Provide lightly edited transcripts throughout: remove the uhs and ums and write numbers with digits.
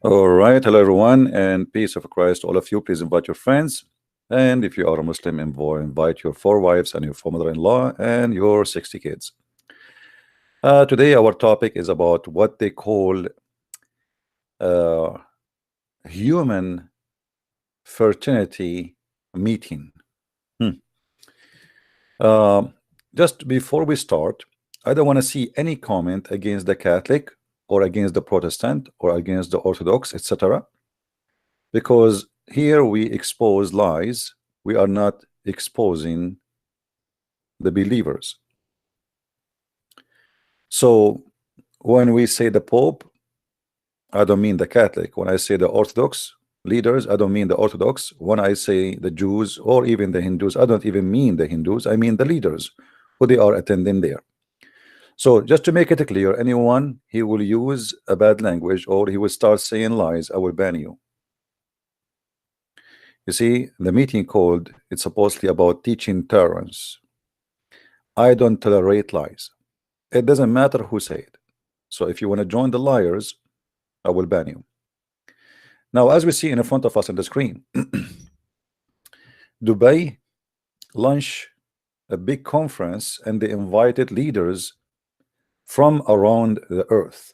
All right, hello everyone, and peace of Christ, all of you. Please invite your friends, and if you are a Muslim, invite your 4 wives and your 4 mother-in-law and your 60 kids. Today, our topic is about what they call uh, human fraternity meeting. Hmm. Uh, just before we start, I don't want to see any comment against the Catholic or against the Protestant or against the Orthodox, etc. Because here we expose lies, we are not exposing the believers. So when we say the Pope, I don't mean the Catholic. When I say the Orthodox leaders, I don't mean the Orthodox. When I say the Jews or even the Hindus, I don't even mean the Hindus. I mean the leaders who they are attending there. So just to make it clear, anyone he will use a bad language or he will start saying lies, I will ban you. You see, the meeting called, it's supposedly about teaching tolerance. I don't tolerate lies. It doesn't matter who say it. So if you want to join the liars, I will ban you. Now, as we see in front of us on the screen, Dubai launched a big conference and they invited leaders from around the earth.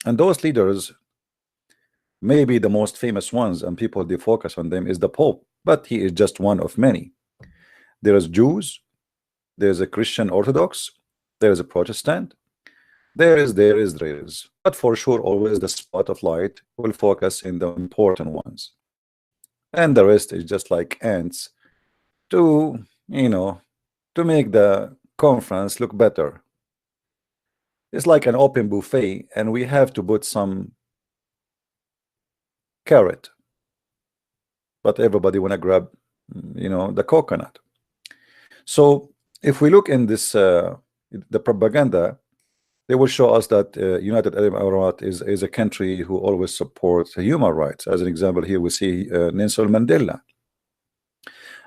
And those leaders, maybe the most famous ones and people they focus on them is the Pope, but he is just one of many. There is Jews, there's a Christian Orthodox, there is a Protestant, there is. But for sure, always the spot of light will focus in the important ones. And the rest is just like ants to, to make the conference look better. It's like an open buffet, and we have to put some carrot. But everybody wanna grab, the coconut. So if we look in this, the propaganda, they will show us that United Arab Emirates is a country who always supports human rights. As an example, here we see Nelson Mandela.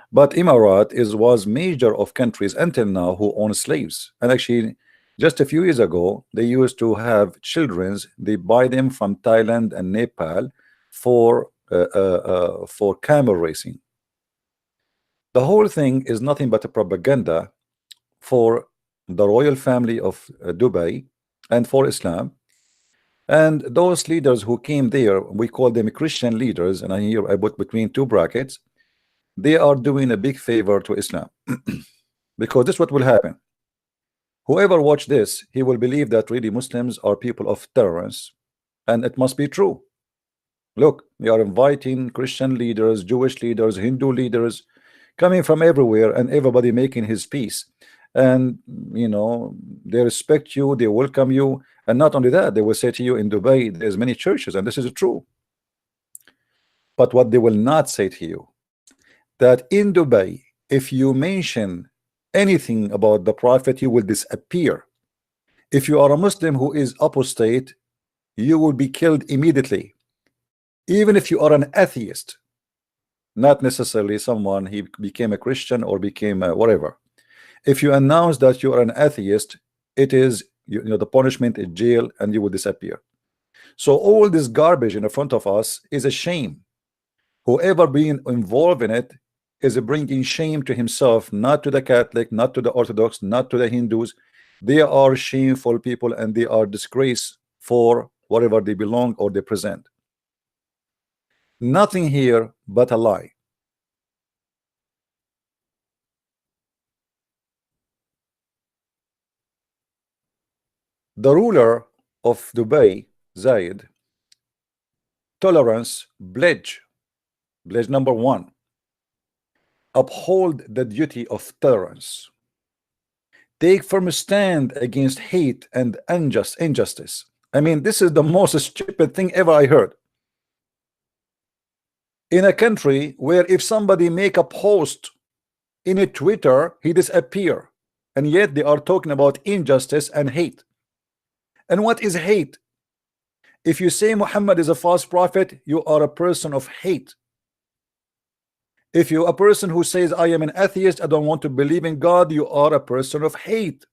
But Emirat was major of countries until now who own slaves. And actually, just a few years ago, they used to have children. They buy them from Thailand and Nepal for camel racing. The whole thing is nothing but a propaganda for the royal family of Dubai and for Islam. And those leaders who came there, we call them Christian leaders, and here I put between two brackets, they are doing a big favor to Islam. Because this is what will happen. Whoever watch this, he will believe that really Muslims are people of tolerance, and it must be true. Look, they are inviting Christian leaders, Jewish leaders, Hindu leaders, coming from everywhere, and everybody making his peace. And they respect you, they welcome you, and not only that, they will say to you in Dubai there's many churches, and this is true. But what they will not say to you, that in Dubai, if you mention anything about the Prophet, you will disappear. If you are a Muslim who is apostate, you will be killed immediately. Even if you are an atheist, not necessarily someone he became a Christian or became whatever. If you announce that you are an atheist, it is the punishment is jail and you will disappear. So all this garbage in front of us is a shame. Whoever being involved in it is bringing shame to himself, not to the Catholic, not to the Orthodox, not to the Hindus. They are shameful people and they are disgrace for whatever they belong or they present. Nothing here but a lie. The ruler of Dubai, Zayed, tolerance pledge number 1, uphold the duty of tolerance, take firm stand against hate and injustice. I mean, this is the most stupid thing ever I heard. In a country where if somebody make a post in a Twitter, he disappear, and yet they are talking about injustice and hate. And what is hate? If you say Muhammad is a false prophet, you are a person of hate. If you a person who says I am an atheist, I don't want to believe in God, you are a person of hate.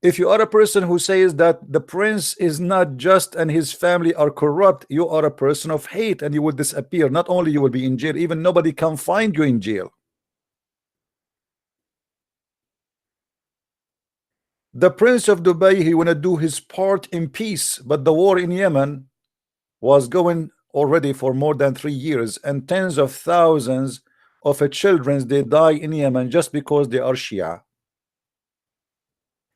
If you are a person who says that the prince is not just and his family are corrupt, you are a person of hate and you will disappear. Not only you will be in jail, even nobody can find you in jail. The Prince of Dubai, he want to do his part in peace, but the war in Yemen was going already for more than 3 years, and tens of thousands of children they die in Yemen just because they are Shia.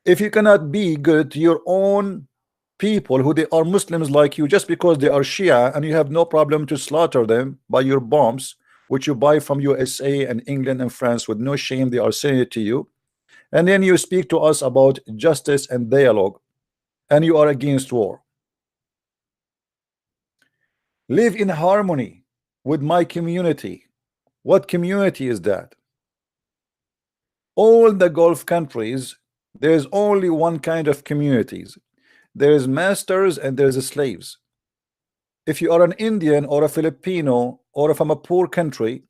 If you cannot be good to your own people who they are Muslims like you just because they are Shia, and you have no problem to slaughter them by your bombs which you buy from USA and England and France with no shame, they are saying it to you, and then you speak to us about justice and dialogue, and you are against war. Live in harmony with my community. What community is that? All the Gulf countries, there's only one kind of communities. There is masters and there's slaves. If you are an Indian or a Filipino or from a poor country,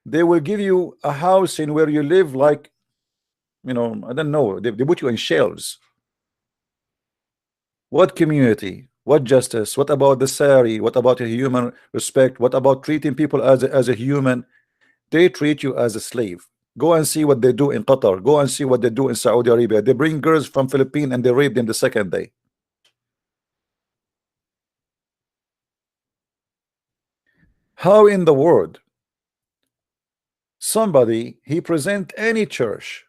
they will give you a house in where you live like, I don't know, they put you in shelves. What community? What justice? What about the Sari? What about a human respect? What about treating people as a human? They treat you as a slave. Go and see what they do in Qatar. Go and see what they do in Saudi Arabia. They bring girls from Philippines and they rape them the second day. How in the world somebody he present any church,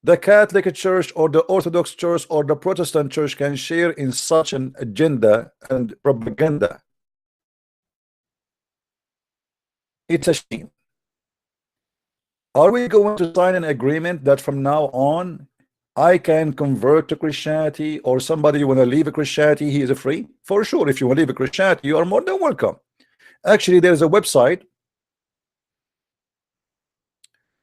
the Catholic Church or the Orthodox Church or the Protestant Church, can share in such an agenda and propaganda? It's a shame. Are we going to sign an agreement that from now on I can convert to Christianity, or somebody want to leave Christianity, he is free? For sure, if you want to leave Christianity, you are more than welcome. Actually, there's a website.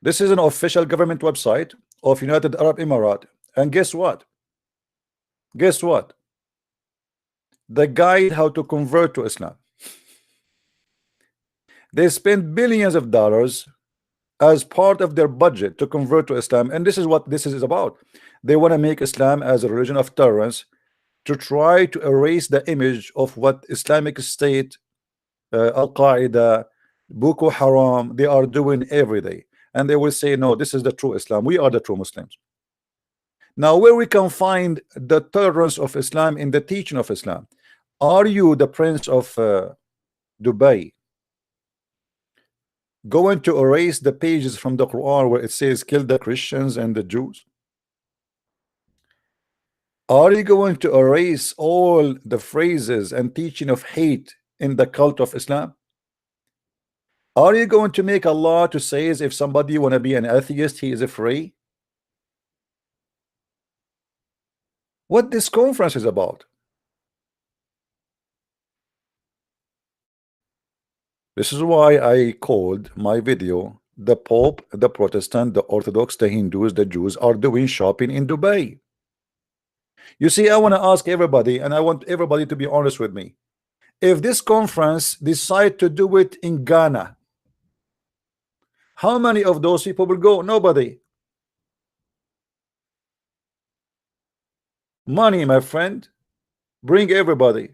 This is an official government website of United Arab Emirates, and guess what? Guess what? The guide how to convert to Islam. They spend billions of dollars as part of their budget to convert to Islam, and this is what this is about. They want to make Islam as a religion of tolerance, to try to erase the image of what Islamic State, Al-Qaeda, Boko Haram, they are doing every day. And they will say, no, this is the true Islam. We are the true Muslims. Now, where we can find the tolerance of Islam in the teaching of Islam? Are you the Prince of Dubai going to erase the pages from the Quran where it says kill the Christians and the Jews? Are you going to erase all the phrases and teaching of hate in the cult of Islam? Are you going to make a law to say if somebody want to be an atheist, he is free? What this conference is about? This is why I called my video the Pope, the Protestant, the Orthodox, the Hindus, the Jews are doing shopping in Dubai. You see, I want to ask everybody, and I want everybody to be honest with me. If this conference decide to do it in Ghana, how many of those people will go? Nobody. Money, my friend, bring everybody.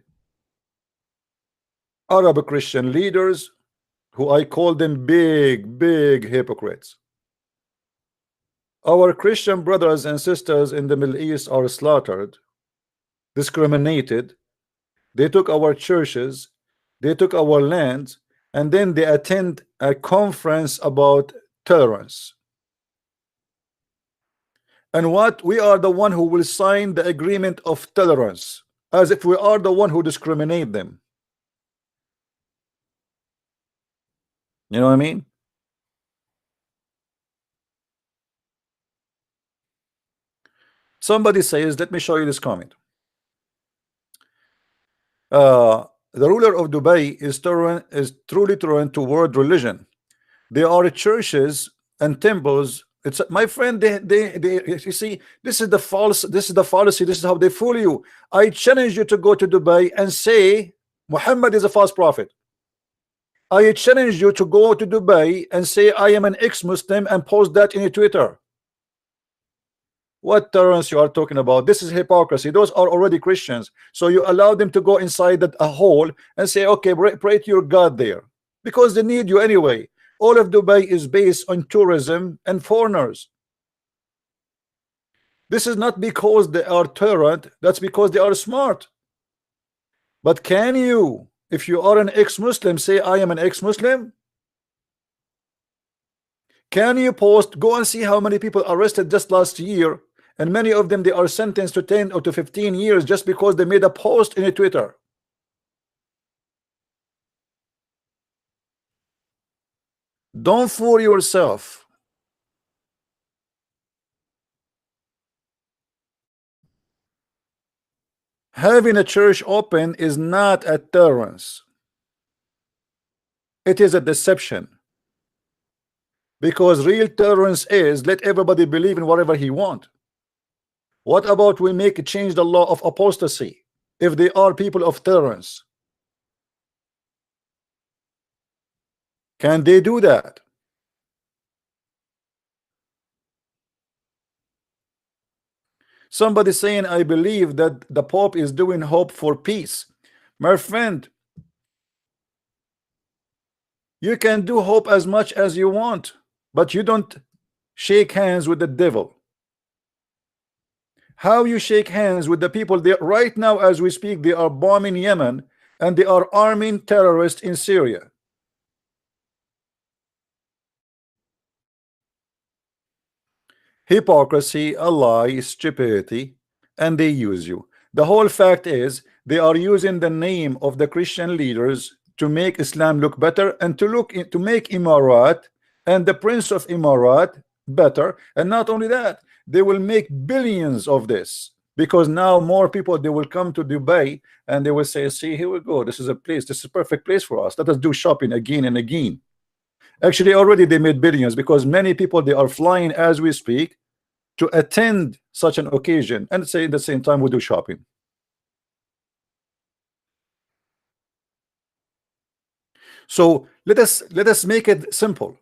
Arab Christian leaders, who I call them big hypocrites. Our Christian brothers and sisters in the Middle East are slaughtered, discriminated. They took our churches, they took our lands, and then they attend a conference about tolerance. And what? We are the one who will sign the agreement of tolerance, as if we are the one who discriminate them. You know what I mean? Somebody says, let me show you this comment. The ruler of Dubai is truly tolerant toward religion. There are churches and temples. It's my friend. You see, this is the false. This is the fallacy. This is how they fool you. I challenge you to go to Dubai and say Muhammad is a false prophet. I challenge you to go to Dubai and say I am an ex-Muslim and post that in Twitter. What tolerance you are talking about? This is hypocrisy. Those are already Christians. So you allow them to go inside a hole and say, okay, pray to your God there, because they need you anyway. All of Dubai is based on tourism and foreigners. This is not because they are tolerant, that's because they are smart. But can you, if you are an ex-Muslim, say I am an ex-Muslim? Can you post, go and see how many people arrested just last year, and many of them they are sentenced to 10 or to 15 years just because they made a post in a Twitter. Don't fool yourself. Having a church open is not a tolerance. It is a deception. Because real tolerance is let everybody believe in whatever he want. What about we make change the law of apostasy if they are people of tolerance? Can they do that? Somebody saying I believe that the Pope is doing hope for peace. My friend, you can do hope as much as you want, but you don't shake hands with the devil. How you shake hands with the people there right now as we speak? They are bombing Yemen and they are arming terrorists in Syria. Hypocrisy, a lie, stupidity, and they use you. The whole fact is they are using the name of the Christian leaders to make Islam look better and to make Emirat and the Prince of Emirat better. And not only that, they will make billions of this, because now more people they will come to Dubai and they will say, see, here we go, this is a place, this is a perfect place for us, let us do shopping again and again. Actually already they made billions, because many people they are flying as we speak to attend such an occasion, and say at the same time we do shopping. So let us make it simple.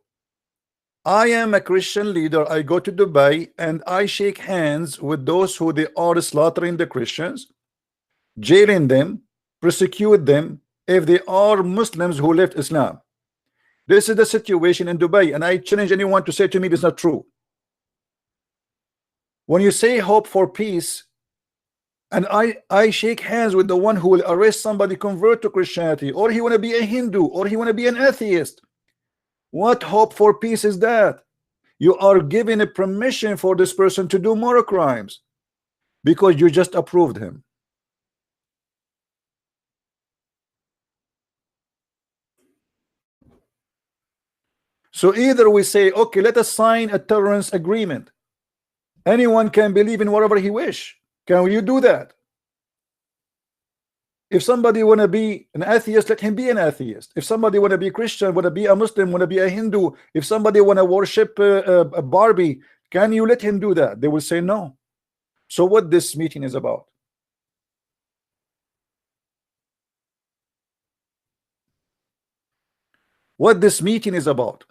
I am a Christian leader. I go to Dubai and I shake hands with those who they are slaughtering the Christians, jailing them, persecute them if they are Muslims who left Islam. This is the situation in Dubai, and I challenge anyone to say to me this is not true. When you say hope for peace, and I shake hands with the one who will arrest somebody, convert to Christianity, or he want to be a Hindu, or he want to be an atheist, what hope for peace is that? You are giving a permission for this person to do more crimes because you just approved him. So either we say, okay, let us sign a tolerance agreement. Anyone can believe in whatever he wish. Can you do that? If somebody want to be an atheist, let him be an atheist. If somebody want to be Christian, want to be a Muslim, want to be a Hindu, if somebody want to worship a Barbie, can you let him do that? They will say no. So what this meeting is about? What this meeting is about?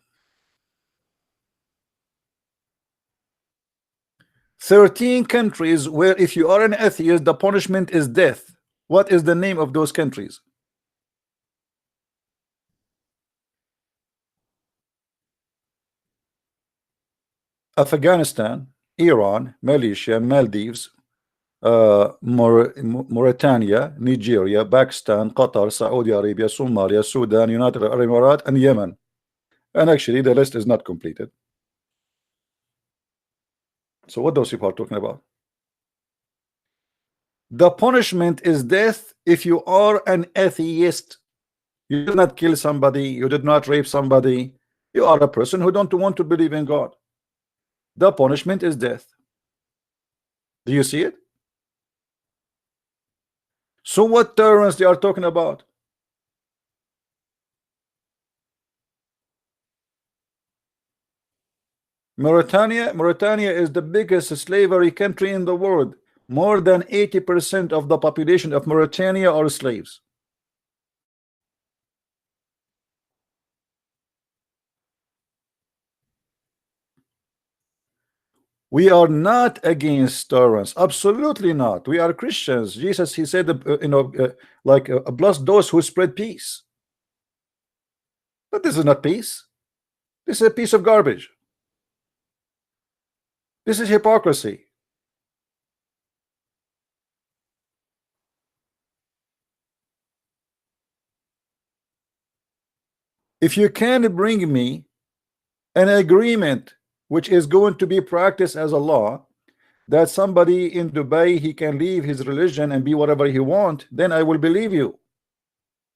13 countries where if you are an atheist, the punishment is death. What is the name of those countries? Afghanistan, Iran, Malaysia, Maldives, Mauritania, Nigeria, Pakistan, Qatar, Saudi Arabia, Somalia, Sudan, United Arab Emirates, and Yemen. And actually, the list is not completed. So what those people are talking about? The punishment is death if you are an atheist. You did not kill somebody, you did not rape somebody, you are a person who don't want to believe in God. The punishment is death. Do you see it? So what tolerance they are talking about? Mauritania is the biggest slavery country in the world. More than 80% of the population of Mauritania are slaves. We are not against tolerance. Absolutely not. We are Christians. Jesus, he said, bless those who spread peace. But this is not peace. This is a piece of garbage. This is hypocrisy. If you can bring me an agreement which is going to be practiced as a law, that somebody in Dubai, he can leave his religion and be whatever he wants, then I will believe you.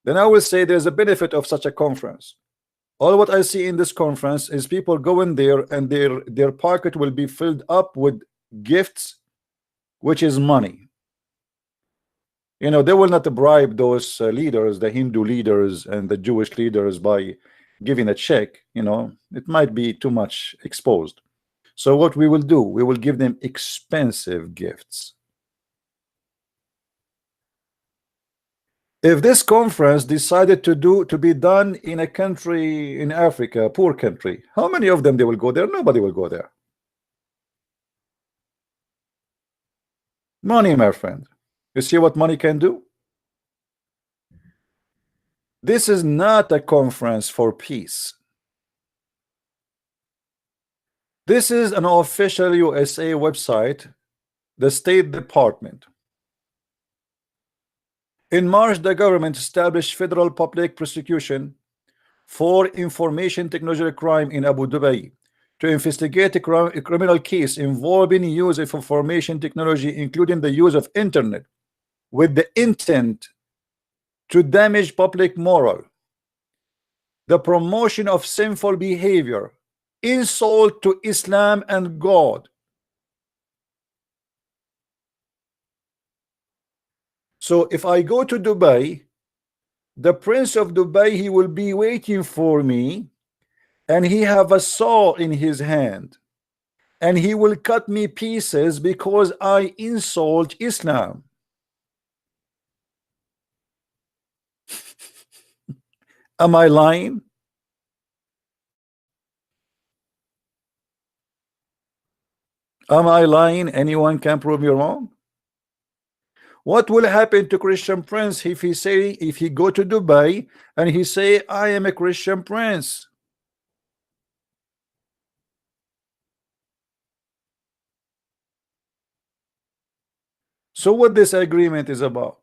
Then I will say there's a benefit of such a conference. All what I see in this conference is people going there and their pocket will be filled up with gifts, which is money. You know, they will not bribe those leaders, the Hindu leaders and the Jewish leaders, by giving a check. You know, it might be too much exposed. So what we will do, we will give them expensive gifts. If this conference decided to be done in a country in Africa, a poor country, how many of them they will go there? Nobody will go there. Money, my friend. You see what money can do? This is not a conference for peace. This is an official USA website, the State Department. In March, the government established federal public prosecution for information technology crime in Abu Dhabi to investigate a criminal case involving use of information technology, including the use of internet, with the intent to damage public moral, the promotion of sinful behavior, insult to Islam and God. So if I go to Dubai, the Prince of Dubai, he will be waiting for me, and he have a saw in his hand, and he will cut me pieces because I insult Islam. Am I lying? Am I lying? Anyone can prove me wrong. What will happen to Christian Prince if he go to Dubai and he say, I am a Christian Prince? So what this agreement is about?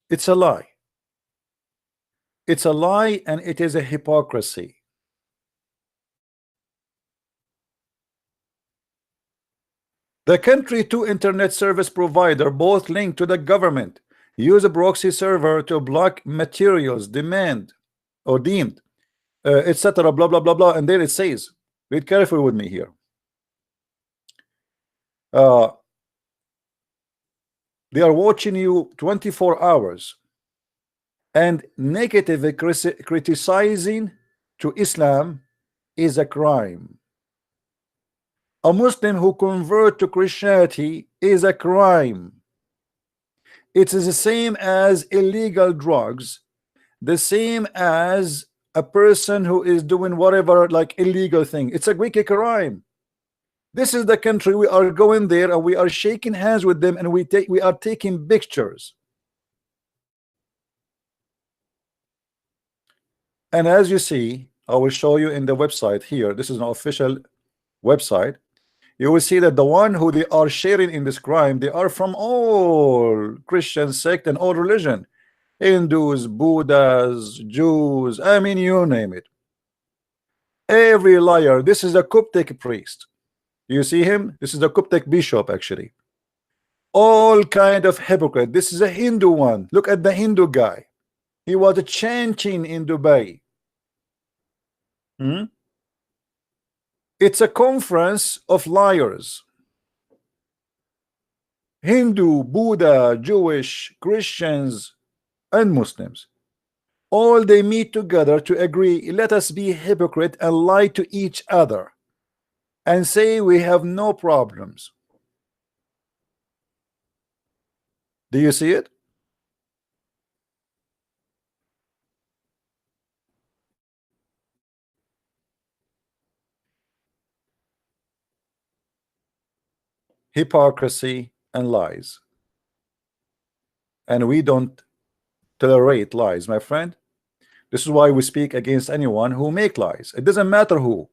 It's a lie. It's a lie, and it is a hypocrisy. The country two internet service provider, both linked to the government, use a proxy server to block materials demand or deemed, etc. Blah blah blah blah. And then it says, read carefully with me here. They are watching you 24 hours, and negative criticizing to Islam is a crime. A Muslim who convert to Christianity is a crime. It is the same as illegal drugs, the same as a person who is doing whatever like illegal thing. It's a wicked crime. This is the country we are going there, and we are shaking hands with them, and we are taking pictures. And as you see, I will show you in the website here. This is an official website. You will see that the one who they are sharing in this crime, they are from all Christian sect and all religion, Hindus, Buddhas, Jews, I mean, you name it. Every liar. This is a Coptic priest. You see him? This is the Coptic bishop, actually. All kind of hypocrite. This is a Hindu one. Look at the Hindu guy. He was chanting in Dubai. It's a conference of liars. Hindu, Buddha, Jewish, Christians, and Muslims. All they meet together to agree, let us be hypocrite and lie to each other and say we have no problems. Do you see it? hypocrisy, and lies. And we don't tolerate lies, my friend. This is why we speak against anyone who make lies. It doesn't matter who.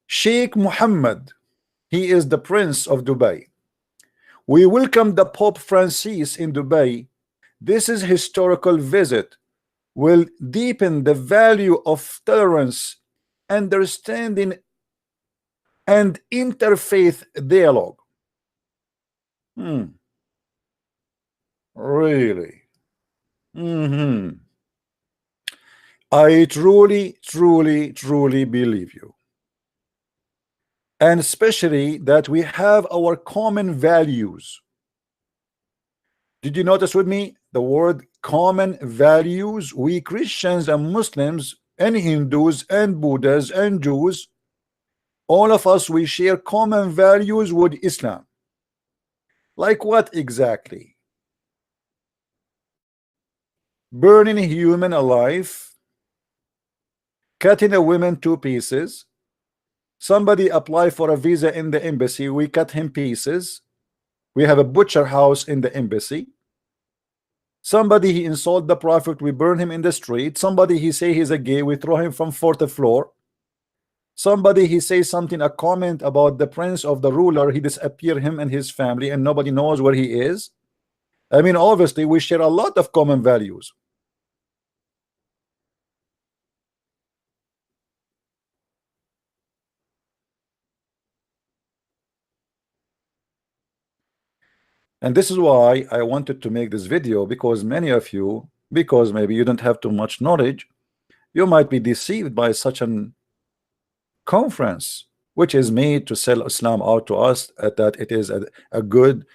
Sheikh Mohammed, he is the Prince of Dubai. We welcome the Pope Francis in Dubai. This is historical visit will deepen the value of tolerance, understanding, and interfaith dialogue. Really? I truly believe you, and especially that we have our common values. Did you notice with me the word common values? We Christians and Muslims and Hindus and Buddhas and Jews, all of us, we share common values with Islam. Like what exactly? Burning a human alive, cutting a woman to pieces. Somebody apply for a visa in the embassy, we cut him pieces. We have a butcher house in the embassy. Somebody he insult the prophet, we burn him in the street. Somebody he say he's a gay, we throw him from fourth floor. Somebody he say something, a comment about the prince of the ruler, he disappear him and his family and nobody knows where he is. I mean, obviously we share a lot of common values. And this is why I wanted to make this video, because many of you, because maybe you don't have too much knowledge, you might be deceived by such an conference which is made to sell Islam out to us, that it is a good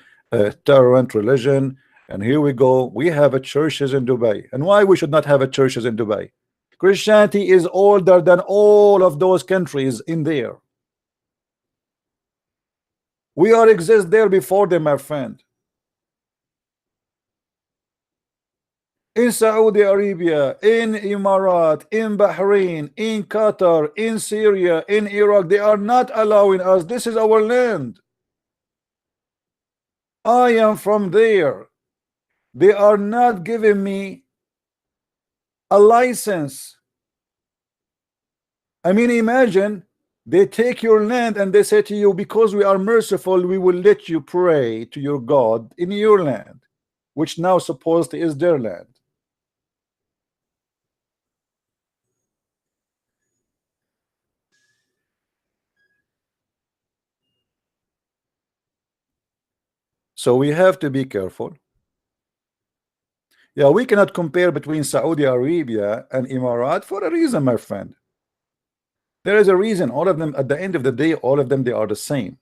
tolerant religion. And here we go, we have a churches in Dubai. And why we should not have a churches in Dubai? Christianity is older than all of those countries in there. We are exist there before them, my friend. In Saudi Arabia, in Emirates, in Bahrain, in Qatar, in Syria, in Iraq, they are not allowing us. This is our land. I am from there. They are not giving me a license. I mean, imagine they take your land and they say to you, because we are merciful, we will let you pray to your God in your land, which now supposedly is their land. So we have to be careful. Yeah, we cannot compare between Saudi Arabia and Emirates for a reason, my friend. There is a reason. All of them, at the end of the day, all of them, they are the same.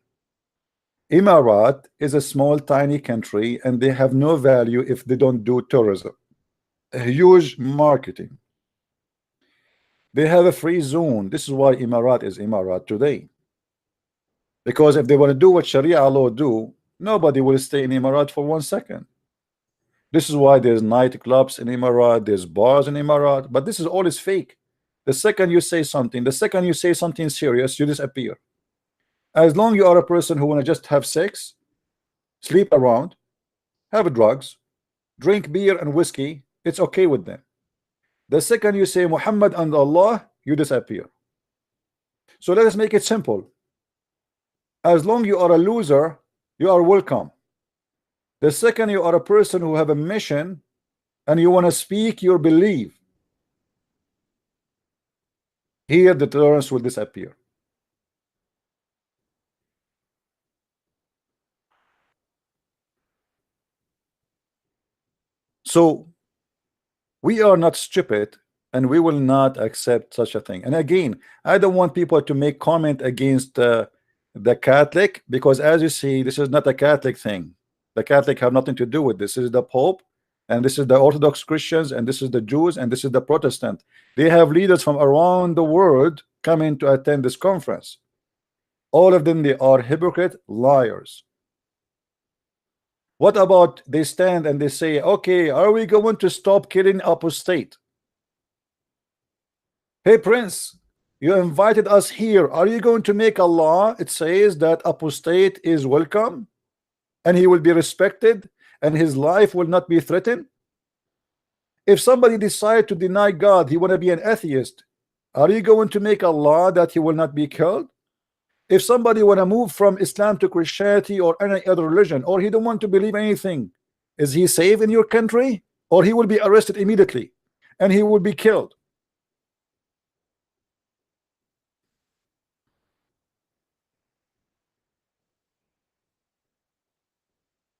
Emirat is a small, tiny country, and they have no value if they don't do tourism. A huge marketing. They have a free zone. This is why Emirat is Emirat today. Because if they want to do what Sharia law do, nobody will stay in Emirat for 1 second. This is why there's nightclubs in Emirat, there's bars in Emirat, but this is all is fake. The second you say something, the second you say something serious, you disappear. As long you are a person who want to just have sex, sleep around, have drugs, drink beer and whiskey, it's okay with them. The second you say Muhammad and Allah, you disappear. So let us make it simple. As long you are a loser, you are welcome. The second you are a person who have a mission and you want to speak your belief, here the tolerance will disappear. So we are not stupid, and we will not accept such a thing. And again, I don't want people to make comment against the Catholic, because as you see, this is not a Catholic thing. The Catholic have nothing to do with this. This is the Pope, and this is the Orthodox Christians, and this is the Jews, and this is the Protestant. They have leaders from around the world coming to attend this conference. All of them, they are hypocrite liars. What about they stand and they say, okay, are we going to stop killing apostate? Hey Prince, You invited us here. Are you going to make a law? It says that apostate is welcome and he will be respected and his life will not be threatened. If somebody decide to deny God, he want to be an atheist, are you going to make a law that he will not be killed? If somebody want to move from Islam to Christianity or any other religion, or he don't want to believe anything, is he safe in your country? Or he will be arrested immediately and he will be killed?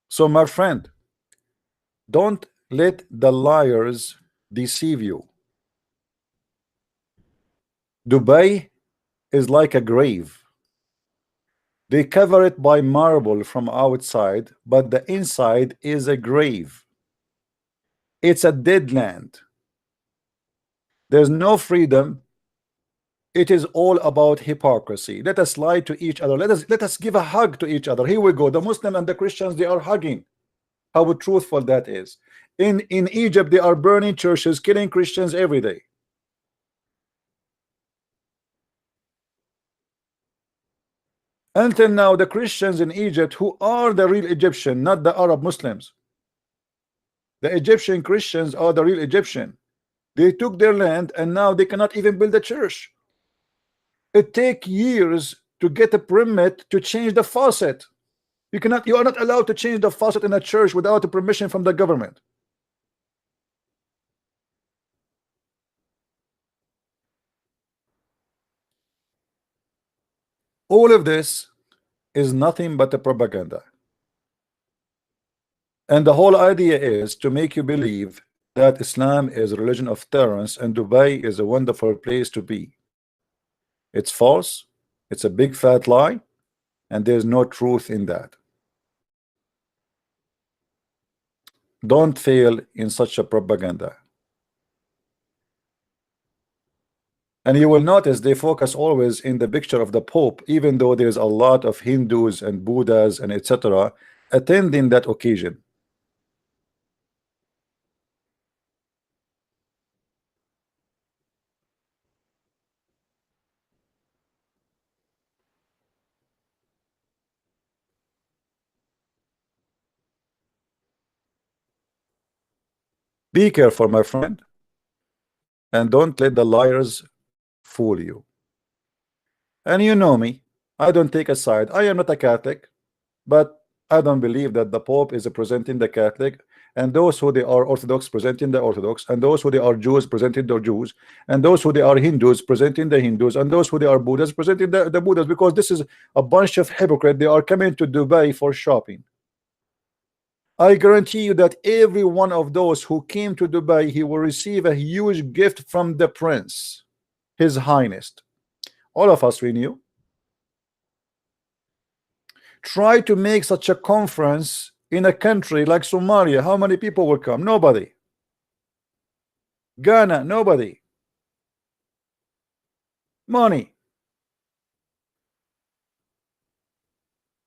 So my friend, don't let the liars deceive you. Dubai is like a grave. They cover it by marble from outside, but the inside is a grave. It's a dead land. There's no freedom. It is all about hypocrisy. Let us lie to each other. Let us give a hug to each other. Here we go. The Muslim and the Christians, they are hugging. How truthful that is. In Egypt, they are burning churches, killing Christians every day. Until now, the Christians in Egypt, who are the real Egyptian, not the Arab Muslims. The Egyptian Christians are the real Egyptian. They took their land and now they cannot even build a church. It takes years to get a permit to change the faucet. You are not allowed to change the faucet in a church without the permission from the government. All of this is nothing but a propaganda. And the whole idea is to make you believe that Islam is a religion of tolerance and Dubai is a wonderful place to be. It's false. It's a big fat lie, and there's no truth in that. Don't fail in such a propaganda. And you will notice they focus always in the picture of the Pope, even though there's a lot of Hindus and Buddhas and etc. attending that occasion. Be careful, my friend, and don't let the liars fool you. And you know me, I don't take a side. I am not a Catholic, but I don't believe that the Pope is representing the Catholic, and those who they are Orthodox presenting the Orthodox, and those who they are Jews presenting the Jews, and those who they are Hindus presenting the Hindus, and those who they are Buddhists presenting the Buddhists, because this is a bunch of hypocrites. They are coming to Dubai for shopping. I guarantee you that every one of those who came to Dubai, he will receive a huge gift from the Prince, His Highness. All of us, we knew. Try to make such a conference in a country like Somalia. How many people will come? Nobody. Ghana, nobody. Money.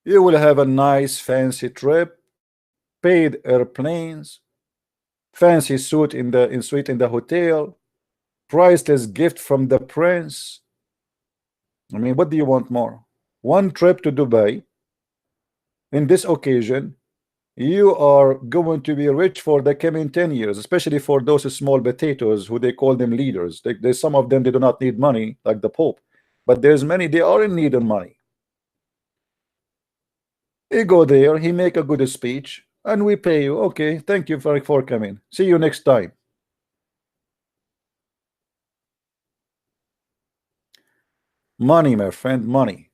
You will have a nice fancy trip, paid airplanes, fancy suite in the hotel, priceless gift from the Prince. I mean, what do you want more? One trip to Dubai. In this occasion, you are going to be rich for the coming 10 years, especially for those small potatoes who they call them leaders. There's some of them, they do not need money like the Pope, but there's many, they are in need of money. You go there, he make a good speech, and we pay you. Okay, thank you for coming. See you next time. Money, my friend, money.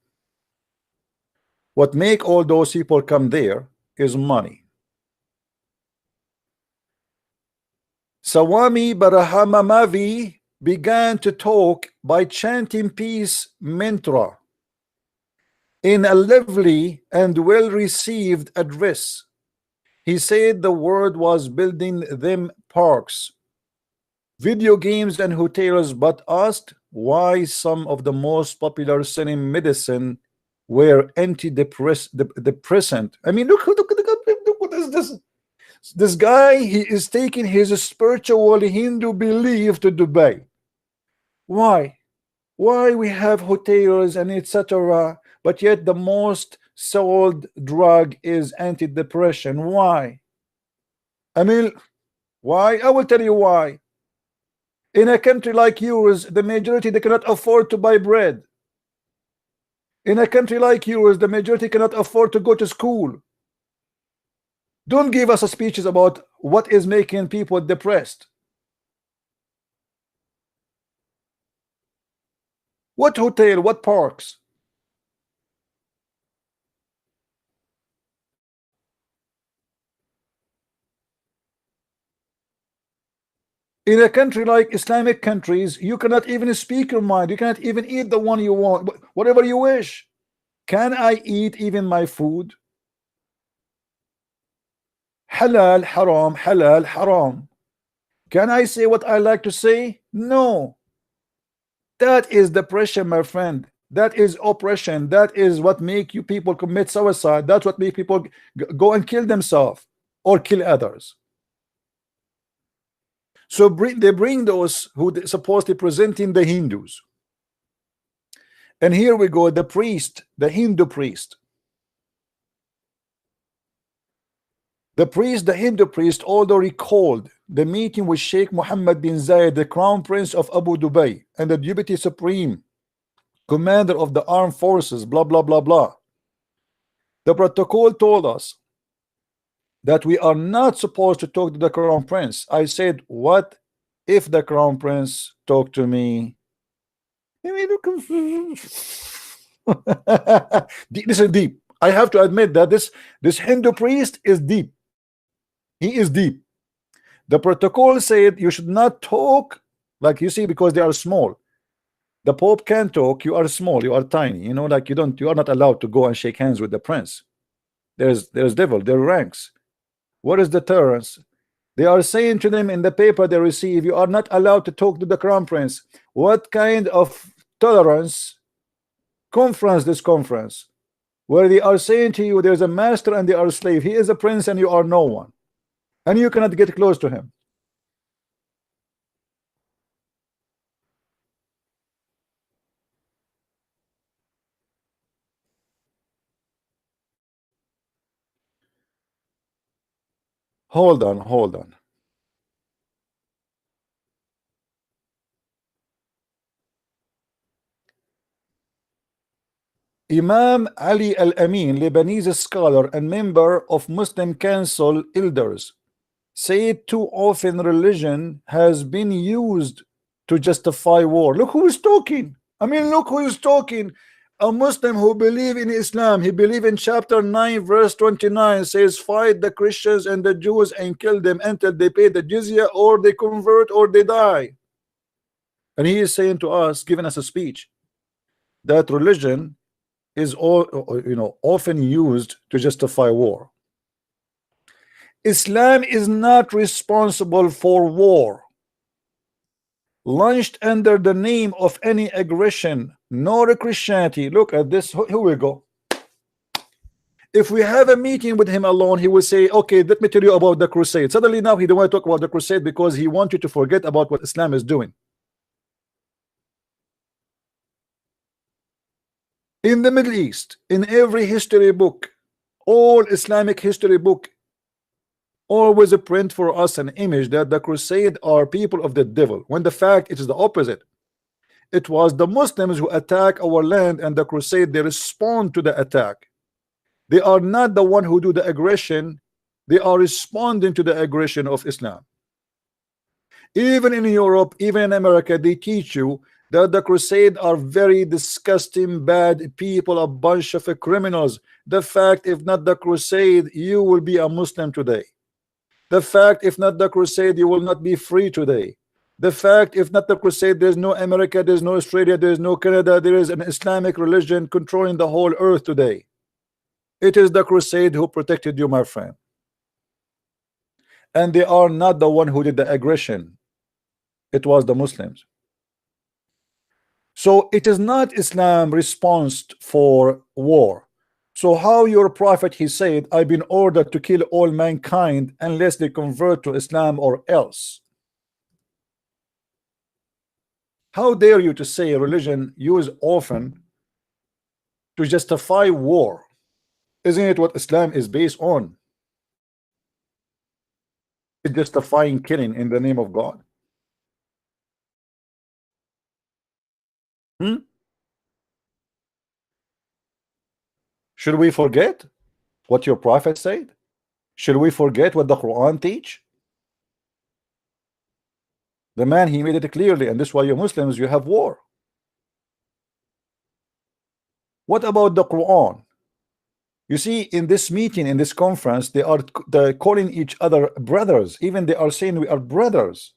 What make all those people come there is money. Sawami Barahamamavi began to talk by chanting peace mantra in a lively and well-received address. He said the world was building them parks, video games and hotels, but asked why some of the most popular selling medicine were antidepressant. I mean, look what is this? This guy, he is taking his spiritual Hindu belief to Dubai. Why? Why we have hotels and etc., but yet the most sold drug is antidepressant? Why? I mean, why? I will tell you why. In a country like yours, the majority, they cannot afford to buy bread. In a country like yours, the majority cannot afford to go to school. Don't give us speeches about what is making people depressed. What hotel? What parks? In a country like Islamic countries, you cannot even speak your mind. You cannot even eat the one you want, whatever you wish. Can I eat even my food? Halal, haram, halal, haram. Can I say what I like to say? No. That is depression, my friend. That is oppression. That is what make you people commit suicide. That's what make people go and kill themselves or kill others. So they bring those who supposedly presenting the Hindus. And here we go, the priest, the Hindu priest. The Hindu priest, although recalled the meeting with Sheikh Mohammed bin Zayed, the crown prince of Abu Dhabi and the deputy supreme commander of the armed forces, blah blah blah blah. The protocol told us that we are not supposed to talk to the crown prince. I said, what if the crown prince talked to me? This is deep. I have to admit that this Hindu priest is deep. He is deep. The protocol said you should not talk, like you see, because they are small. The Pope can talk. You are small. You are tiny. You know, like you are not allowed to go and shake hands with the prince. There's devil. There are ranks. What is the tolerance? They are saying to them in the paper they receive, you are not allowed to talk to the crown prince. What kind of tolerance conference this conference where they are saying to you there's a master and they are a slave? He is a prince and you are no one, and you cannot get close to him. Hold on, hold on. Imam Ali Al-Amin, Lebanese scholar and member of Muslim Council elders, said too often religion has been used to justify war. Look who is talking. I mean, look who is talking. A Muslim who believe in Islam. He believe in chapter 9 verse 29 says, fight the Christians and the Jews and kill them until they pay the jizya or they convert or they die. And he is saying to us, giving us a speech, that religion is often used to justify war. Islam is not responsible for war launched under the name of any aggression, nor Christianity. Look at this. Here we go. If we have a meeting with him alone, he will say, okay, let me tell you about the crusade. Suddenly now he don't want to talk about the crusade because he wants you to forget about what Islam is doing. In the Middle East, in every history book, all Islamic history book always print for us an image that the crusade are people of the devil, when the fact it is the opposite. It was the Muslims who attack our land, and the crusade, they respond to the attack. They are not the one who do the aggression. They are responding to the aggression of Islam. Even in Europe, even in America, they teach you that the crusade are very disgusting, bad people, a bunch of criminals. The fact, if not the crusade, you will be a Muslim today. The fact, if not the crusade, you will not be free today. The fact, if not the crusade, there's no America, there's no Australia, there's no Canada, there is an Islamic religion controlling the whole earth today. It is the crusade who protected you, my friend. And they are not the one who did the aggression. It was the Muslims. So it is not Islam response for war. So how your prophet, he said, I've been ordered to kill all mankind unless they convert to Islam or else. How dare you to say religion use often to justify war? Isn't it what Islam is based on? It's justifying killing in the name of God. Hmm? Should we forget what your prophet said? Should we forget what the Quran teach? The man, he made it clearly, and this is why you Muslims, you have war. What about the Quran? You see, in this meeting, in this conference, they're calling each other brothers. Even they are saying we are brothers.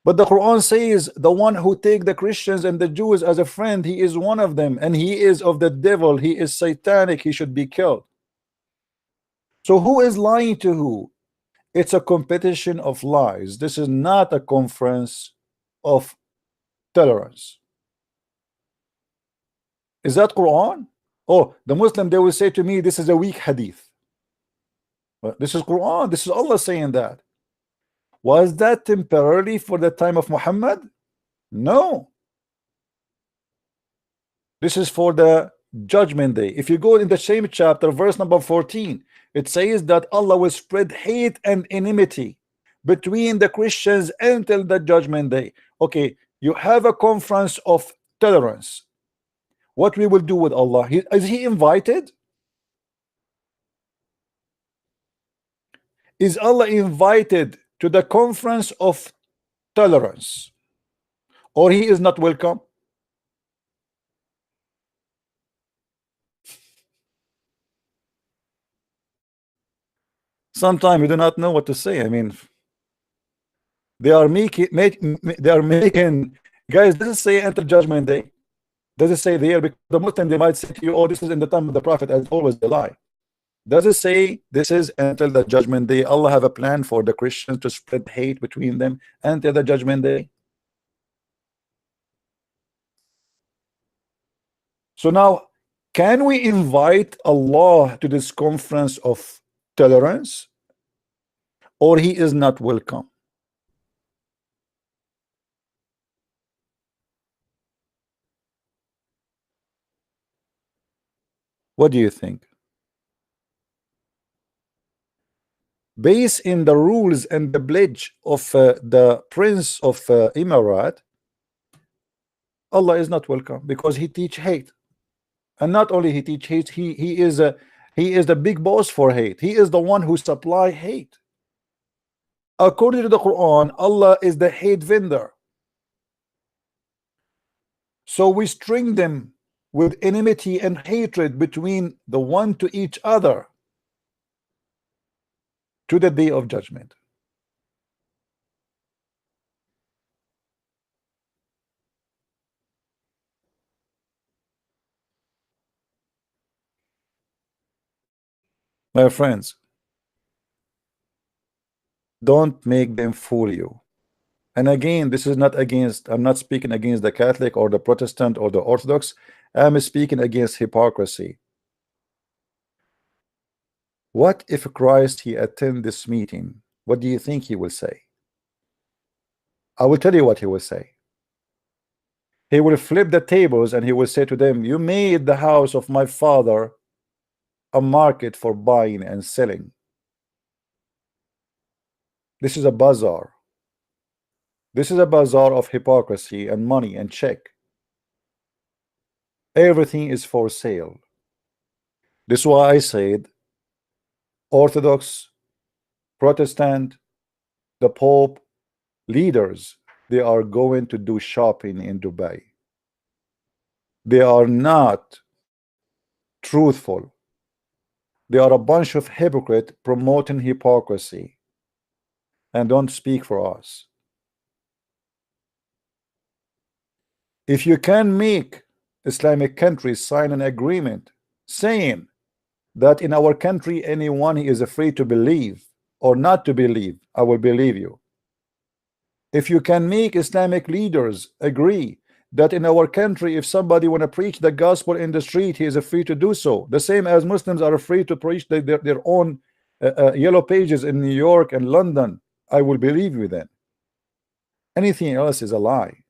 But the Quran says the one who take the Christians and the Jews as a friend, he is one of them, and he is of the devil, he is satanic, he should be killed. So who is lying to who? It's a competition of lies. This is not a conference of tolerance. Is that Quran? Oh, the Muslim, they will say to me, this is a weak hadith. But this is Quran. This is Allah saying that. Was that temporarily for the time of Muhammad? No. This is for the judgment day. If you go in the same chapter, verse number 14, it says that Allah will spread hate and enmity between the Christians until the judgment day. Okay, you have a conference of tolerance. What we will do with Allah? Is he invited? Is Allah invited to the conference of tolerance, or he is not welcome? Sometimes we do not know what to say. I mean, they are making guys, does it say enter judgment day? Does it say there? Because the Muslim, they might say to you, oh, this is in the time of the prophet, as always they lie. Does it say this is until the judgment day? Allah have a plan for the Christians to spread hate between them until the judgment day? So now, can we invite Allah to this conference of tolerance, or he is not welcome? What do you think? Based in the rules and the pledge of the Prince of Emirat, Allah is not welcome because he teach hate. And not only he teach hate, he is the big boss for hate. He is the one who supply hate. According to the Quran, Allah is the hate vendor. So we string them with enmity and hatred between the one to each other to the day of judgment. My friends, don't make them fool you. And again, this is not against, I'm not speaking against the Catholic or the Protestant or the Orthodox. I'm speaking against hypocrisy. What if Christ, he attend this meeting? What do you think he will say? I will tell you what he will say. He will flip the tables and he will say to them, you made the house of my father a market for buying and selling. This is a bazaar. This is a bazaar of hypocrisy and money and check. Everything is for sale. This is why I said Orthodox, Protestant, the Pope, leaders, they are going to do shopping in Dubai. They are not truthful. They are a bunch of hypocrites promoting hypocrisy and don't speak for us. If you can make Islamic countries sign an agreement saying that in our country anyone is free to believe or not to believe, I will believe you. If you can make Islamic leaders agree that in our country if somebody want to preach the gospel in the street, he is free to do so, the same as Muslims are free to preach their own yellow pages in New York and London, I will believe you then. Anything else is a lie.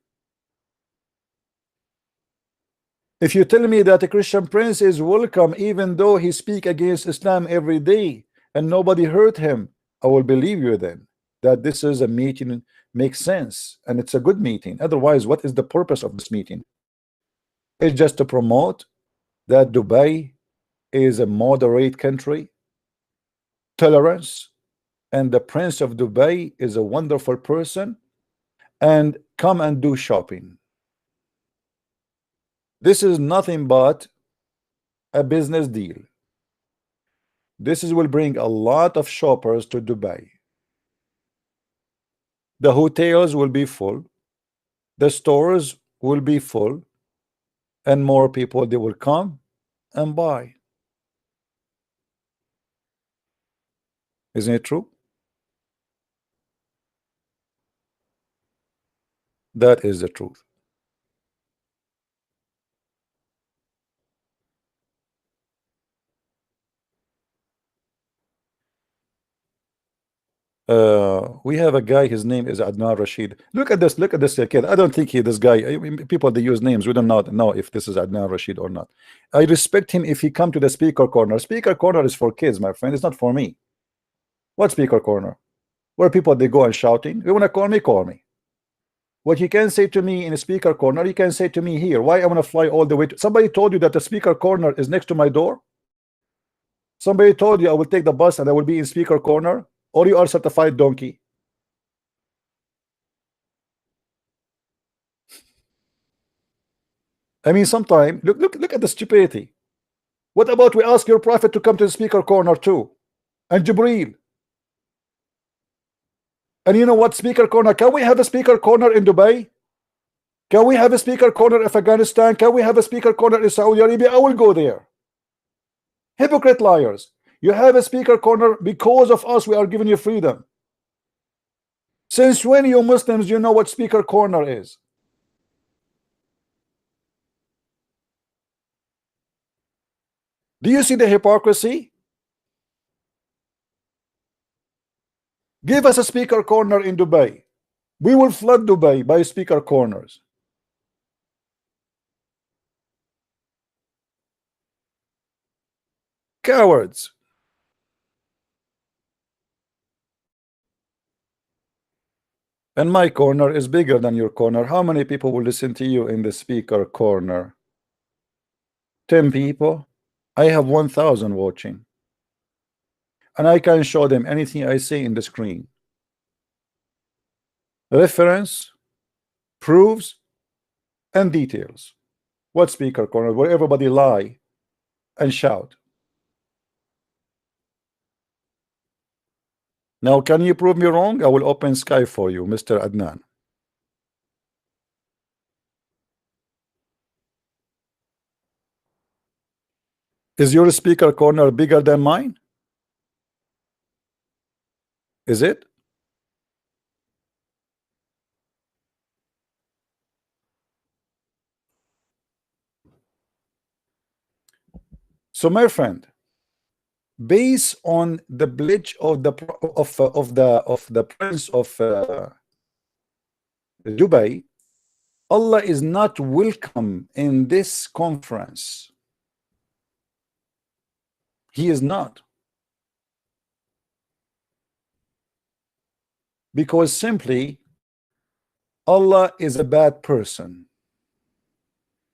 If you tell me that a Christian prince is welcome even though he speak against Islam every day and nobody hurt him, I will believe you then that this is a meeting makes sense and it's a good meeting. Otherwise, what is the purpose of this meeting? It's just to promote that Dubai is a moderate country, tolerance, and the Prince of Dubai is a wonderful person, and come and do shopping. This is nothing but a business deal. This will bring a lot of shoppers to Dubai. The hotels will be full, the stores will be full, and more people they will come and buy. Isn't it true? That is the truth. We have a guy, his name is Adnan Rashid. Look at this kid. I don't think this guy, I mean, people they use names, we do not know if this is Adnan Rashid or not. I respect him if he come to the speaker corner. Speaker corner is for kids, my friend. It's not for me. What speaker corner? Where people they go and shouting. You want to call me, call me. What you can say to me in a speaker corner, you can say to me here. Why I want to fly all the way to somebody told you that the speaker corner is next to my door? Somebody told you I will take the bus and I will be in speaker corner, or you are certified donkey? I mean, sometime look at the stupidity. What about we ask your prophet to come to the speaker corner too, and Jibreel? And you know what, speaker corner? Can we have a speaker corner in Dubai? Can we have a speaker corner of Afghanistan? Can we have a speaker corner in Saudi Arabia? I will go there. Hypocrite liars. You have a speaker corner because of us. We are giving you freedom. Since when you Muslims you know what speaker corner is? Do you see the hypocrisy? Give us a speaker corner in Dubai. We will flood Dubai by speaker corners. Cowards. And my corner is bigger than your corner. How many people will listen to you in the speaker corner? 10 people. I have 1,000 watching. And I can show them anything I say in the screen. Reference, proofs, and details. What speaker corner? Where everybody lie and shout. Now, can you prove me wrong? I will open sky for you, Mr. Adnan. Is your speaker corner bigger than mine? Is it? So, my friend, based on the pledge of the Prince of Dubai, Allah is not welcome in this conference. He is not, because simply Allah is a bad person.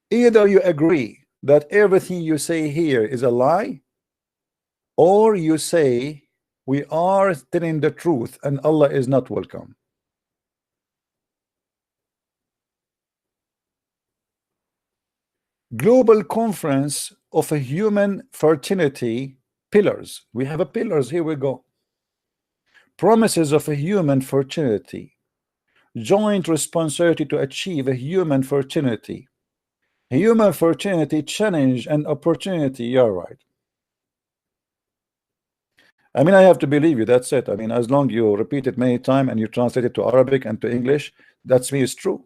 Either you agree that everything you say here is a lie, or you say we are telling the truth and Allah is not welcome. Global conference of a human fertility pillars. We have a pillars. Here we go. Promises of a human fertility. Joint responsibility to achieve a human fertility. Human fertility challenge and opportunity. You're right. I mean, I have to believe you. That's it. I mean, as long you repeat it many times and you translate it to Arabic and to English, that's me. It's true.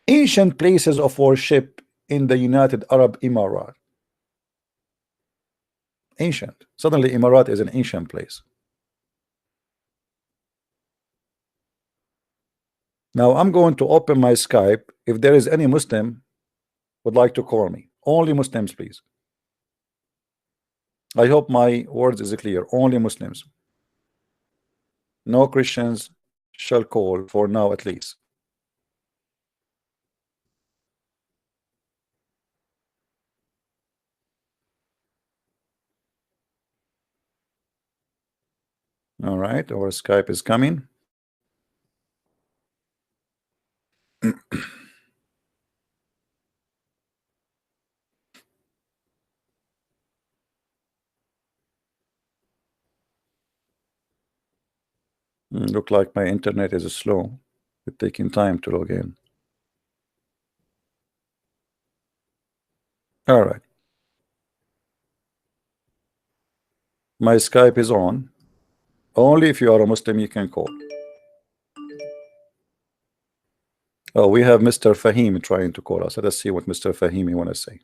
Ancient places of worship in the United Arab Emirates. Ancient. Suddenly, Emirat is an ancient place. Now I'm going to open my Skype. If there is any Muslim would like to call me, only Muslims, please. I hope my words is clear. Only Muslims. No Christians shall call for now, at least. All right, our Skype is coming. Look like my internet is slow. It's taking time to log in. All right. My Skype is on. Only if you are a Muslim you can call. Oh, we have Mr. Fahim trying to call us. Let us see what Mr. Fahimi want to say.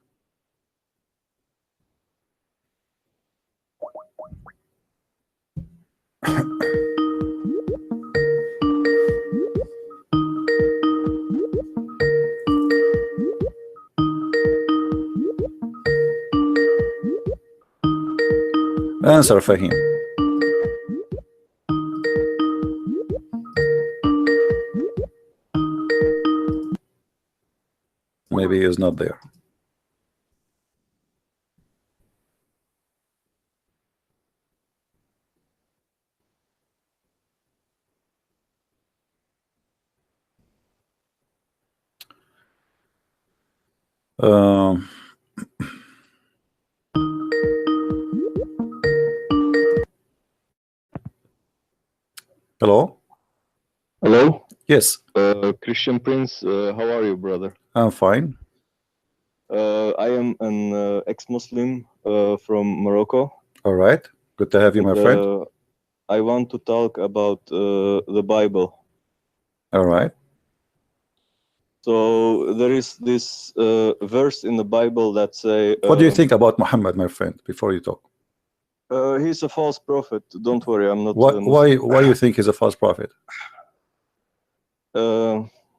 Answer, Fahim. Maybe he is not there. Hello? Hello? Yes, Christian Prince, how are you, brother? I'm fine. I am an ex-Muslim from Morocco. All right. Good to have you, my and, friend. I want to talk about the Bible. All right. So there is this verse in the Bible that say... What do you think about Muhammad, my friend, before you talk? He's a false prophet. Don't worry, I'm not Why you think he's a false prophet?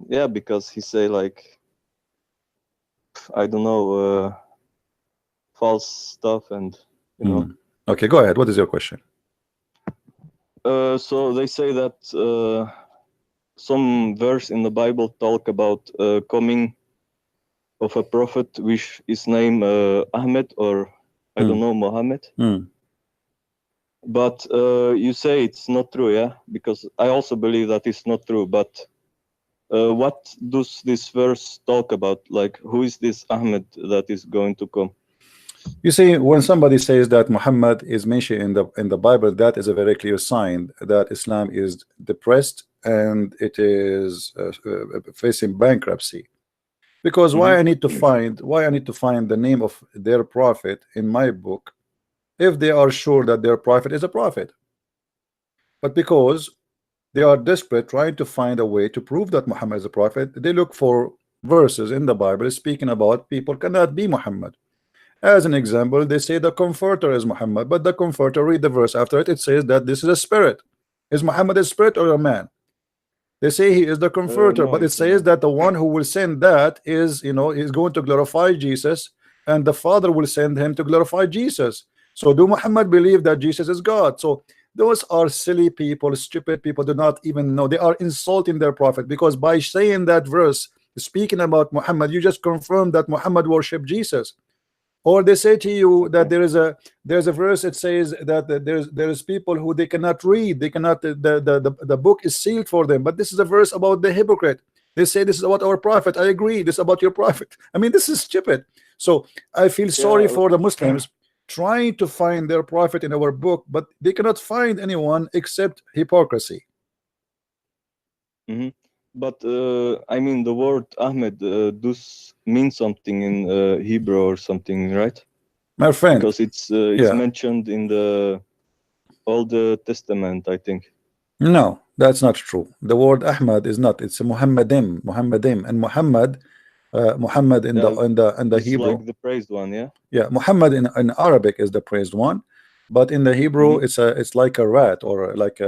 Yeah, because he say like, I don't know, false stuff and, you know. Okay, go ahead. What is your question? So they say that some verse in the Bible talk about coming of a prophet which is named Ahmed, or I don't know, Muhammad. But you say it's not true, yeah? Because I also believe that it's not true. But what does this verse talk about? Like, who is this Ahmed that is going to come? You see, when somebody says that Muhammad is mentioned in the Bible, that is a very clear sign that Islam is depressed and it is facing bankruptcy. Because why I need to find the name of their prophet in my book if they are sure that their prophet is a prophet? But because they are desperate trying to find a way to prove that Muhammad is a prophet, they look for verses in the Bible speaking about people cannot be Muhammad. As an example, they say the comforter is Muhammad, but the comforter, read the verse after it, it says that this is a spirit. Is Muhammad a spirit or a man? They say he is the comforter, No, but it says that the one who will send that is, you know, is going to glorify Jesus, and the Father will send him to glorify Jesus. So do Muhammad believe that Jesus is God? So those are silly people, stupid people, do not even know. They are insulting their prophet, because by saying that verse, speaking about Muhammad, you just confirm that Muhammad worshiped Jesus. Or they say to you that there's a verse that says that there's people who they cannot read, they cannot, the book is sealed for them. But this is a verse about the hypocrite. They say this is about our prophet. I agree, this is about your prophet. I mean, this is stupid. So I feel sorry for the Muslims trying to find their prophet in our book, but they cannot find anyone except hypocrisy. But I mean, the word Ahmed does mean something in Hebrew or something, right? My friend, because it's mentioned in the Old Testament, I think. No, that's not true. The word Ahmad is not. It's a Muhammadim, and Muhammad, Muhammad in the Hebrew, like the praised one, yeah. Yeah, Muhammad in Arabic is the praised one, but in the Hebrew it's like a rat, or like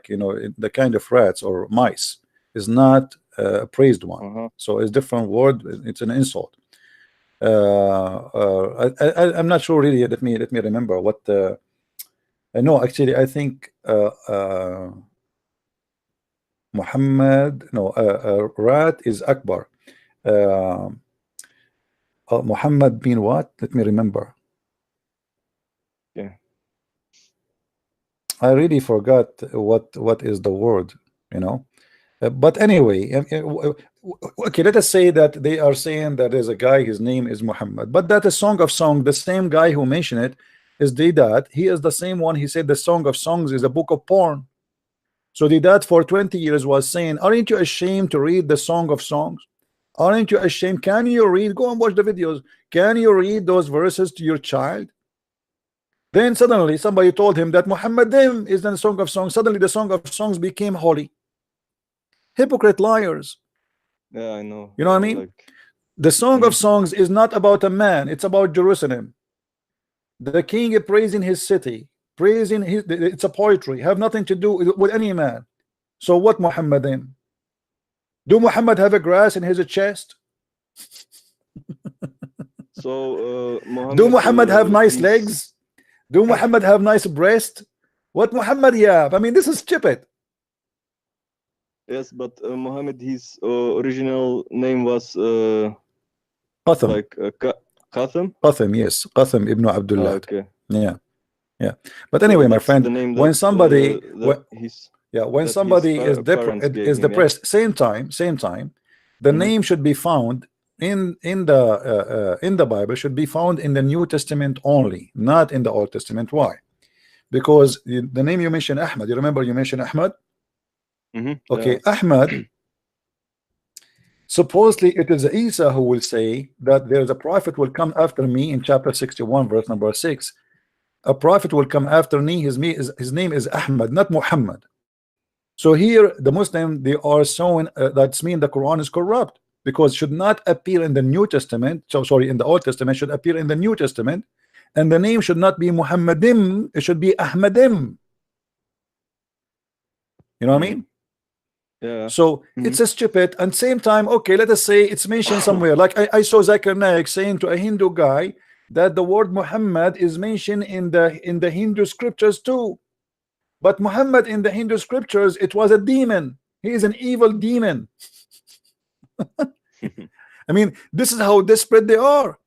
you know, the kind of rats or mice. is not a praised one. Uh-huh. So it's different word. It's an insult. I'm not sure really. Let me remember what. No, actually, I think Muhammad. No, Rat is Akbar. Muhammad bin what? Let me remember. Yeah. I really forgot what is the word, you know. But anyway, okay, let us say that they are saying that there's a guy, his name is Muhammad, but that is Song of Songs, the same guy who mentioned it is Deedat. He is the same one. He said the Song of Songs is a book of porn. So Deedat for 20 years was saying, aren't you ashamed to read the Song of Songs? Aren't you ashamed? Can you read? Go and watch the videos. Can you read those verses to your child? Then suddenly somebody told him that Muhammadim is the Song of Songs. Suddenly the Song of Songs became holy. Hypocrite liars. Yeah, I know. You know what I mean? Like, the Song of Songs is not about a man, it's about Jerusalem. The king is praising his city, praising his, it's a poetry, have nothing to do with any man. So what Muhammadim? Do Muhammad have a grass in his chest? so Muhammad, Do Muhammad have nice he's- legs? Do Muhammad have nice breast? What Muhammad have? I mean, this is stupid. Yes, but Muhammad, his original name was Qasim. like Qasim. Qasim, yes, Qasim ibn Abdullah. Okay. Yeah, yeah. But anyway, So my that's friend, the name when that, somebody, his yeah, when that his somebody is parents gave him, yeah? depressed, same time, the Mhm. name should be found in the Bible, should be found in the New Testament only, not in the Old Testament. Why? Because the name you mentioned, Ahmad, you remember you mentioned Ahmad? Okay, Yeah. Ahmad, supposedly it is Isa who will say that there's a prophet will come after me in chapter 61, verse number 6. A prophet will come after me, his name is Ahmad, not Muhammad. So here the Muslim, they are showing that's mean the Quran is corrupt, because should not appear in the New Testament. So sorry, in the Old Testament, should appear in the New Testament, and the name should not be Muhammadim, it should be Ahmadim. You know what I mean? Yeah. So it's a stupid, and same time, okay, let us say it's mentioned somewhere. Like I saw Zakir Naik saying to a Hindu guy that the word Muhammad is mentioned in the Hindu scriptures too. But Muhammad in the Hindu scriptures, it was a demon. He is an evil demon. I mean, this is how desperate they are.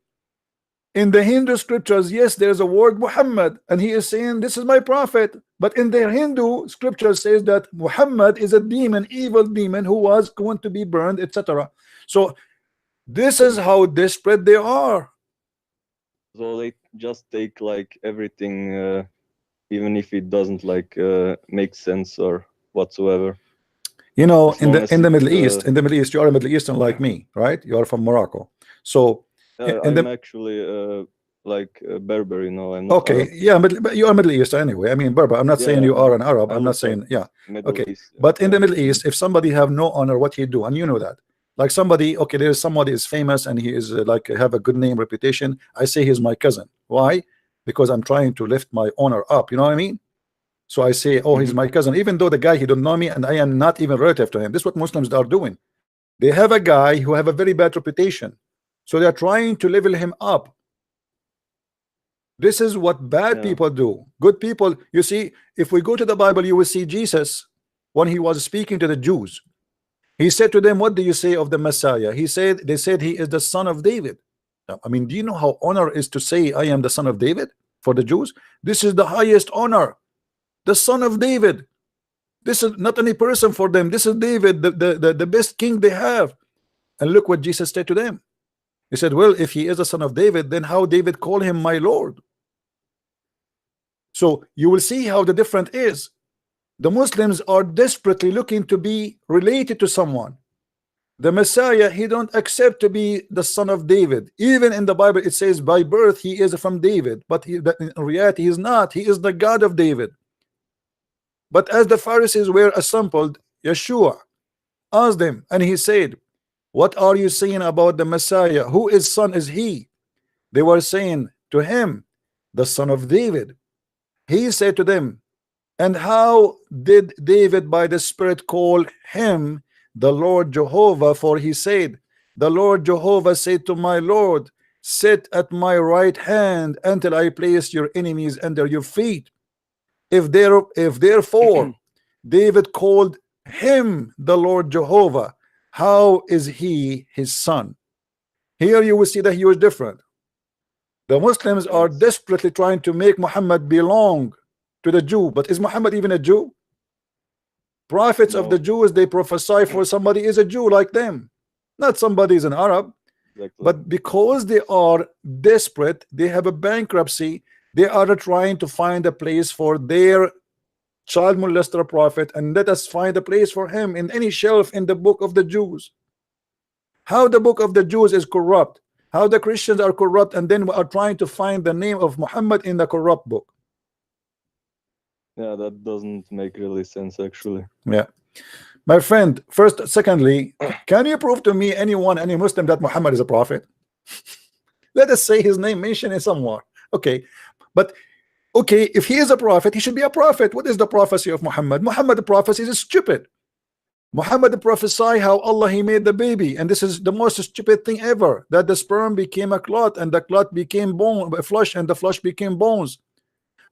In the Hindu scriptures, yes, there's a word Muhammad, and he is saying, this is my prophet. But in their Hindu scriptures says that Muhammad is a demon, evil demon, who was going to be burned, etc. So this is how desperate they are. So they just take like everything, even if it doesn't like make sense or whatsoever. You know, As long as in the it, Middle East, you are a Middle Eastern like me, right? You are from Morocco. So I'm actually like Berber, you know. I'm not okay, Arab. yeah, but you are Middle East anyway. I mean, Berber. I'm not saying Yeah, you are an Arab. I I'm not look like saying, yeah. Middle Okay, East. but in the Yeah. Middle East, if somebody have no honor, what he do, and you know that, like somebody, okay, there's somebody is famous and he is like have a good name, reputation. I say he's my cousin. Why? Because I'm trying to lift my honor up. You know what I mean? So I say, oh, he's my cousin, even though the guy, he don't know me, and I am not even relative to him. This is what Muslims are doing. They have a guy who have a very bad reputation, so they are trying to level him up. This is what bad people do. Good people, you see, if we go to the Bible, you will see Jesus when he was speaking to the Jews. He said to them, what do you say of the Messiah? They said he is the son of David. I mean, do you know how honor is to say I am the son of David for the Jews? This is the highest honor, the son of David. This is not any person for them. This is David, the best king they have. And look what Jesus said to them. He said, well, if he is the son of David, then how David called him my Lord? So you will see how the difference is. The Muslims are desperately looking to be related to someone. The Messiah, he don't accept to be the son of David. Even in the Bible, it says by birth he is from David, but in reality he is not. He is the God of David. But as the Pharisees were assembled, Yeshua asked them, and he said, what are you saying about the Messiah? Who is son is he? They were saying to him, the son of David. He said to them, and how did David by the Spirit call him the Lord Jehovah, for he said, the Lord Jehovah said to my Lord, sit at my right hand until I place your enemies under your feet. If therefore David called him the Lord Jehovah, how is he his son? Here you will see that he was different. The Muslims are Yes. desperately trying to make Muhammad belong to the Jew, but is Muhammad even a Jew? Prophets of the No. Jews, they prophesy for somebody is a Jew like them, not somebody is an Arab. Exactly. But because they are desperate, they have a bankruptcy, they are trying to find a place for their child molester prophet, and let us find a place for him in any shelf in the book of the Jews. How the book of the Jews is corrupt, how the Christians are corrupt, and then we are trying to find the name of Muhammad in the corrupt book. Yeah, that doesn't make really sense actually. Yeah, my friend. Secondly, can you prove to me anyone, any Muslim, that Muhammad is a prophet? Let us say his name mentioned in somewhere. Okay, but okay, if he is a prophet, he should be a prophet. What is the prophecy of Muhammad? Muhammad, the prophecy is stupid. Muhammad prophesied how Allah he made the baby, and this is the most stupid thing ever, that the sperm became a clot, and the clot became bone, flesh, and the flesh became bones.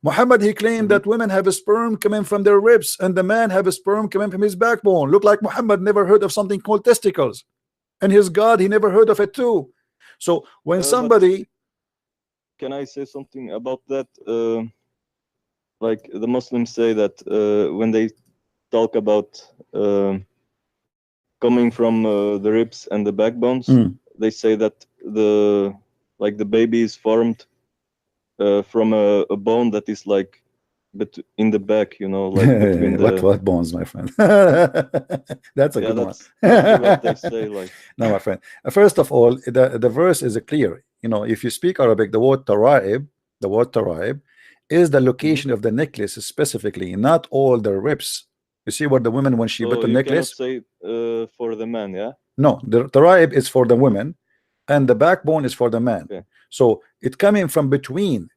Muhammad he claimed that women have a sperm coming from their ribs, and the man have a sperm coming from his backbone. Look like Muhammad never heard of something called testicles, and his God he never heard of it too. So when somebody, can I say something about that? Like the Muslims say that when they talk about coming from the ribs and the backbones, they say that the baby is formed from a bone that is like in the back, you know, like between the what bones, my friend? That's a good one. That's what they say. Like, no, my friend. First of all, the verse is clear. You know, if you speak Arabic, the word taraib is the location of the necklace specifically, not all the ribs. You see what the women, when she so put the you necklace, cannot say for the man, yeah? no, the taraib is for the women and the backbone is for the man. Okay. So it coming from between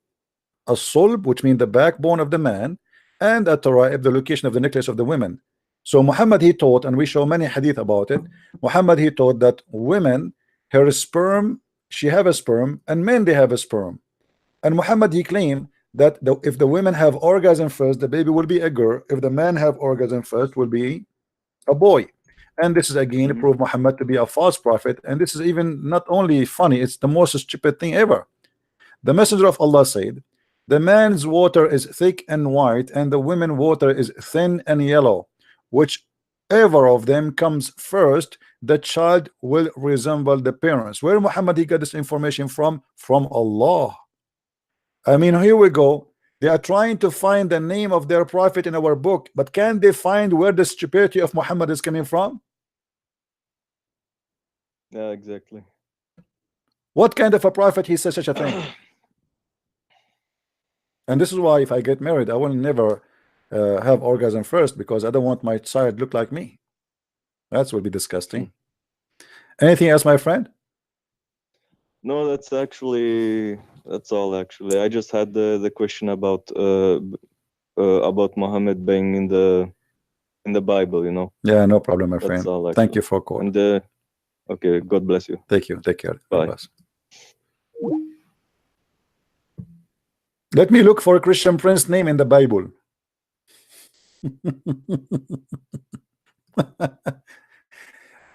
a sulb, which means the backbone of the man, and a taraib, the location of the necklace of the women. So Muhammad he taught, and we show many hadith about it. Muhammad he taught that women, her sperm, she have a sperm, and men they have a sperm. And Muhammad he claimed that if the women have orgasm first, the baby will be a girl. If the man have orgasm first, will be a boy. And this is again prove Muhammad to be a false prophet. And this is even not only funny, it's the most stupid thing ever. The messenger of Allah said, the man's water is thick and white, and the women water is thin and yellow. Whichever of them comes first, the child will resemble the parents. Where Muhammad he got this information from? From Allah. I mean, here we go. They are trying to find the name of their prophet in our book, but can they find where the stupidity of Muhammad is coming from? Yeah, exactly. What kind of a prophet he says such a thing? And this is why if I get married, I will never have orgasm first, because I don't want my child look like me. That will be disgusting. Anything else, my friend? No, that's all. Actually, I just had the question about Muhammad being in the Bible. You know. Yeah, no problem, my That's friend. all, Thank you for calling. And okay, God bless you. Thank you. Take care. Bye. God bless. Let me look for a Christian prince name in the Bible.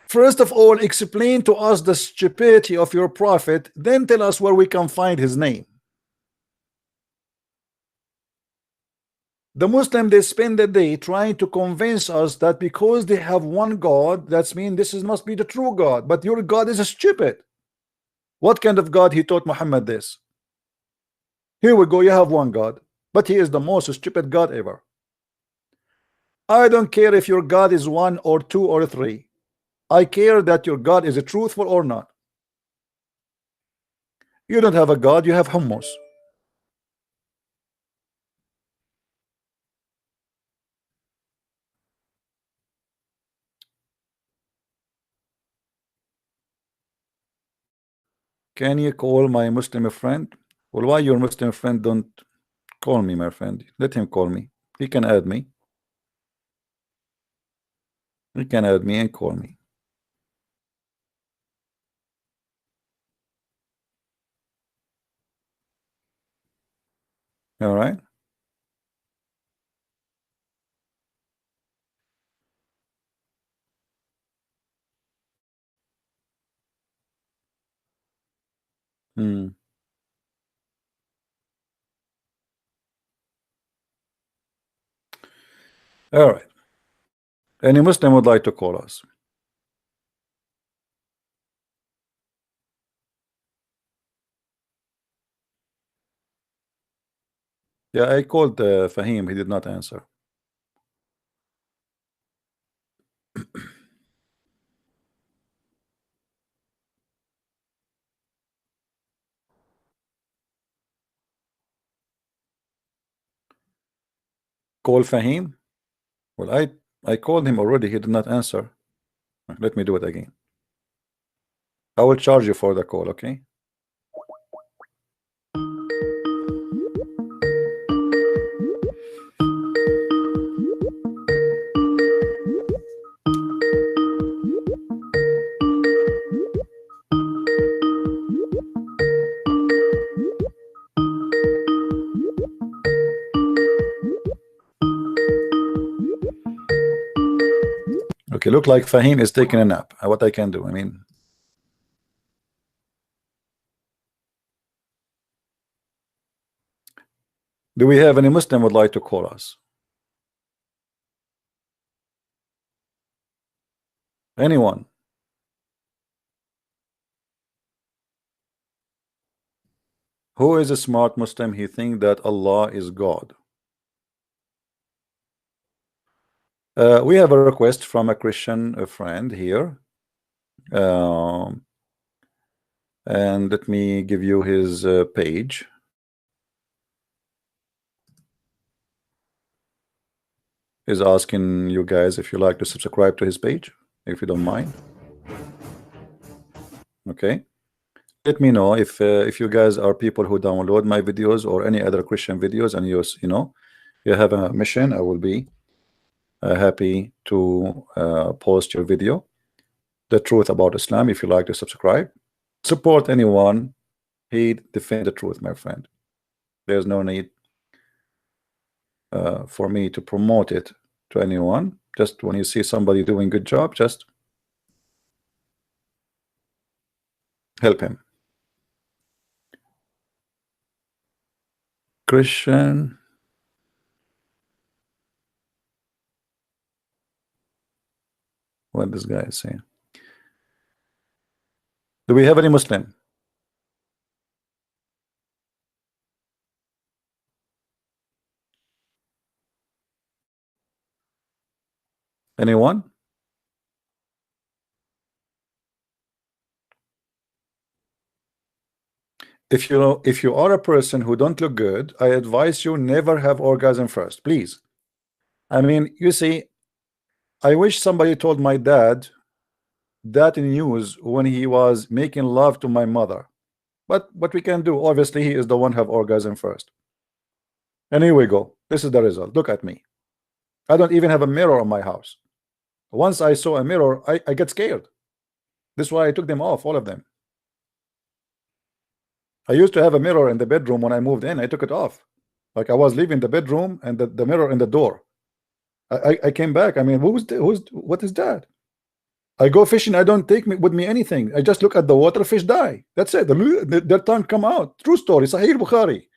First of all, explain to us the stupidity of your prophet, then tell us where we can find his name. The Muslim, they spend the day trying to convince us that because they have one God, that means this must be the true God, but your God is stupid. What kind of God he taught Muhammad this? Here we go, you have one God, but he is the most stupid God ever. I don't care if your God is 1 or 2 or 3. I care that your God is truthful or not. You don't have a God, you have hummus. Can you call my Muslim friend? Well, why your Muslim friend don't call me, my friend? Let him call me. He can add me. You can add me and call me. All right. Hmm. All right. Any Muslim would like to call us? Yeah, I called Fahim. He did not answer. Call Fahim? Well, I called him already. He did not answer. Let me do it again. I will charge you for the call, okay? Okay, look like Fahim is taking a nap. What I can do? I mean, do we have any Muslim would like to call us? Anyone? Who is a smart Muslim? He think that Allah is God. We have a request from a Christian friend here. And let me give you his page. Is asking you guys if you like to subscribe to his page, if you don't mind. Okay. Let me know if you guys are people who download my videos or any other Christian videos, and you know you have a mission. I will be happy to post your video, the truth about Islam. If you like to subscribe, support anyone. He defend the truth, my friend. There's no need for me to promote it to anyone. Just when you see somebody doing good job, just help him. Christian. What this guy is saying. Do we have any Muslim? Anyone? If you are a person who don't look good, I advise you never have orgasm first, please. I mean, you see, I wish somebody told my dad that in news when he was making love to my mother. But what we can do, obviously, he is the one have orgasm first. And here we go. This is the result. Look at me. I don't even have a mirror on my house. Once I saw a mirror, I get scared. This is why I took them off, all of them. I used to have a mirror in the bedroom when I moved in. I took it off. Like I was leaving the bedroom and the mirror in the door. I came back. I mean, what is that? I go fishing. I don't take with me anything. I just look at the water. Fish die. That's it. Their tongue come out. True story. Sahih Bukhari.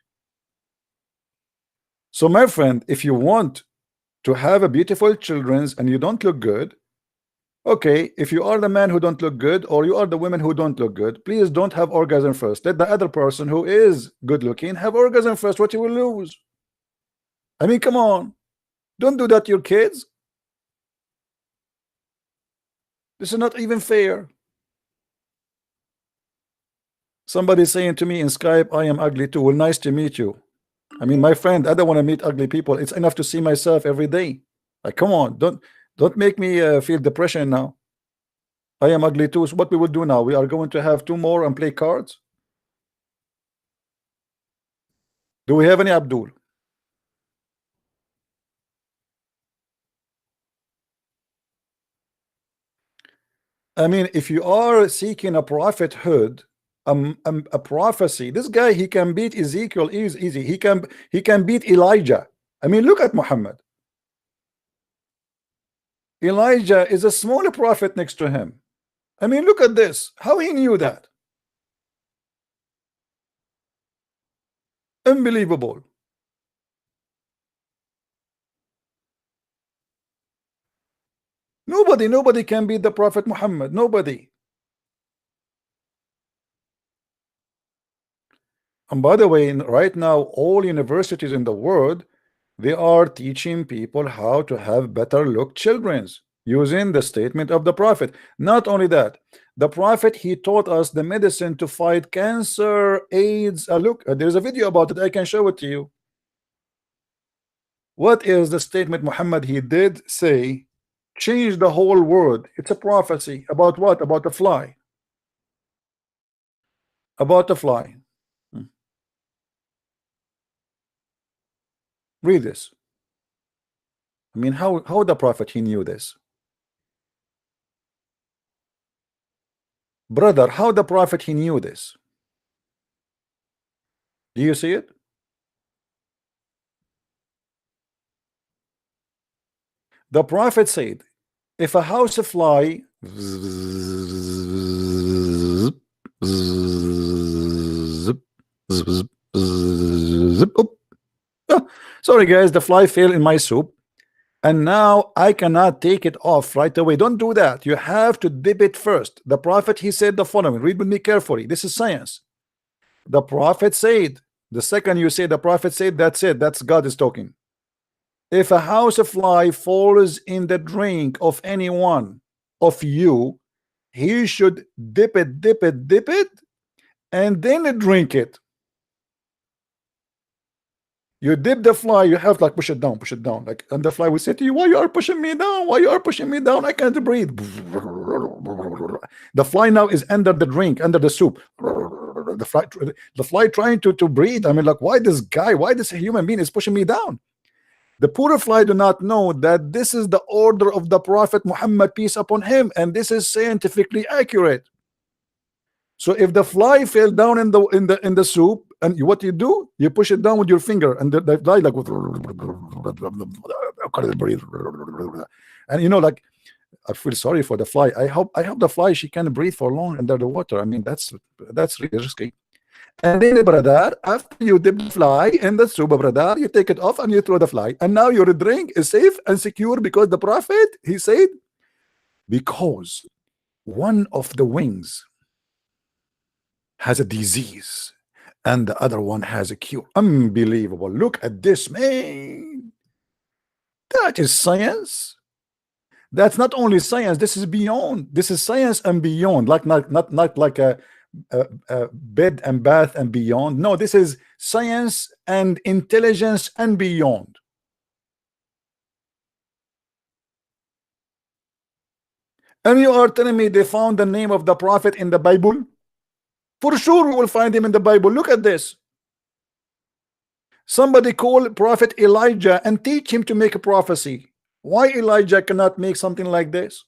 So my friend, if you want to have a beautiful children's and you don't look good, okay, if you are the man who don't look good or you are the women who don't look good, please don't have orgasm first. Let the other person who is good looking have orgasm first. What you will lose? I mean, come on. Don't do that to your kids. This is not even fair. Somebody saying to me in Skype, I am ugly too. Well, nice to meet you. I mean, my friend, I don't want to meet ugly people. It's enough to see myself every day. Like, come on, don't make me feel depression now. I am ugly too. So what we will do now? We are going to have two more and play cards. Do we have any Abdul? I mean, if you are seeking a prophethood, a prophecy, this guy, he can beat Ezekiel easy. He can beat Elijah. I mean, look at Muhammad. Elijah is a smaller prophet next to him. I mean, look at this. How he knew that? Unbelievable. Nobody can beat the Prophet Muhammad. Nobody. And by the way, right now, all universities in the world, they are teaching people how to have better look children's using the statement of the Prophet. Not only that, the Prophet, he taught us the medicine to fight cancer, AIDS. Look, there's a video about it. I can show it to you. What is the statement Muhammad he did say? Change the whole world. It's a prophecy about what? About a fly. About a fly. Read this. I mean, how the Prophet he knew this? Brother, how the Prophet he knew this? Do you see it? The Prophet said, if a house fly sorry guys, the fly fell in my soup and now I cannot take it off right away. Don't do that. You have to dip it first. The Prophet he said the following. Read with me carefully. This is science. The Prophet said, the second you say the Prophet said, that's it. That's God is talking. If a house fly falls in the drink of anyone of you, he should dip it, and then drink it. You dip the fly, you have like push it down, like, and the fly will say to you, why you are pushing me down? Why you are pushing me down? I can't breathe. The fly now is under the drink, under the soup. The fly trying to breathe. I mean, like, why this guy, why this human being is pushing me down? The poor fly do not know that this is the order of the Prophet Muhammad, peace upon him, and this is scientifically accurate. So if the fly fell down in the soup, and what you do, you push it down with your finger, and the fly like, and you know, like, I feel sorry for the fly. I hope the fly she can breathe for long under the water. I mean, that's really risky. And then, brother, after you dip the fly in the soup, brother, you take it off and you throw the fly. And now your drink is safe and secure because the Prophet, he said, because one of the wings has a disease and the other one has a cure. Unbelievable. Look at this, man. That is science. That's not only science, this is beyond. This is science and beyond, like not like a bed and bath and beyond. No, this is science and intelligence and beyond. And you are telling me they found the name of the Prophet in the Bible? For sure we will find him in the Bible. Look at this. Somebody call Prophet Elijah and teach him to make a prophecy. Why Elijah cannot make something like this?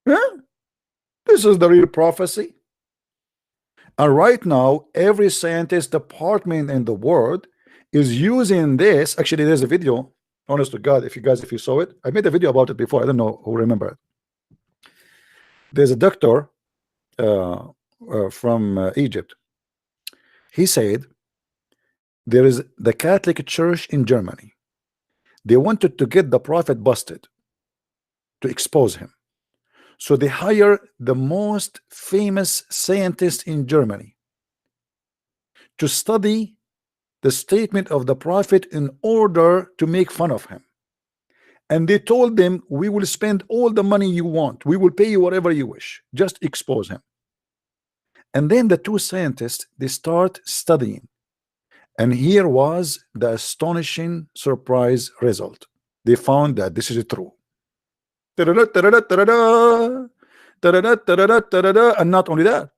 Huh? This is the real prophecy. And right now, every scientist department in the world is using this. Actually, there's a video. Honest to God, if you saw it, I made a video about it before. I don't know who remember it. There's a doctor from Egypt. He said there is the Catholic Church in Germany. They wanted to get the Prophet busted, to expose him. So they hire the most famous scientist in Germany to study the statement of the Prophet in order to make fun of him. And they told them, we will spend all the money you want. We will pay you whatever you wish. Just expose him. And then the two scientists, they start studying. And here was the astonishing surprise result. They found that this is true. And not only that,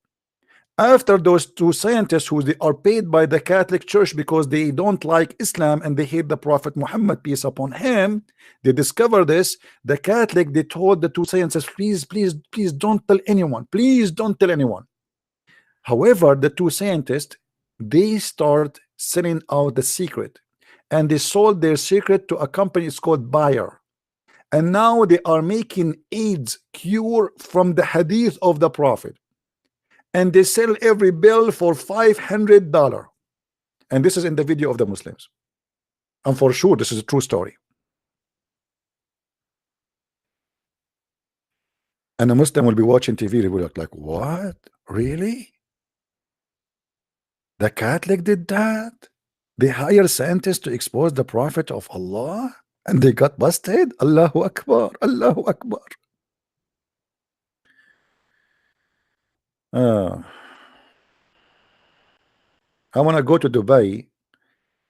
After those two scientists who they are paid by the Catholic Church because they don't like Islam and they hate the Prophet Muhammad, peace upon him, they discover this. The Catholic, they told the two scientists, please, please, please don't tell anyone. Please don't tell anyone. However, the two scientists, they start selling out the secret, and they sold their secret to a company. It's called Bayer, and now they are making AIDS cure from the hadith of the Prophet, and they sell every bill for $500. And this is in the video of the Muslims, and for sure this is a true story. And a Muslim will be watching TV, they will look like, what, really? The Catholic did that? They hire scientists to expose the Prophet of Allah and they got busted? Allahu Akbar, Allahu Akbar. I want to go to Dubai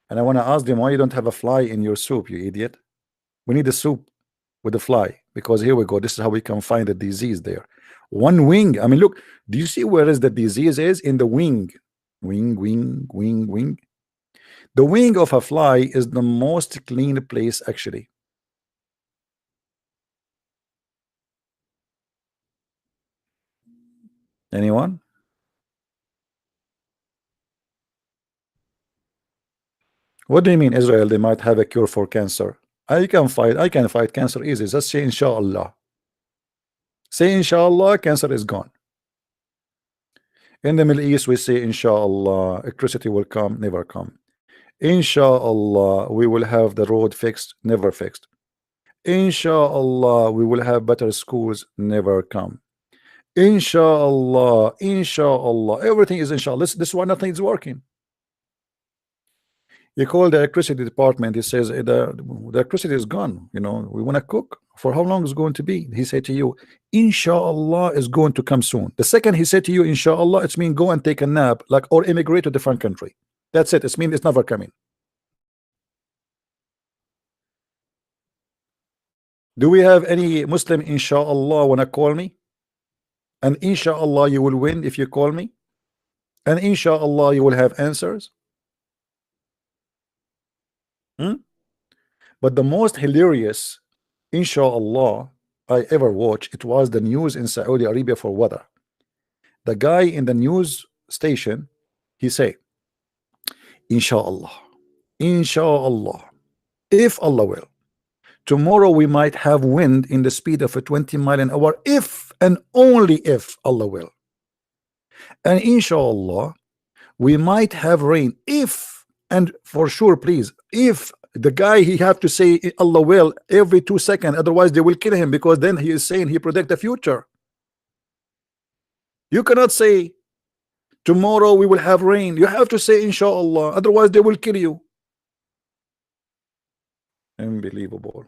and I want to ask them, why you don't have a fly in your soup, you idiot? We need a soup with a fly, because here we go, this is how we can find the disease there. One wing, I mean, look, do you see where is the disease is? In the wing. Wing, wing, wing, wing. The wing of a fly is the most clean place, actually. Anyone? What do you mean, Israel? They might have a cure for cancer. I can fight cancer easy. Just say inshallah. Say inshallah, cancer is gone. In the Middle East, we say inshallah, electricity will come, never come. Inshallah, we will have the road fixed, never fixed. Inshallah, we will have better schools, never come. Inshallah, inshallah, everything is inshallah. This is why nothing is working. You call the electricity department, he says the electricity is gone, you know, we want to cook. For how long is it going to be? He said to you, inshallah is going to come soon. The second he said to you, inshallah, it's mean go and take a nap, like, or immigrate to a different country. That's it. It's mean it's never coming. Do we have any Muslim inshallah wanna call me? And inshallah you will win if you call me, and inshallah you will have answers. But the most hilarious inshallah I ever watched, it was the news in Saudi Arabia for weather. The guy in the news station, he say, inshallah, inshallah, if Allah will, tomorrow we might have wind in the speed of a 20 miles an hour, if and only if Allah will. And inshallah, we might have rain, if, and for sure, please, if the guy, he have to say Allah will every 2 seconds, otherwise they will kill him, because then he is saying he predict the future. You cannot say tomorrow we will have rain. You have to say inshallah, otherwise they will kill you. Unbelievable.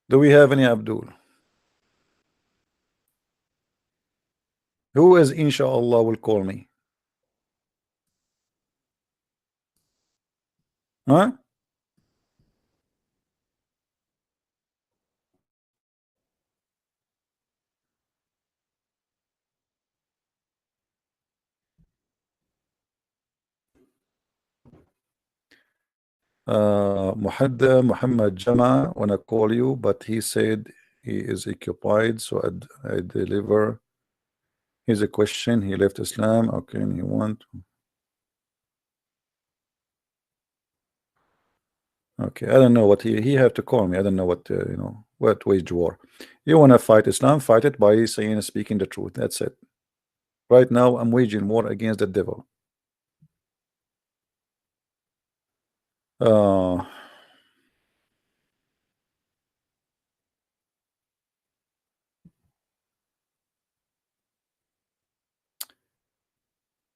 Do we have any Abdul? Who is inshallah will call me? Huh? Muhammad Jama wanna call you, but he said he is occupied, so I deliver. Here's a question. He left Islam. Okay, and he want. Okay, I don't know what he have to call me. I don't know what you know, what wage war. You wanna fight Islam? Fight it by saying speaking the truth. That's it. Right now, I'm waging war against the devil.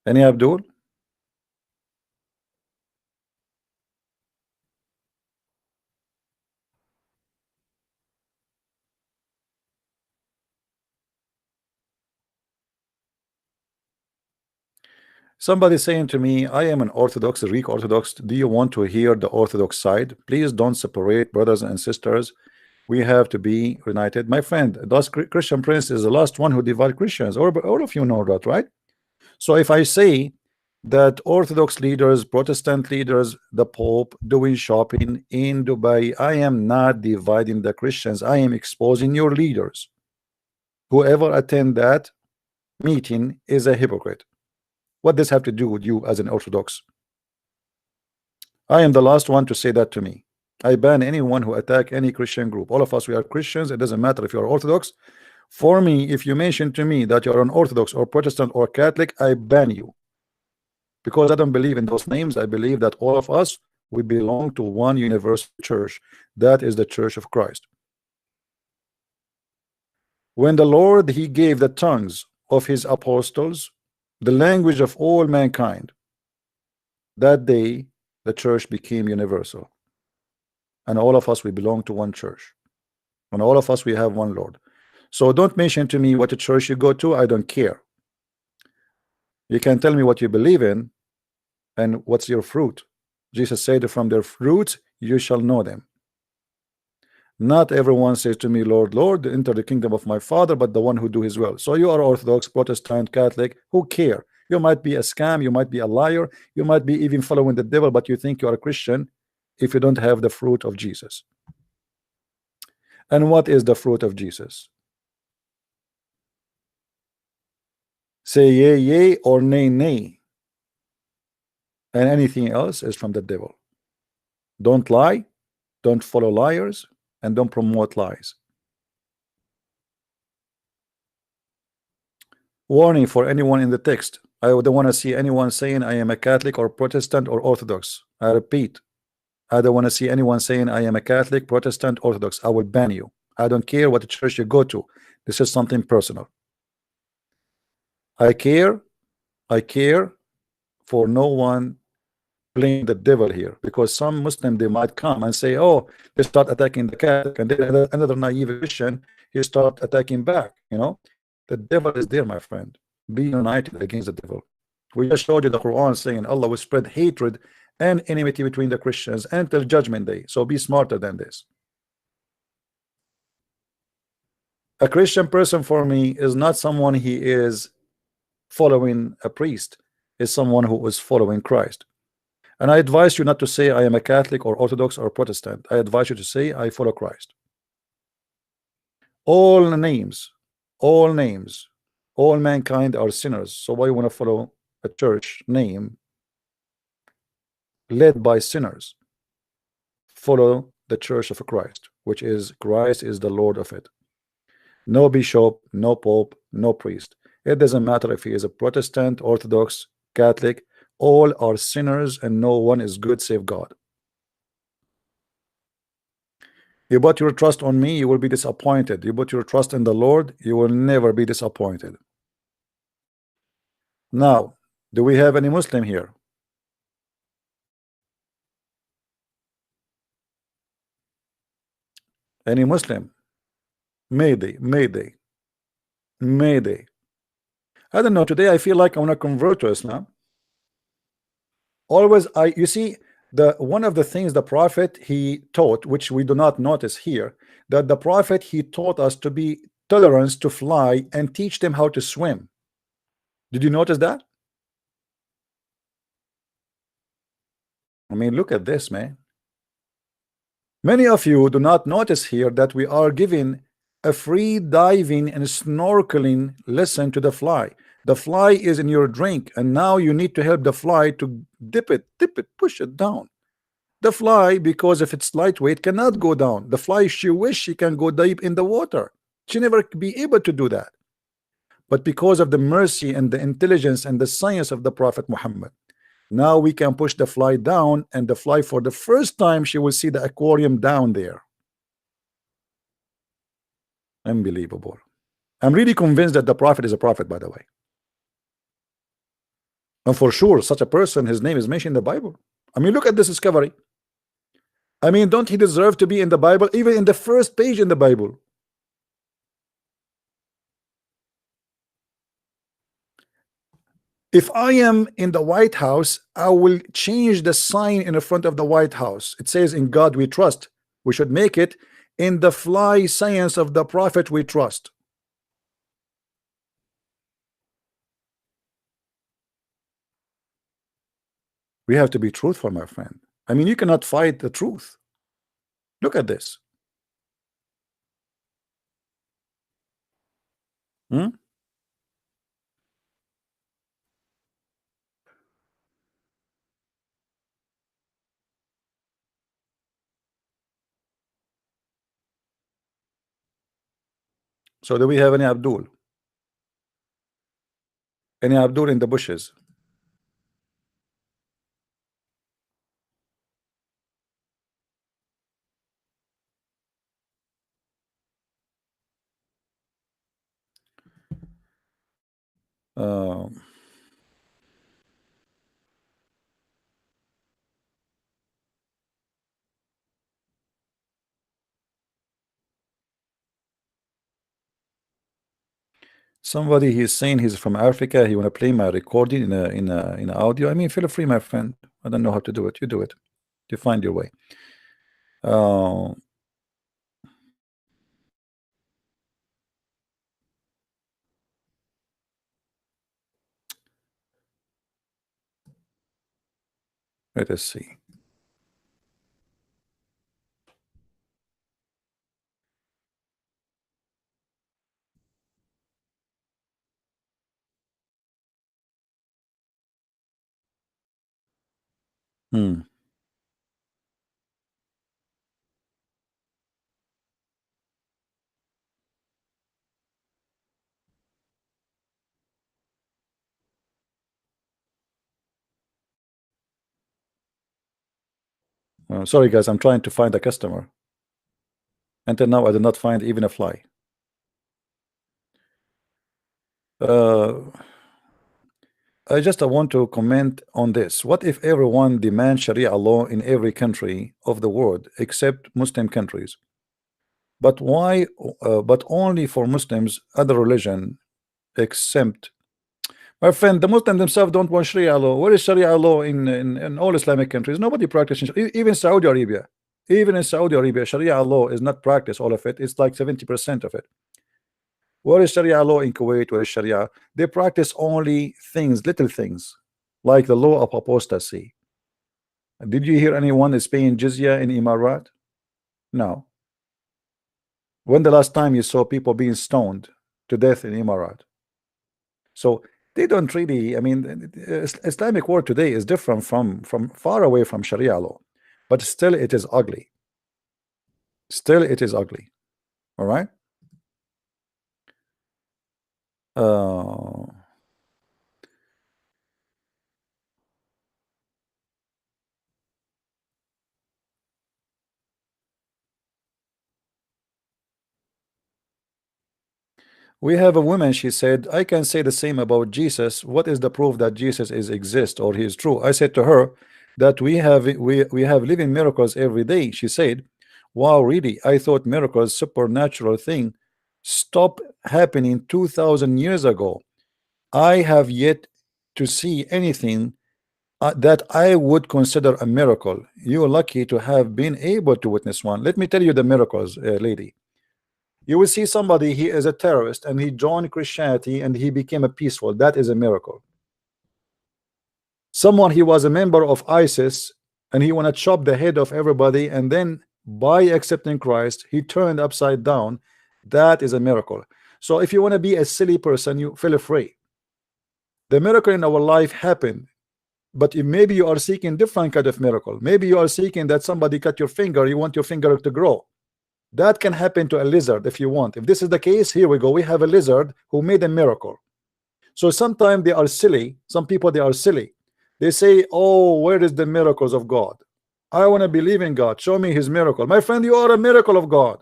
Any Abdul? Somebody saying to me, I am an Orthodox, a Greek Orthodox. Do you want to hear the Orthodox side? Please don't separate brothers and sisters. We have to be united. My friend, thus Christian Prince is the last one who divided Christians. All of you know that, right? So if I say that Orthodox leaders, Protestant leaders, the Pope doing shopping in Dubai, I am not dividing the Christians. I am exposing your leaders. Whoever attend that meeting is a hypocrite. What does this have to do with you as an Orthodox? I am the last one to say that to me. I ban anyone who attack any Christian group. All of us, we are Christians. It doesn't matter if you're Orthodox. For me, if you mention to me that you're an Orthodox or Protestant or Catholic, I ban you. Because I don't believe in those names. I believe that all of us, we belong to one universal church. That is the Church of Christ. When the Lord, he gave the tongues of his apostles, the language of all mankind, that day the church became universal. And all of us, we belong to one church. And all of us, we have one Lord. So don't mention to me what church you go to. I don't care. You can tell me what you believe in and what's your fruit. Jesus said, from their fruits you shall know them. Not everyone says to me, Lord, Lord, enter the kingdom of my Father, but the one who do his will. So you are Orthodox, Protestant, Catholic, who care? You might be a scam, you might be a liar, you might be even following the devil, but you think you are a Christian if you don't have the fruit of Jesus. And what is the fruit of Jesus? Say yea, yea, or nay, nay. And anything else is from the devil. Don't lie, don't follow liars, and don't promote lies. Warning for anyone in the text. I don't want to see anyone saying I am a Catholic or Protestant or Orthodox. I repeat, I don't want to see anyone saying I am a Catholic, Protestant, Orthodox. I will ban you. I don't care what church you go to. This is something personal. I care for no one playing the devil here, because some Muslim, they might come and say, oh, they start attacking the Catholic, and then another naive Christian, he start attacking back. You know, the devil is there, my friend. Be united against the devil. We just showed you the Quran saying Allah will spread hatred and enmity between the Christians until judgment day. So be smarter than this. A Christian person for me is not someone he is following a priest, is someone who is following Christ. And I advise you not to say I am a Catholic or Orthodox or Protestant. I advise you to say I follow Christ. All names, all mankind are sinners. So why you want to follow a church name led by sinners? Follow the Church of Christ, which is Christ is the Lord of it. No bishop, no pope, no priest. It doesn't matter if he is a Protestant, Orthodox, Catholic. All are sinners and no one is good save God. You put your trust on me, you will be disappointed. You put your trust in the Lord, you will never be disappointed. Now, do we have any Muslim here? Any Muslim? Mayday, mayday, mayday. I don't know, today I feel like I want to convert to Islam. Always, you see, one of the things the Prophet he taught, which we do not notice here, that the Prophet he taught us to be tolerant to fly and teach them how to swim. Did you notice that? I mean, look at this, man. Many of you do not notice here that we are giving a free diving and snorkeling lesson to the fly. The fly is in your drink, and now you need to help the fly to dip it, push it down. The fly, because if it's lightweight, cannot go down. The fly, she wish she can go deep in the water. She never be able to do that. But because of the mercy and the intelligence and the science of the Prophet Muhammad, now we can push the fly down, and the fly, for the first time, she will see the aquarium down there. Unbelievable. I'm really convinced that the Prophet is a prophet, by the way. And for sure, such a person, his name is mentioned in the Bible. I mean, look at this discovery. I mean, don't he deserve to be in the Bible, even in the first page in the Bible? If I am in the White House, I will change the sign in the front of the White House. It says, in God we trust. We should make it in the fly science of the prophet we trust. We have to be truthful, my friend. I mean, you cannot fight the truth. Look at this. Hmm? So do we have any Abdul? Any Abdul in the bushes? Um, Somebody, he's saying he's from Africa. He want to play my recording in audio. I mean, feel free, my friend. I don't know how to do it. You do it. You find your way. Uh, Let us see. Hmm. Sorry, guys. I'm trying to find a customer. Until now, I did not find even a fly. Uh, I just want to comment on this. What if everyone demands Sharia law in every country of the world except Muslim countries? But why? But only for Muslims, other religion exempt. My friend, the Muslims themselves don't want Sharia law. Where is Sharia law in all Islamic countries? Nobody practices. Even Saudi Arabia. Even in Saudi Arabia, Sharia law is not practiced. All of it. It's like 70% of it. What is Sharia law in Kuwait? What is Sharia? They practice only things, little things, like the law of apostasy. Did you hear anyone is paying jizya in Emirat? No. When the last time you saw people being stoned to death in Emirat? So they don't really. I mean, Islamic world today is different from far away from Sharia law, but still it is ugly. Still it is ugly. All right. Uh, We have a woman, she said, I can say the same about Jesus. What is the proof that Jesus is exist or he is true? I said to her that we have living miracles every day. She said, wow, really? I thought miracles, supernatural thing, stopped happening 2000 years ago. I have yet to see anything that I would consider a miracle. You're lucky to have been able to witness one. Let me tell you the miracles, lady. You will see somebody, he is a terrorist and he joined Christianity and he became a peaceful. That is a miracle. Someone, he was a member of ISIS and he want to chop the head of everybody, and then by accepting Christ he turned upside down. That is a miracle. So if you want to be a silly person, you feel free. The miracle in our life happened, but if maybe you are seeking different kind of miracle. Maybe you are seeking that somebody cut your finger, you want your finger to grow. That can happen to a lizard if you want. If this is the case, here we go. We have a lizard who made a miracle. So sometimes they are silly. Some people, they are silly. They say, oh, where is the miracles of God? I want to believe in God. Show me his miracle. My friend, you are a miracle of God.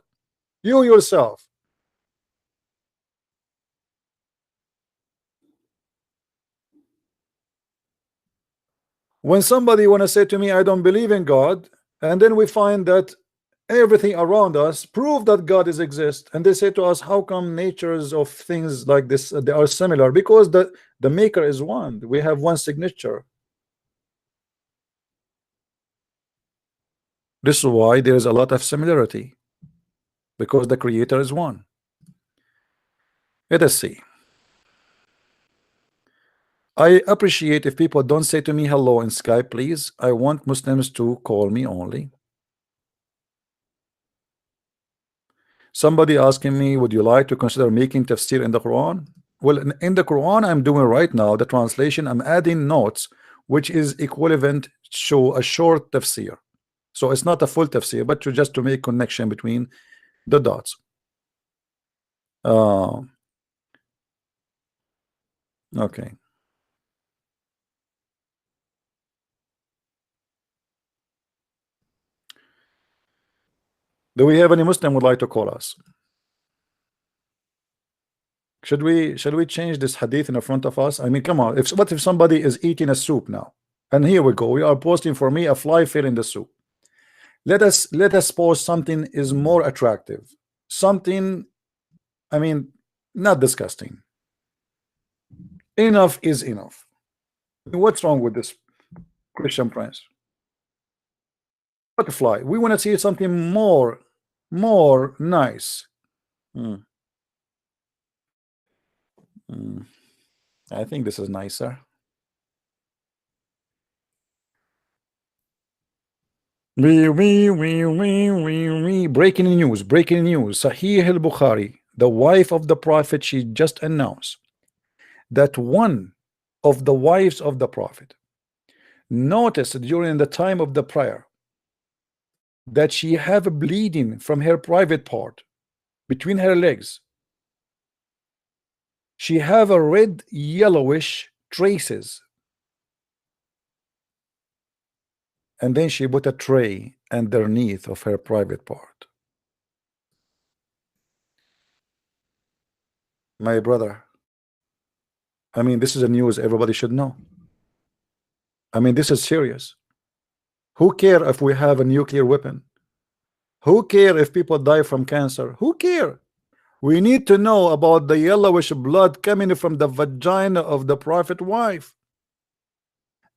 You yourself. When somebody want to say to me, I don't believe in God, and then we find that everything around us prove that God is exist, and they say to us, how come natures of things like this they are similar? Because the maker is one. We have one signature. This is why there is a lot of similarity. because the creator is one. Let us see. I appreciate if people don't say to me hello in Skype, please. I want Muslims to call me only. Somebody asking me, would you like to consider making tafsir in the Quran? Well, in the Quran I'm doing right now, the translation, I'm adding notes, which is equivalent to a short tafsir. So it's not a full tafsir, but just to make connection between the dots. Okay. Do we have any Muslim would like to call us? Should we change this hadith in front of us? I mean, come on. What if somebody is eating a soup now? And here we go. We are posting for me a fly fell in the soup. Let us post something is more attractive. Something, I mean, not disgusting. Enough is enough. What's wrong with this, Christian Prince? Butterfly. We want to see something more nice. I think this is nicer. Breaking news. Sahih al-Bukhari, the wife of the Prophet, she just announced that one of the wives of the Prophet noticed during the time of the prayer that she have a bleeding from her private part between her legs. She have a red yellowish traces, and then she put a tray underneath of her private part. My brother, I mean, this is a news everybody should know. I mean, this is serious. Who care if we have a nuclear weapon? Who care if people die from cancer? Who care? We need to know about the yellowish blood coming from the vagina of the prophet wife.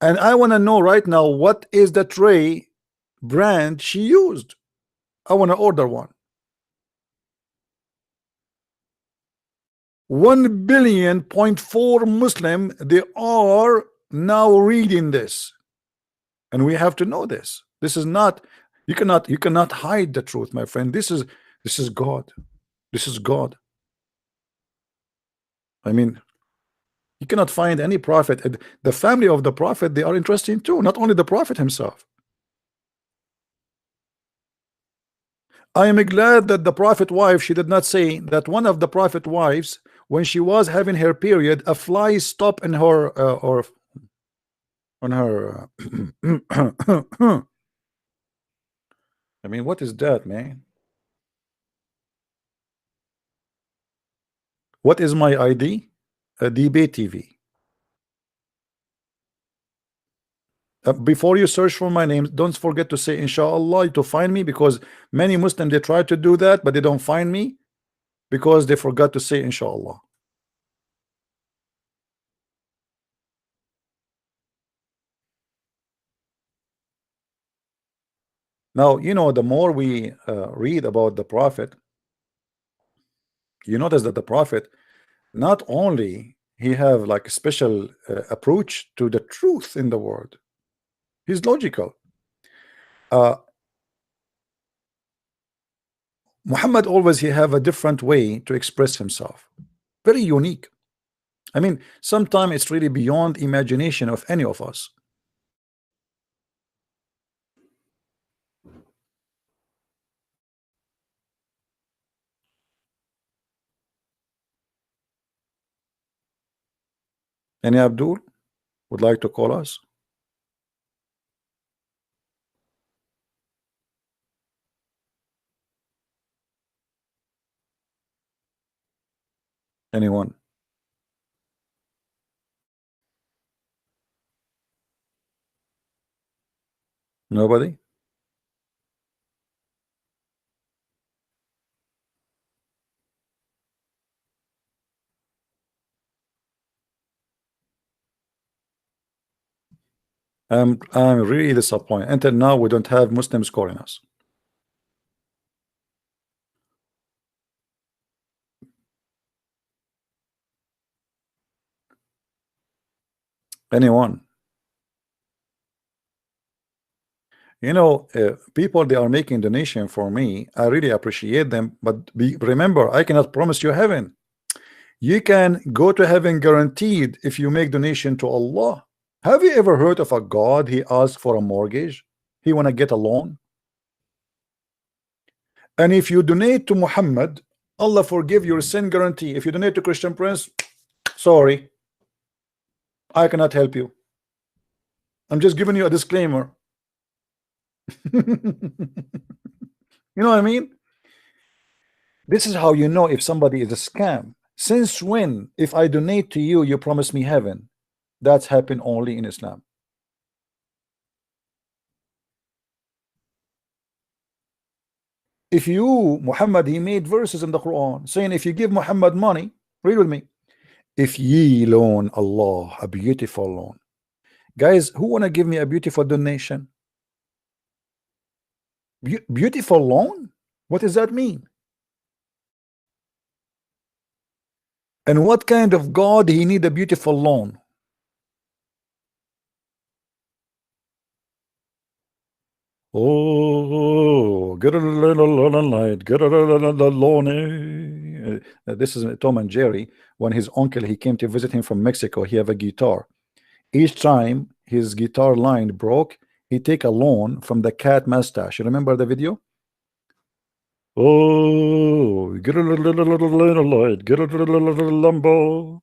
And I want to know right now, what is the tray brand she used? I want to order one. 1.4 billion Muslim, they are now reading this, and we have to know this. This is not, you cannot hide the truth, my friend. This is God. This is God. I mean, you cannot find any prophet. The family of the prophet, they are interesting too, not only the prophet himself. I am glad that the prophet wife, she did not say that one of the prophet wives, when she was having her period, a fly stopped in her or on her I mean, what is that, man? What is my ID? A debate TV. Before you search for my name, don't forget to say inshallah to find me, because many Muslims, they try to do that, but they don't find me because they forgot to say inshallah. Now, you know, the more we read about the prophet, you notice that the prophet, not only he have like a special approach to the truth in the word, he's logical. Muhammad always he have a different way to express himself, very unique. I mean, sometimes it's really beyond imagination of any of us. Any Abdul would like to call us? Anyone? Nobody? I'm really disappointed. Until now, we don't have Muslims calling us. Anyone? You know, people, they are making donation for me. I really appreciate them, but remember, I cannot promise you heaven. You can go to heaven guaranteed if you make donation to Allah. Have you ever heard of a God he asked for a mortgage? He want to get a loan? And if you donate to Muhammad, Allah forgive your sin guarantee. If you donate to Christian Prince, sorry, I cannot help you. I'm just giving you a disclaimer. You know what I mean? This is how you know if somebody is a scam. Since when, if I donate to you, you promise me heaven? That's happened only in Islam. If you, Muhammad, he made verses in the Quran saying, if you give Muhammad money, read with me, if ye loan Allah a beautiful loan. Guys, who want to give me a beautiful donation? Beautiful loan? What does that mean? And what kind of God he need a beautiful loan? Oh, get a little light, get a little loan. This is Tom and Jerry. When his uncle, he came to visit him from Mexico, he have a guitar. Each time his guitar line broke, he take a loan from the cat mustache. You remember the video? Oh, get a little light, get a little Lambo,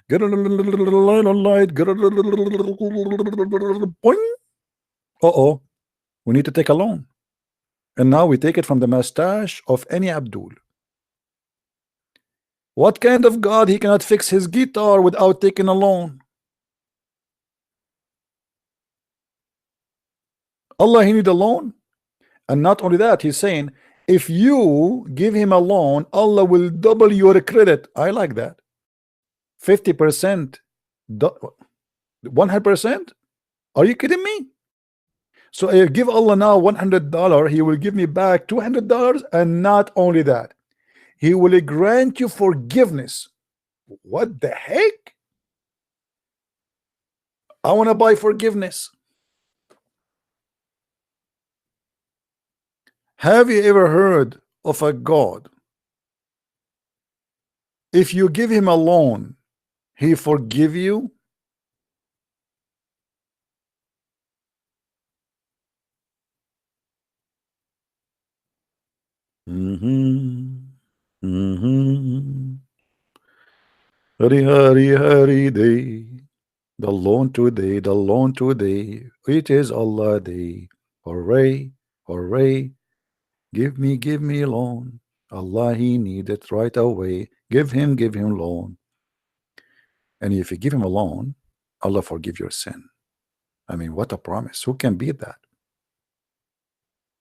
get a little light, get a little boing. Uh-oh, we need to take a loan. And now we take it from the mustache of any Abdul. What kind of God he cannot fix his guitar without taking a loan? Allah, he need a loan. And not only that, he's saying, if you give him a loan, Allah will double your credit. I like that. 50%, 100%? Are you kidding me? So I give Allah now $100, he will give me back $200, and not only that, he will grant you forgiveness. What the heck? I want to buy forgiveness. Have you ever heard of a God? If you give him a loan, he forgive you? Hari Hari Hari Day. The loan today, the loan today. It is Allah day. Hooray, hooray. Give me a loan. Allah, he need it right away. Give him loan. And if you give him a loan, Allah forgive your sin. I mean, what a promise. Who can beat that?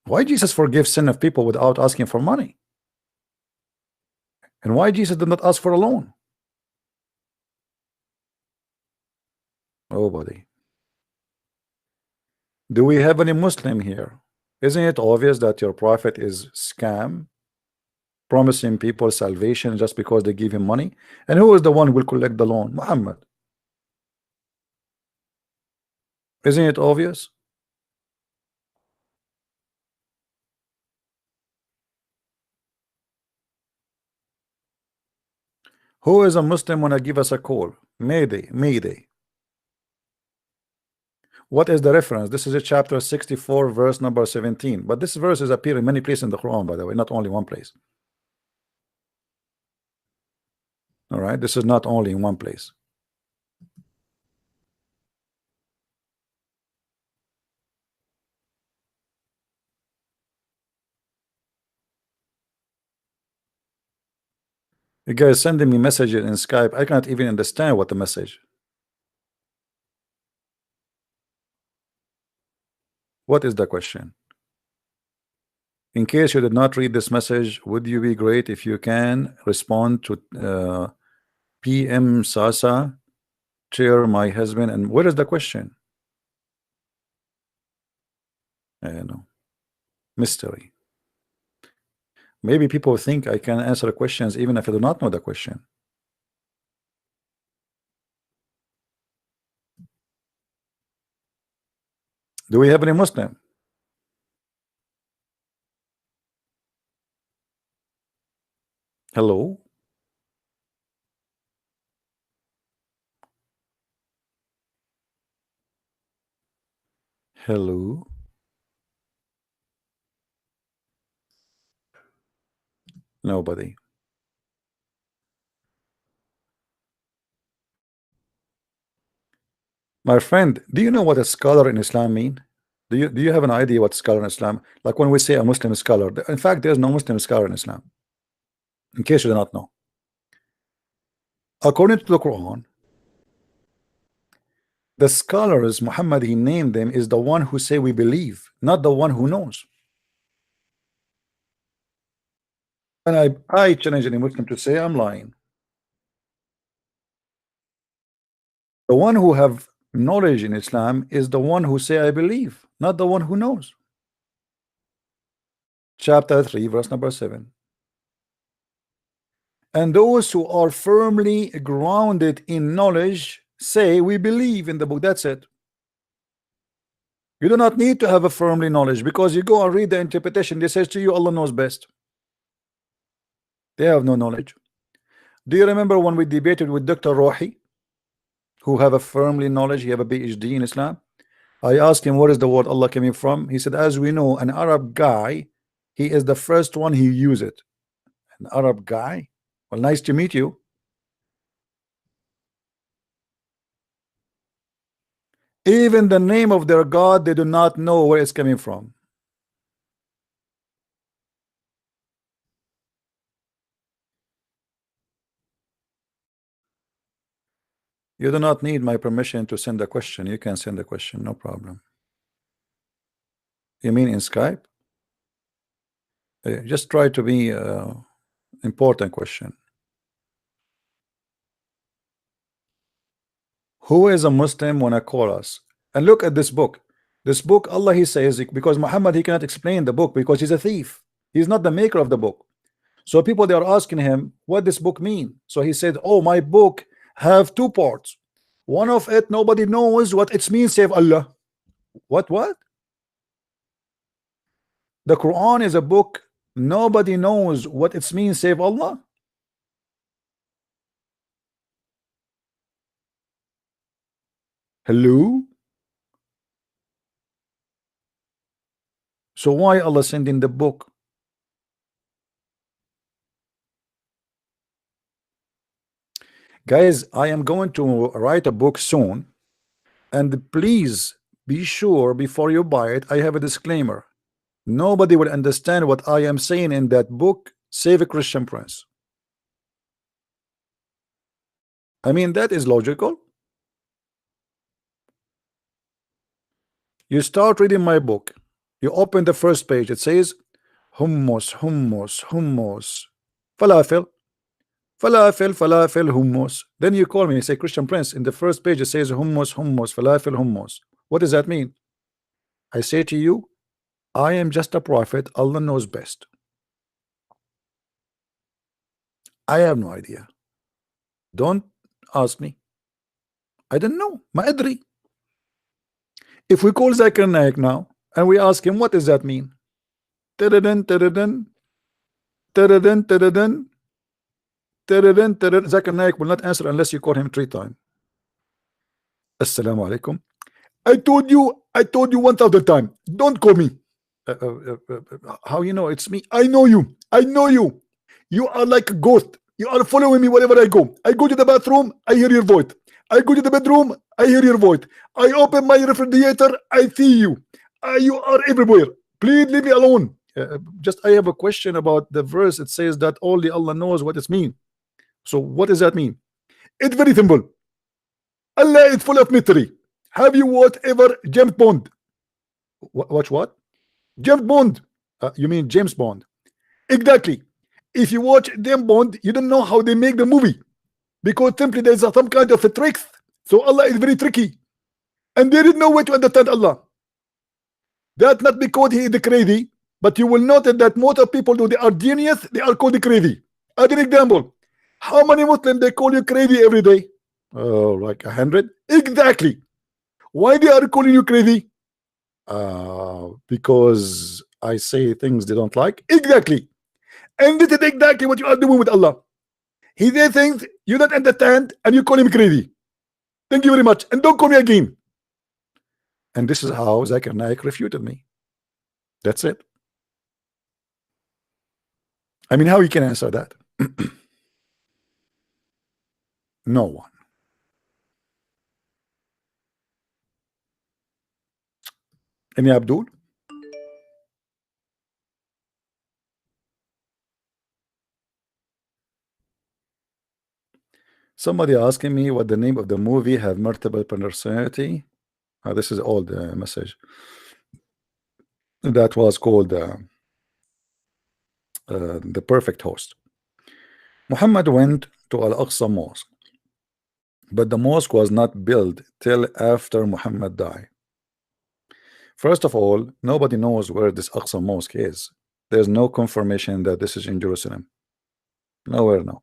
Why Jesus forgive sin of people without asking for money? And why Jesus did not ask for a loan? Oh, buddy. Do we have any Muslim here? Isn't it obvious that your prophet is scam, promising people salvation just because they give him money? And who is the one who will collect the loan? Muhammad. Isn't it obvious? Who is a Muslim when I give us a call? Mayday, Mayday. What is the reference? This is a chapter 64, verse number 17. But this verse is appear in many places in the Quran, by the way, not only one place. All right, this is not only in one place. You guys sending me messages in Skype. I cannot even understand what the message. What is the question? In case you did not read this message, would you be great if you can respond to PM Sasa, chair my husband, and what is the question? I don't know. Mystery. Maybe people think I can answer questions even if I do not know the question. Do we have any Muslim? Hello? Hello? Nobody. My friend, do you know what a scholar in Islam mean? Do you have an idea what scholar in Islam? Like when we say a Muslim scholar, in fact, there's no Muslim scholar in Islam. In case you do not know. According to the Quran, the scholars, Muhammad, he named them, is the one who say we believe, not the one who knows. And I challenge any Muslim to say I'm lying. The one who have knowledge in Islam is the one who say I believe, not the one who knows. Chapter 3, verse number 7. And those who are firmly grounded in knowledge say we believe in the book. That's it. You do not need to have a firmly knowledge, because you go and read the interpretation. They says to you Allah knows best. They have no knowledge. Do you remember when we debated with Dr. Rohi, who have a firmly knowledge, he have a PhD in Islam? I asked him, where is the word Allah coming from? He said, as we know, an Arab guy, he is the first one who use it. An Arab guy? Well, nice to meet you. Even the name of their God, they do not know where it's coming from. You do not need my permission to send a question. You can send a question, no problem. You mean in Skype? Just try to be important question. Who is a Muslim when I call us? And look at this book. This book, Allah, he says, because Muhammad, he cannot explain the book because he's a thief. He's not the maker of the book. So people, they are asking him what this book mean. So he said, oh, my book have two parts. One of it, nobody knows what it means save Allah. What? The Quran is a book, nobody knows what it means save Allah. Hello? So why Allah sending the book? Guys, I am going to write a book soon, and please be sure before you buy it, I have a disclaimer. Nobody will understand what I am saying in that book, save a Christian Prince. I mean, that is logical. You start reading my book, you open the first page, it says hummus, hummus, hummus, falafel, falafel, falafel, hummus. Then you call me, you say, Christian Prince, in the first page it says hummus, hummus, falafel, hummus. What does that mean? I say to you, I am just a prophet, Allah knows best. I have no idea. Don't ask me. I don't know. Ma adri. If we call Zakir Naik now and we ask him, what does that mean? Tadadun, tadadun, tadadun, tadadun, tadadun, tadadun. Zakir Naik will not answer unless you call him 3 times. Assalamu alaikum. I told you 1,000 times. Don't call me. How you know it's me? I know you. I know you. You are like a ghost. You are following me wherever I go. I go to the bathroom, I hear your voice. I go to the bedroom, I hear your voice. I open my refrigerator, I see you. You are everywhere. Please leave me alone. Just I have a question about the verse. It says that only Allah knows what it means. So what does that mean? It's very simple. Allah is full of mystery. Have you watched ever James Bond? Watch what? James Bond. You mean James Bond? Exactly. If you watch James Bond, you don't know how they make the movie, because simply there's some kind of a tricks. So Allah is very tricky, and there is no way to understand Allah. That's not because he is the crazy, but you will notice that most of people, though they are genius, they are called the crazy. As an example, how many Muslims they call you crazy every day? Oh, like 100. Exactly. Why they are calling you crazy? because I say things they don't like. Exactly. And this is exactly what you are doing with Allah. He did things you don't understand and you call him crazy. Thank you very much. And don't call me again. And this is how Zakir Naik refuted me. That's it. I mean, how you can answer that? No one. Any Abdul? Somebody asking me what the name of the movie have multiple personality. This is old message. That was called The Perfect Host. Muhammad went to Al-Aqsa Mosque, but the mosque was not built till after Muhammad died. First of all, nobody knows where this Aqsa Mosque is. There's no confirmation that this is in Jerusalem. Nowhere, no.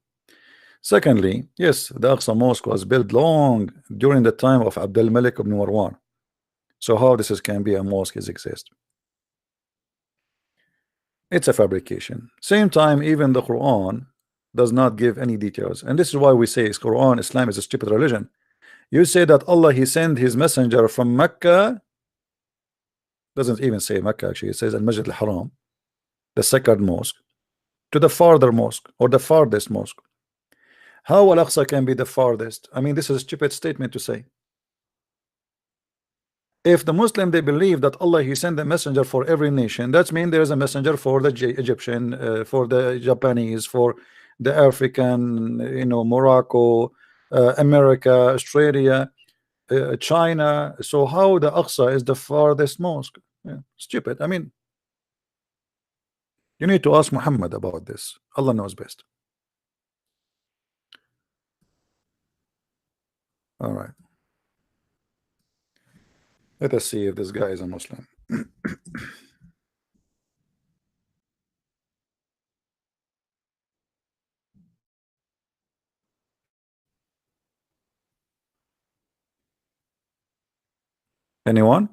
Secondly, yes, the Aqsa Mosque was built long during the time of Abdul Malik ibn Marwan. So how this can be a mosque exist? It's a fabrication. Same time, even the Quran does not give any details. And this is why we say Quran, Islam is a stupid religion. You say that Allah, he sent his messenger from Mecca. Doesn't even say Mecca, actually. It says Al-Masjid al-Haram, the sacred mosque, to the farther mosque or the farthest mosque. How Al-Aqsa can be the farthest? I mean, this is a stupid statement to say. If the Muslim, they believe that Allah, he sent a messenger for every nation, that means there is a messenger for the Egyptian, for the Japanese, for the African, Morocco, America, Australia, China. So how the Aqsa is the farthest mosque? Yeah, stupid. I mean, you need to ask Muhammad about this. Allah knows best. All right. Let us see if this guy is a Muslim. Anyone?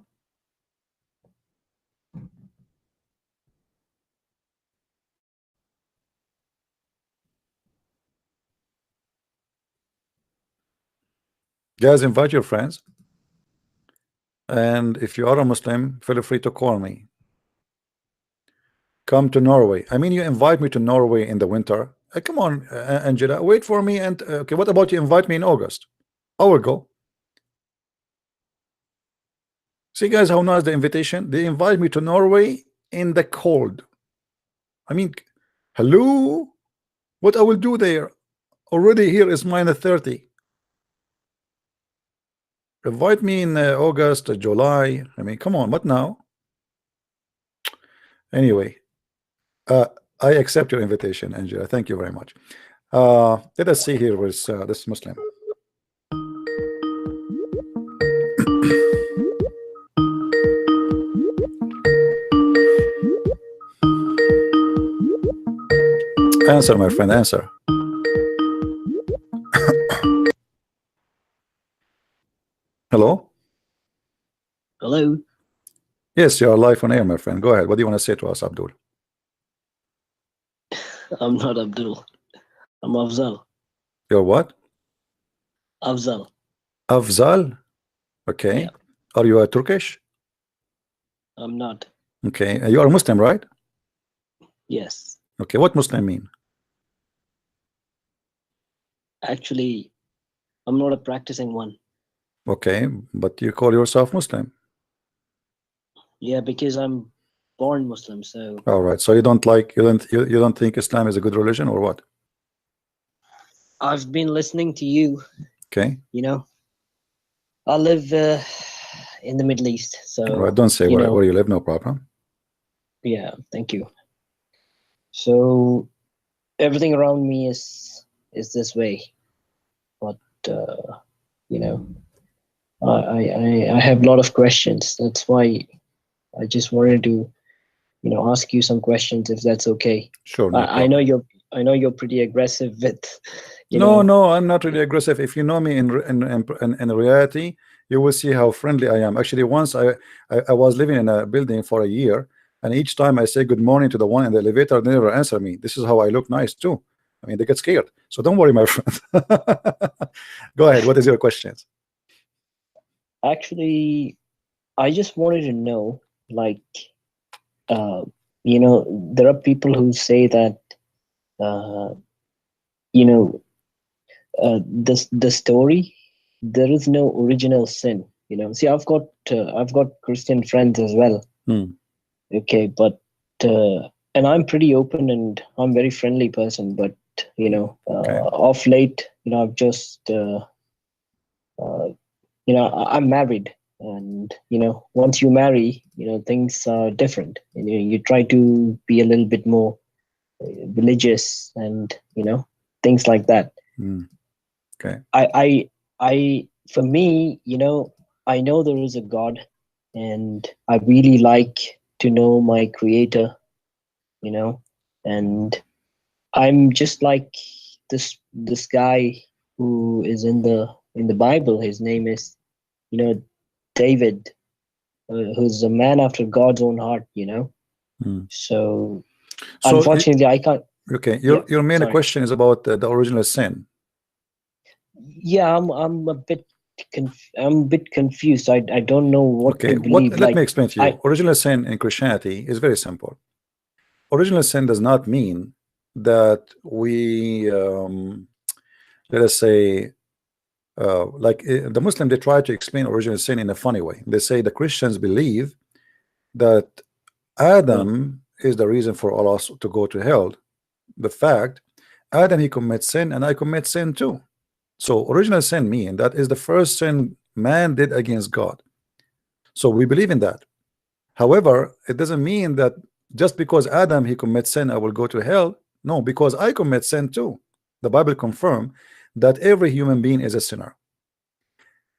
Guys, invite your friends. And if you are a Muslim, feel free to call me. Come to Norway. I mean, you invite me to Norway in the winter. Come on, Angela, wait for me. And okay, what about you invite me in August? I will go. See, guys, how nice the invitation. They invite me to Norway in the cold. I mean, hello? What I will do there? Already here is -30. Invite me in August or July. I mean, come on, what now? Anyway, I accept your invitation, Angela. Thank you very much. Let us see here with this Muslim. Answer, my friend, answer. Hello? Hello? Yes, you are live on air, my friend. Go ahead. What do you want to say to us, Abdul? I'm not Abdul. I'm Afzal. You're what? Afzal. Afzal? Okay. Yeah. Are you a Turkish? I'm not. Okay. You are Muslim, right? Yes. Okay. What Muslim mean? Actually, I'm not a practicing one. Okay, but you call yourself Muslim. Yeah, because I'm born Muslim, so. All right. So you don't like, you don't think Islam is a good religion, or what? I've been listening to you. Okay. You know, I live in the Middle East, so. All right. Don't say where you live. No problem. Yeah, thank you. So everything around me is this way, but I have a lot of questions. That's why I just wanted to ask you some questions, if that's okay. Sure. No I know you're pretty aggressive with You No, know, no, I'm not really aggressive. If you know me in reality, you will see how friendly I am. Actually, once I was living in a building for a year, and each time I say good morning to the one in the elevator, they never answer me. This is how I look nice too. I mean, they get scared. So don't worry, my friend. Go ahead. What is your questions? actually, I just wanted to know, like, you know, there are people who say that, you know, the story, there is no original sin. You know, see, I've got Christian friends as well. Okay, but and I'm pretty open and I'm very friendly person, but you know, of late, you know, I've just you know, I'm married, and you know, once you marry, you know, things are different. You try to be a little bit more religious, and you know, things like that. Okay. For me, you know, I know there is a God, and I really like to know my Creator, you know, and I'm just like this guy who is in the Bible. His name is, you know, David, who's a man after God's own heart, you know. So unfortunately, I can't. Okay, your main question is about the original sin. Yeah, I'm a bit confused. I don't know what to believe. Let me explain to you. Original sin in Christianity is very simple. Original sin does not mean that we let us say like the Muslim, they try to explain original sin in a funny way. They say the Christians believe that Adam is the reason for all us to go to hell. The fact Adam, he commits sin, and I commit sin too. So original sin mean that is the first sin man did against God. So we believe in that. However, it doesn't mean that just because Adam he commits sin, I will go to hell. No, because I commit sin too. The Bible confirms that every human being is a sinner.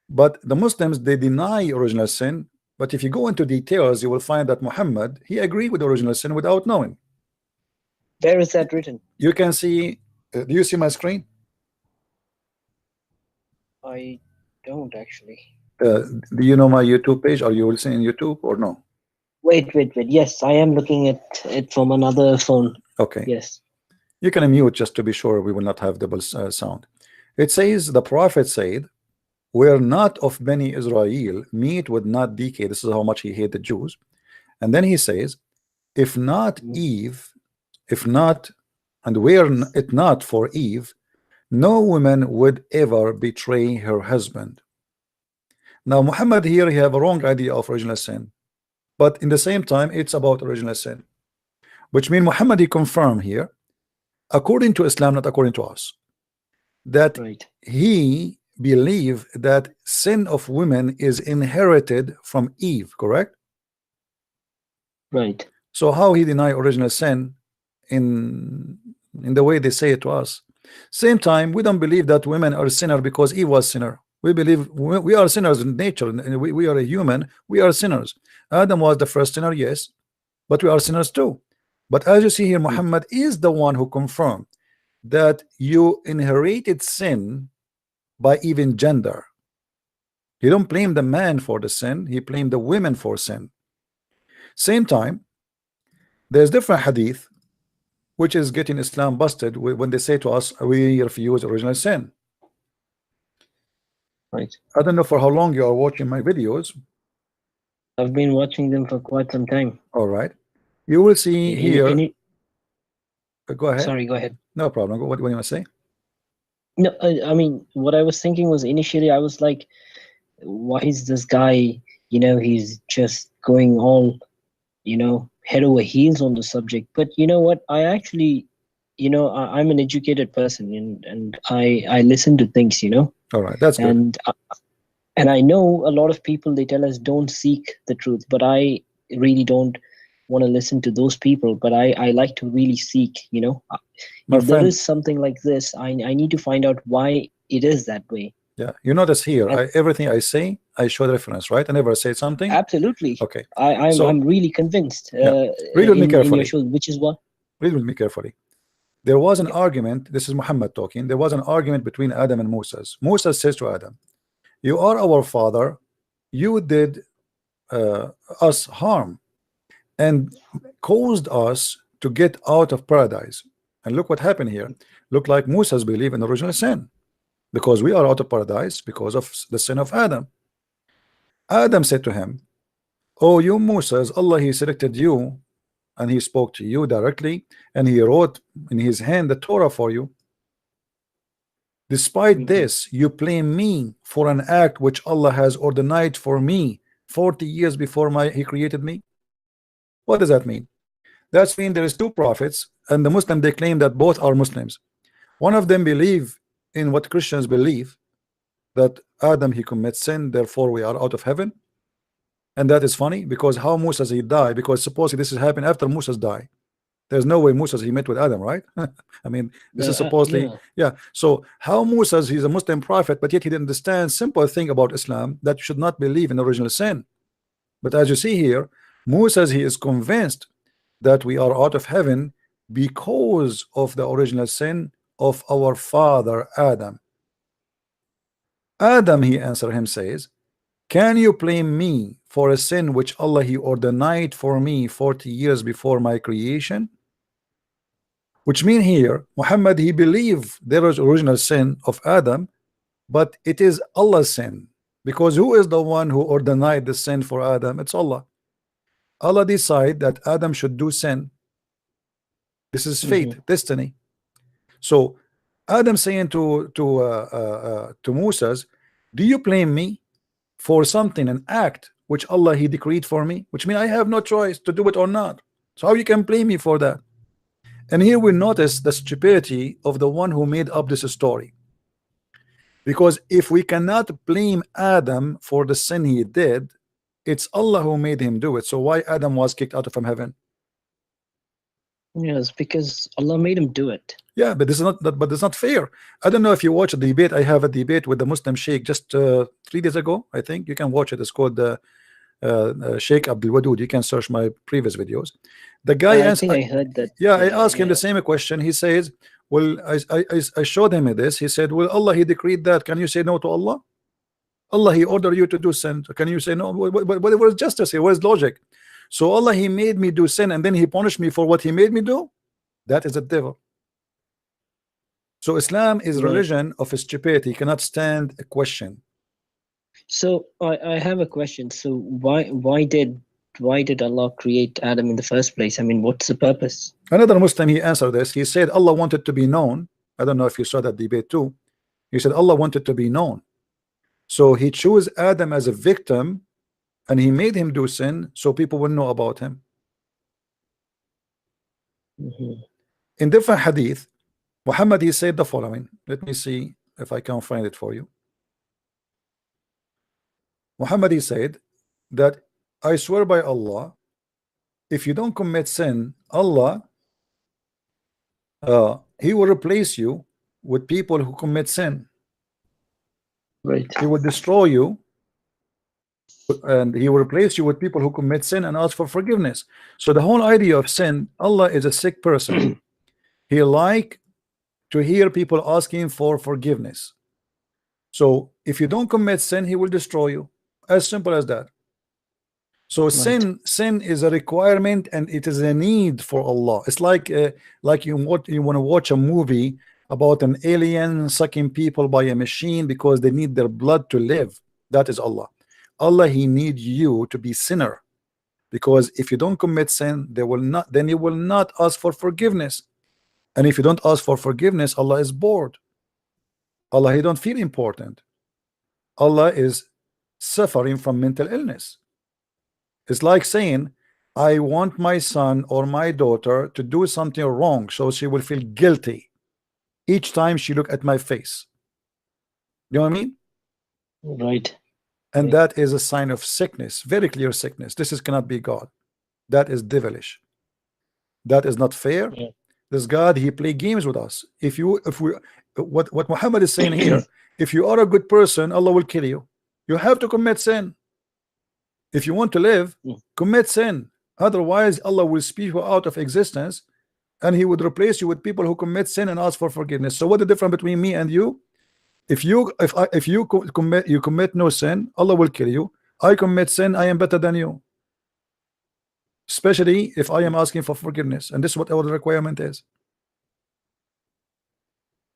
But the Muslims, they deny original sin. But if you go into details, you will find that Muhammad, he agreed with original sin without knowing. Where is that written? You can see, do you see my screen? I don't actually. Do you know my YouTube page? Are you listening in YouTube or no? Wait. Yes, I am looking at it from another phone. Okay. Yes. You can unmute just to be sure we will not have double sound. It says, the prophet said, "We're not of Bani Israel, meat would not decay." This is how much he hated the Jews. And then he says, if not Eve, if not, and were it not for Eve, no woman would ever betray her husband. Now Muhammad here, he have a wrong idea of original sin, but in the same time it's about original sin, which means Muhammad he confirmed here, according to Islam, not according to us, that he believe that sin of women is inherited from Eve, correct? Right. So how he deny original sin in the way they say it to us? Same time, we don't believe that women are sinner because Eve was sinner. We believe we are sinners in nature, and we are a human. We are sinners. Adam was the first sinner, yes, but we are sinners too. But as you see here, Muhammad is the one who confirmed that you inherited sin by even gender. He don't blame the man for the sin, he blamed the women for sin. Same time, there's different hadith which is getting Islam busted when they say to us, we refuse original sin. Right. I don't know for how long you are watching my videos. I've been watching them for quite some time. All right. You will see here. Go ahead. Sorry, go ahead. No problem. What do you want to say? No, I mean, what I was thinking was initially I was like, why is this guy, you know, he's just going all, you know, head over heels on the subject. But you know what? I actually, you know, I'm an educated person, and I listen to things, you know. All right, that's good. And I know a lot of people, they tell us don't seek the truth, but I really don't want to listen to those people. But I like to really seek, you know. If there is something like this, I need to find out why it is that way. Yeah, you notice here, everything I say, I show the reference, right? I never say something. Absolutely. Okay. I'm really convinced. Read with me carefully. in your show, which is what. Read with me carefully. There was an argument. This is Muhammad talking. There was an argument between Adam and Moses. Moses says to Adam, you are our father, you did us harm and caused us to get out of paradise. And look what happened here. Look like Moses believed in original sin, because we are out of paradise because of the sin of Adam. Adam said to him, oh, you Moses, Allah, he selected you and he spoke to you directly and he wrote in his hand the Torah for you. Despite this, you blame me for an act which Allah has ordained for me 40 years before he created me. What does that mean? That means there is two prophets, and the Muslim, they claim that both are Muslims. One of them believe in what Christians believe, that Adam, he commits sin, therefore we are out of heaven. And that is funny, because how Moses he died, because supposedly this is happened after Moses died. There's no way Moses he met with Adam, right? I mean, this is supposedly, yeah. So how Moses, he's a Muslim prophet, but yet he didn't understand simple thing about Islam, that you should not believe in original sin. But as you see here, Moses, he is convinced that we are out of heaven because of the original sin of our father Adam. Adam, he answered him, says, can you blame me for a sin which Allah he ordained for me 40 years before my creation? Which mean here, Muhammad, he believed there was original sin of Adam, but it is Allah's sin, because who is the one who ordained the sin for Adam? It's Allah. Allah decide that Adam should do sin. This is fate, destiny. So Adam saying to Moses, do you blame me for something, an act which Allah he decreed for me, which means I have no choice to do it or not? So how you can blame me for that? And here we notice the stupidity of the one who made up this story, because if we cannot blame Adam for the sin he did, it's Allah who made him do it. So why Adam was kicked out from heaven? Yes, because Allah made him do it. Yeah, but this is not that, but it's not fair. I don't know if you watch a debate. I have a debate with the Muslim Sheikh just 3 days ago. I think you can watch it. It's called Sheikh Abdul Wadud. You can search my previous videos. The guy answered. I heard that. Yeah, I asked him the same question. He says, well, I showed him this. He said, well, Allah he decreed that. Can you say no to Allah? Allah he ordered you to do sin. Can you say no? But where's justice here? Where's logic? So Allah he made me do sin and then he punished me for what he made me do? That is a devil. So Islam is religion of stupidity. Cannot stand a question. So I have a question. So why did Allah create Adam in the first place? I mean, what's the purpose? Another Muslim, he answered this. He said Allah wanted to be known. I don't know if you saw that debate too. He said Allah wanted to be known. So he chose Adam as a victim and he made him do sin so people will know about him. In different hadith, Muhammad he said the following. Let me see if I can find it for you. Muhammad he said that I swear by Allah, if you don't commit sin, Allah he will replace you with people who commit sin. Right. He will destroy you and he will replace you with people who commit sin and ask for forgiveness. So the whole idea of sin, Allah is a sick person. He like to hear people asking for forgiveness. So if you don't commit sin, he will destroy you. As simple as that. So sin is a requirement and it is a need for Allah. It's like you want to watch a movie about an alien sucking people by a machine because they need their blood to live. That is Allah. Allah he need you to be sinner, because if you don't commit sin, then you will not ask for forgiveness. And if you don't ask for forgiveness, Allah is bored. Allah he don't feel important. Allah is suffering from mental illness. It's like saying, I want my son or my daughter to do something wrong so she will feel guilty each time she look at my face. You know what I mean? Right. And that is a sign of sickness, very clear sickness. This cannot be God. That is devilish. That is not fair. This God, he play games with us. What Muhammad is saying here, if you are a good person, Allah will kill you. You have to commit sin. If you want to live, commit sin. Otherwise, Allah will spew you out of existence and he would replace you with people who commit sin and ask for forgiveness. So what the difference between me and you? If you commit no sin, Allah will kill you. I commit sin, I am better than you, especially if I am asking for forgiveness, and this is what our requirement is.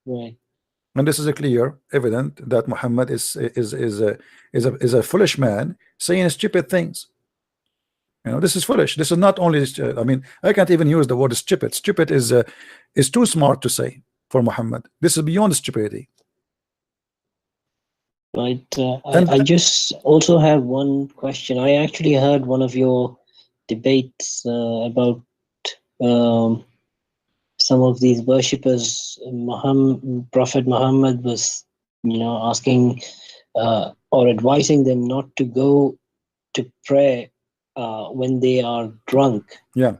Right. And this is a clear evident that Muhammad is a foolish man saying stupid things. You know, this is foolish. This is not only I mean, I can't even use the word stupid. Stupid is too smart to say for Muhammad. This is beyond stupidity. Right. I just also have one question. I actually heard one of your debates about some of these worshippers. Prophet Muhammad was, asking or advising them not to go to pray when they are drunk. Yeah.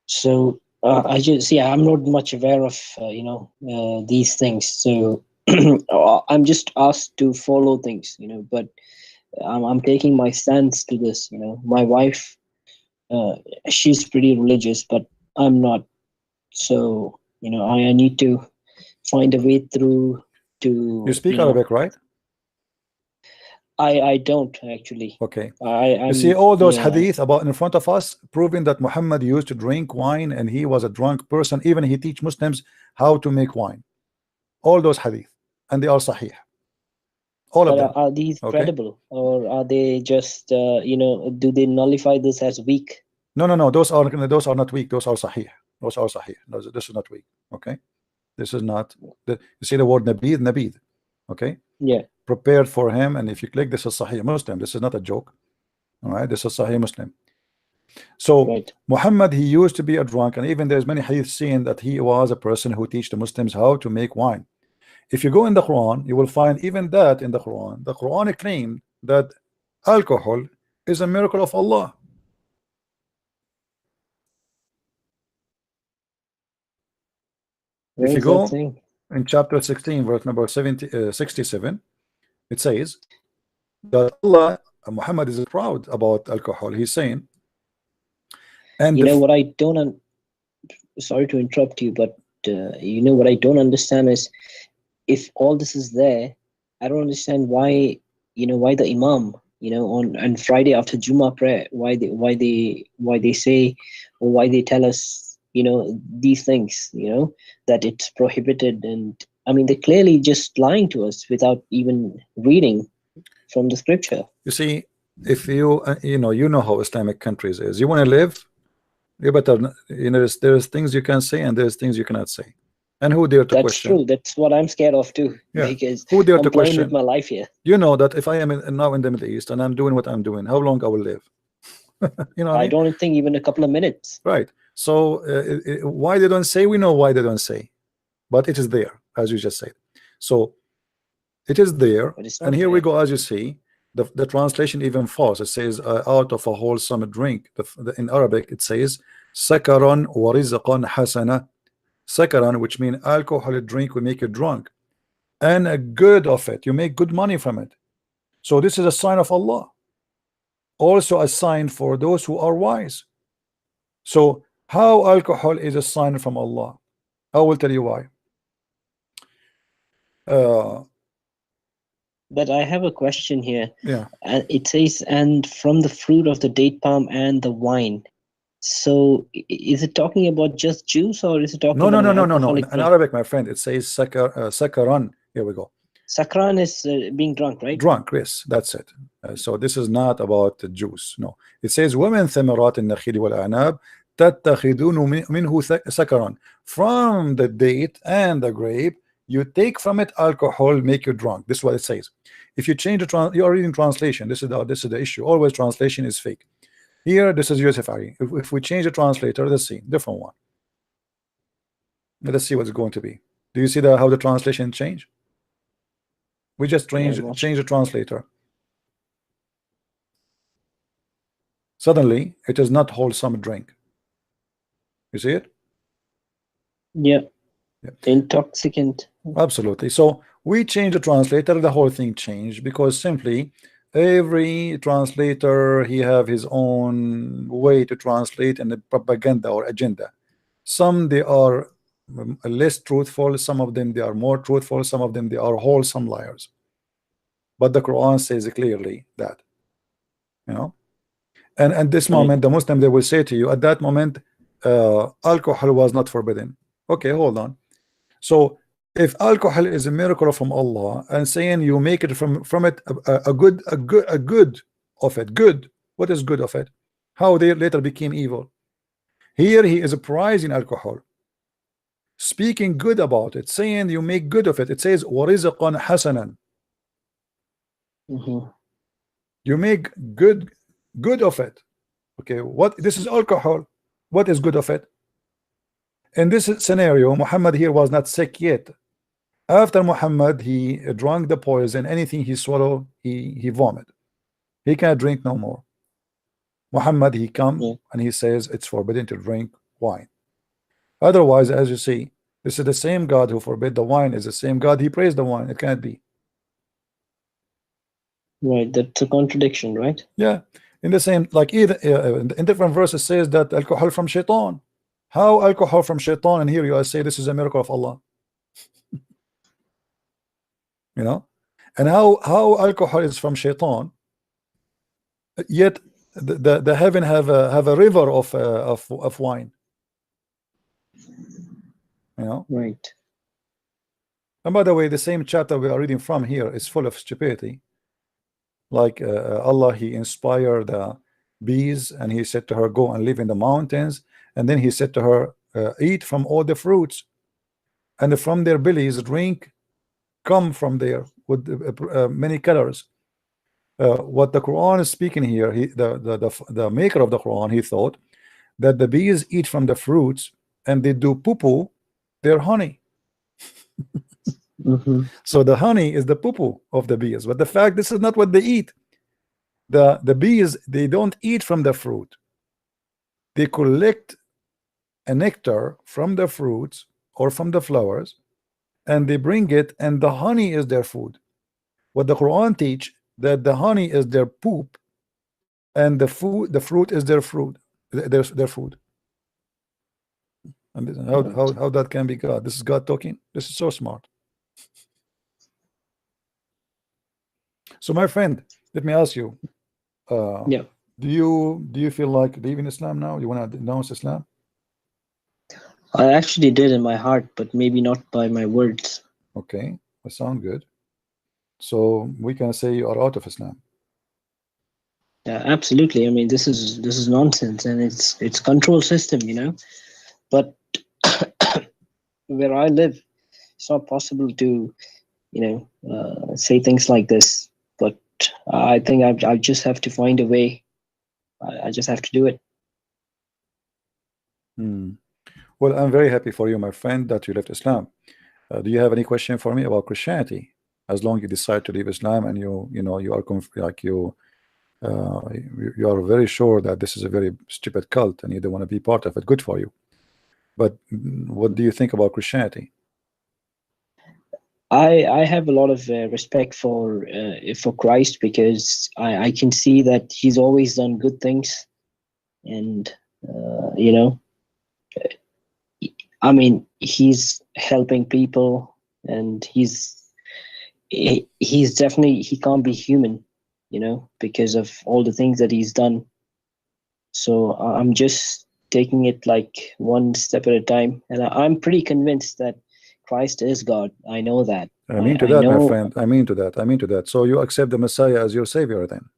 So I just see. I'm not much aware of these things. So I'm just asked to follow things, but I'm taking my stance to this. My wife, she's pretty religious, but I'm not. So I need to find a way through to. You speak Arabic, right? I don't actually. Okay. I'm, you see all those hadith about in front of us proving that Muhammad used to drink wine and he was a drunk person. Even he teach Muslims how to make wine. All those hadith, and they are sahih. All of them. Are these credible, or are they just do they nullify this as weak? No. Those are not weak. Those are sahih. Those are sahih. This is not weak. Okay. This is not. You see the word nabid. Okay. Yeah. Prepared for him, and if you click, this is Sahih Muslim. This is not a joke. All right, this is Sahih Muslim. So right. Muhammad, he used to be a drunk, and even there's many hadith saying that he was a person who teach the Muslims how to make wine. If you go in the Quran, you will find even that in the Quran. The Quran claimed that alcohol is a miracle of Allah. Where if you is go that thing? In chapter 16, verse number 67, it says that Allah, Muhammad is proud about alcohol. He's saying, and what I don't sorry to interrupt you, but what I don't understand is, if all this is there, I don't understand why the Imam, on Friday after Jummah prayer, why they say, or why they tell us, these things, that it's prohibited. And I mean, they're clearly just lying to us without even reading from the scripture. You see, if you know how Islamic countries is, you want to live, you better, there's things you can say and there's things you cannot say. And who dare to That's question? true. That's what I'm scared of too. Yeah. Because who dare I'm to playing question? with my life here. You know that if I am now in the Middle East and I'm doing what I'm doing, how long I will live? I don't think even a couple of minutes. Right. So why they don't say? We know why they don't say, but it is there, as you just said. So it is there, and here we go. As you see, the translation even false. It says out of a wholesome drink. In Arabic, it says sakaran wa rizqan hasana. Sakaran, which means alcoholic drink will make you drunk, and a good of it, you make good money from it. So this is a sign of Allah, also a sign for those who are wise. So how alcohol is a sign from Allah? I will tell you why. But I have a question here. Yeah. It says, and from the fruit of the date palm and the wine. So is it talking about just juice, or is it talking about no. In Arabic, my friend, it says sakaran. Here we go. Sakran is being drunk, right? Drunk, yes, that's it. So this is not about the juice. No. It says وَمِنْ ثَمَرَاتِ النَّخِيلِ وَالْأَعْنَابِ تَتَّخِذُونَ مِنْهُ سَكَرًا. From the date and the grape, you take from it alcohol, make you drunk. This is what it says. If you change the you are reading translation. This is the issue. Always translation is fake. Here, this is Yusuf Ali. If we change the translator, let's see, different one. Let's see what's going to be. Do you see how the translation change? We just change the translator. Suddenly, it is not wholesome drink. You see it? Yeah. Intoxicant. Absolutely. So we change the translator, the whole thing changed, because simply every translator, he have his own way to translate and the propaganda or agenda. Some they are less truthful, some of them they are more truthful, some of them they are wholesome liars. But the Quran says clearly that, you know. And at this moment, the Muslim, they will say to you, at that moment, alcohol was not forbidden. Okay, hold on. So if alcohol is a miracle from Allah, and saying you make it from it a good of it, good. What is good of it? How they later became evil. Here he is praising alcohol, speaking good about it, saying you make good of it. It says warizqan hasanan. You make good of it. Okay, what this is alcohol. What is good of it? In this scenario, Muhammad here was not sick yet. After Muhammad, he drank the poison. Anything he swallowed, he vomit. He can't drink no more. Muhammad, he come and he says it's forbidden to drink wine. Otherwise, as you see, this is the same God who forbid the wine, is the same God he praised the wine. It can't be. Right, that's a contradiction, right? Yeah, in the same, like either in different verses says that alcohol from shaitan. How alcohol from shaitan? And here you say this is a miracle of Allah. You know, and how alcohol is from shaitan, yet the heaven have a river of wine. You know, right. And by the way, the same chapter we are reading from here is full of stupidity. Like Allah, he inspired the bees, and he said to her, go and live in the mountains, and then he said to her, eat from all the fruits, and from their bellies drink come from there with many colors. What the Quran is speaking here, the maker of the Quran, he thought that the bees eat from the fruits and they do poo-poo their honey. So the honey is the poo-poo of the bees, but the fact this is not what they eat. The bees, they don't eat from the fruit. They collect a nectar from the fruits or from the flowers, and they bring it, and the honey is their food. What the Quran teach, that the honey is their poop, and the fruit is their fruit, their food. And how that can be God? This is God talking. This is so smart. So my friend, let me ask you, yeah, do you feel like leaving Islam now? You want to denounce Islam? I actually did in my heart, but maybe not by my words. Okay, that sounds good. So we can say you are out of Islam. Yeah, absolutely. I mean, this is nonsense, and it's control system, you know. But where I live, it's not possible to, you know, say things like this. But I think I just have to find a way. I just have to do it. Well, I'm very happy for you, my friend, that you left Islam. Do you have any question for me about Christianity? As long as you decide to leave Islam, and you know you are like you are very sure that this is a very stupid cult and you don't want to be part of it, good for you. But what do you think about Christianity? I have a lot of respect for Christ, because I can see that he's always done good things, and you know, I mean, he's helping people, and he's definitely, he can't be human, you know, because of all the things that he's done. So I'm just taking it like one step at a time, and I'm pretty convinced that Christ is God. I know that. I mean to that, my friend. I mean to that. So you accept the Messiah as your savior then?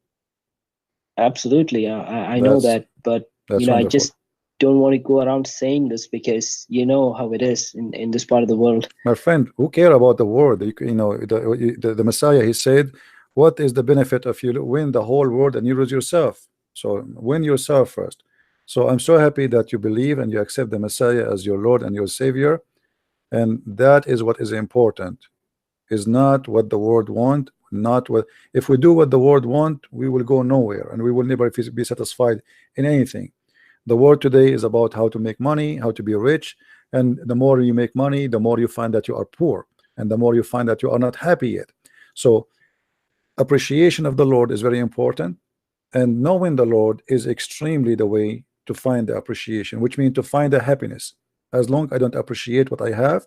Absolutely. I know that, but you know, wonderful. I just don't want to go around saying this, because you know how it is in this part of the world. My friend, who care about the world? You know, the Messiah, he said, what is the benefit if you win the whole world and you lose yourself? So win yourself first. So I'm so happy that you believe and you accept the Messiah as your Lord and your Savior, and that is what is important. Is not what the world want, not what. If we do what the world want, we will go nowhere, and we will never be satisfied in anything. The world today is about how to make money, how to be rich, and the more you make money, the more you find that you are poor, and the more you find that you are not happy yet. So appreciation of the Lord is very important, and knowing the Lord is extremely the way to find the appreciation, which means to find the happiness. As long as I don't appreciate what I have,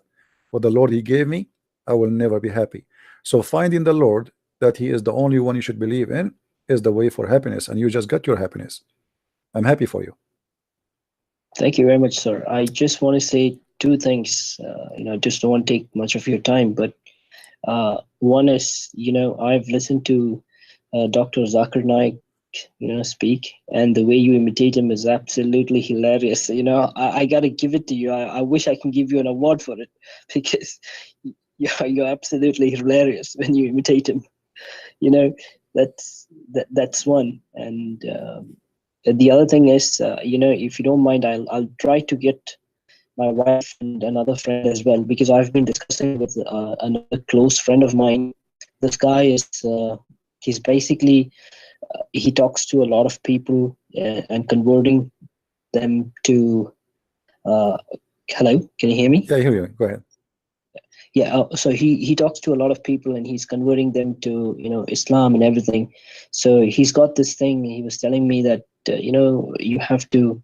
what the Lord He gave me, I will never be happy. So finding the Lord, that He is the only one you should believe in, is the way for happiness, and you just got your happiness. I'm happy for you. Thank you very much, sir. I just want to say two things. Just don't want to take much of your time, but one is, I've listened to Dr. Zakir Naik, speak, and the way you imitate him is absolutely hilarious. I got to give it to you. I wish I can give you an award for it, because you're absolutely hilarious when you imitate him. That's one. And the other thing is, if you don't mind, I'll try to get my wife and another friend as well, because I've been discussing with another close friend of mine. This guy is he's basically he talks to a lot of people and converting them to hello, can you hear me? Yeah, I hear you. Go ahead. Yeah, so he talks to a lot of people and he's converting them to Islam and everything. So he's got this thing. He was telling me that you have to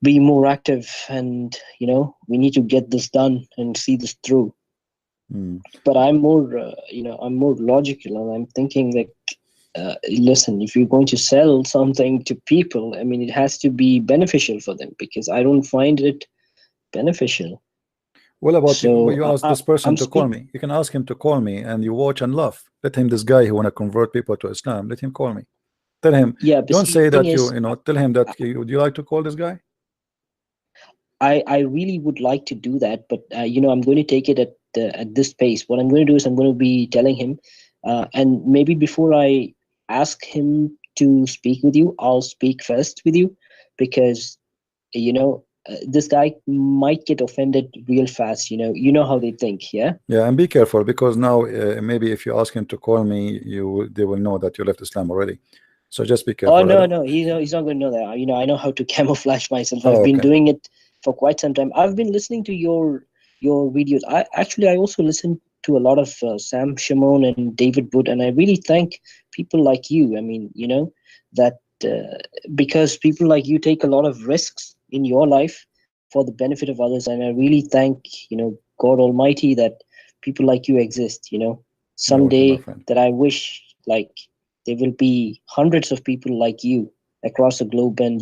be more active, and we need to get this done and see this through. But I'm more I'm more logical, and I'm thinking like, listen, if you're going to sell something to people, I mean, it has to be beneficial for them, because I don't find it beneficial. What about So you ask this person to call me? You can ask him to call me, and you watch and laugh. Let him, this guy who want to convert people to Islam, let him call me. Tell him, yeah, but don't say that is, tell him that would you like to call this guy? I really would like to do that, but I'm going to take it at this pace. What I'm going to do is I'm going to be telling him, and maybe before I ask him to speak with you, I'll speak first with you, because this guy might get offended real fast. You know how they think. Yeah, and be careful, because now maybe if you ask him to call me, they will know that you left Islam already. So just be careful. Oh no, he's not going to know that. I know how to camouflage myself. I've Oh, been okay. doing it for quite some time. I've been listening to your videos. I also listen to a lot of Sam Shimon and David Wood, and I really thank people like you. I mean, that because people like you take a lot of risks in your life for the benefit of others, and I really thank God Almighty that people like you exist. Someday that I wish like there will be hundreds of people like you across the globe, and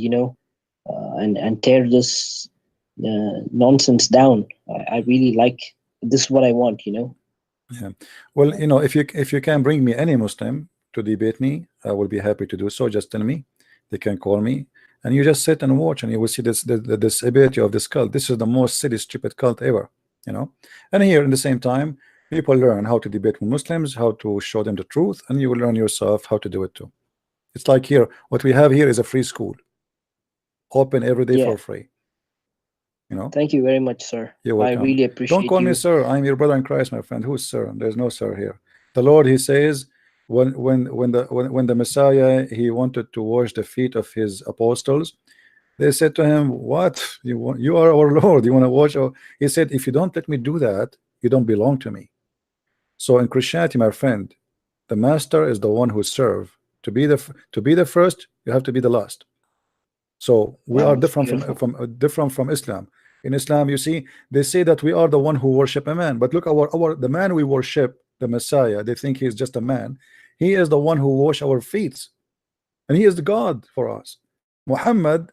and tear this nonsense down. I really like this. Is what I want. Yeah. Well, if you can bring me any Muslim to debate me, I will be happy to do so. Just tell me. They can call me, and you just sit and watch, and you will see this ability of this cult. This is the most silly, stupid cult ever. And here, in the same time, people learn how to debate with Muslims, how to show them the truth, and you will learn yourself how to do it too. It's like here, what we have here is a free school, open every day for free. Thank you very much, sir. You're welcome. I really appreciate. Don't call me sir. I'm your brother in Christ, my friend. Who's sir? There's no sir here. The Lord, He says, when the Messiah, He wanted to wash the feet of His apostles, they said to Him, "What you want? You are our Lord. You want to wash?" He said, "If you don't let me do that, you don't belong to me." So in Christianity, my friend, the master is the one who serve. To be the first, you have to be the last. So we are different from Islam. In Islam, you see, they say that we are the one who worship a man, but look, the man we worship, the Messiah, they think he is just a man. He is the one who wash our feet, and he is the God for us. Muhammad,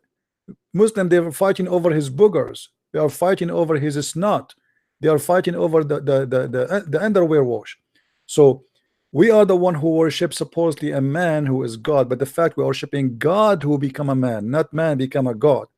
Muslim, they were fighting over his boogers. They are fighting over his snot. They are fighting over the underwear wash. So we are the one who worship supposedly a man who is God, but the fact we are worshiping God who become a man, not man become a God.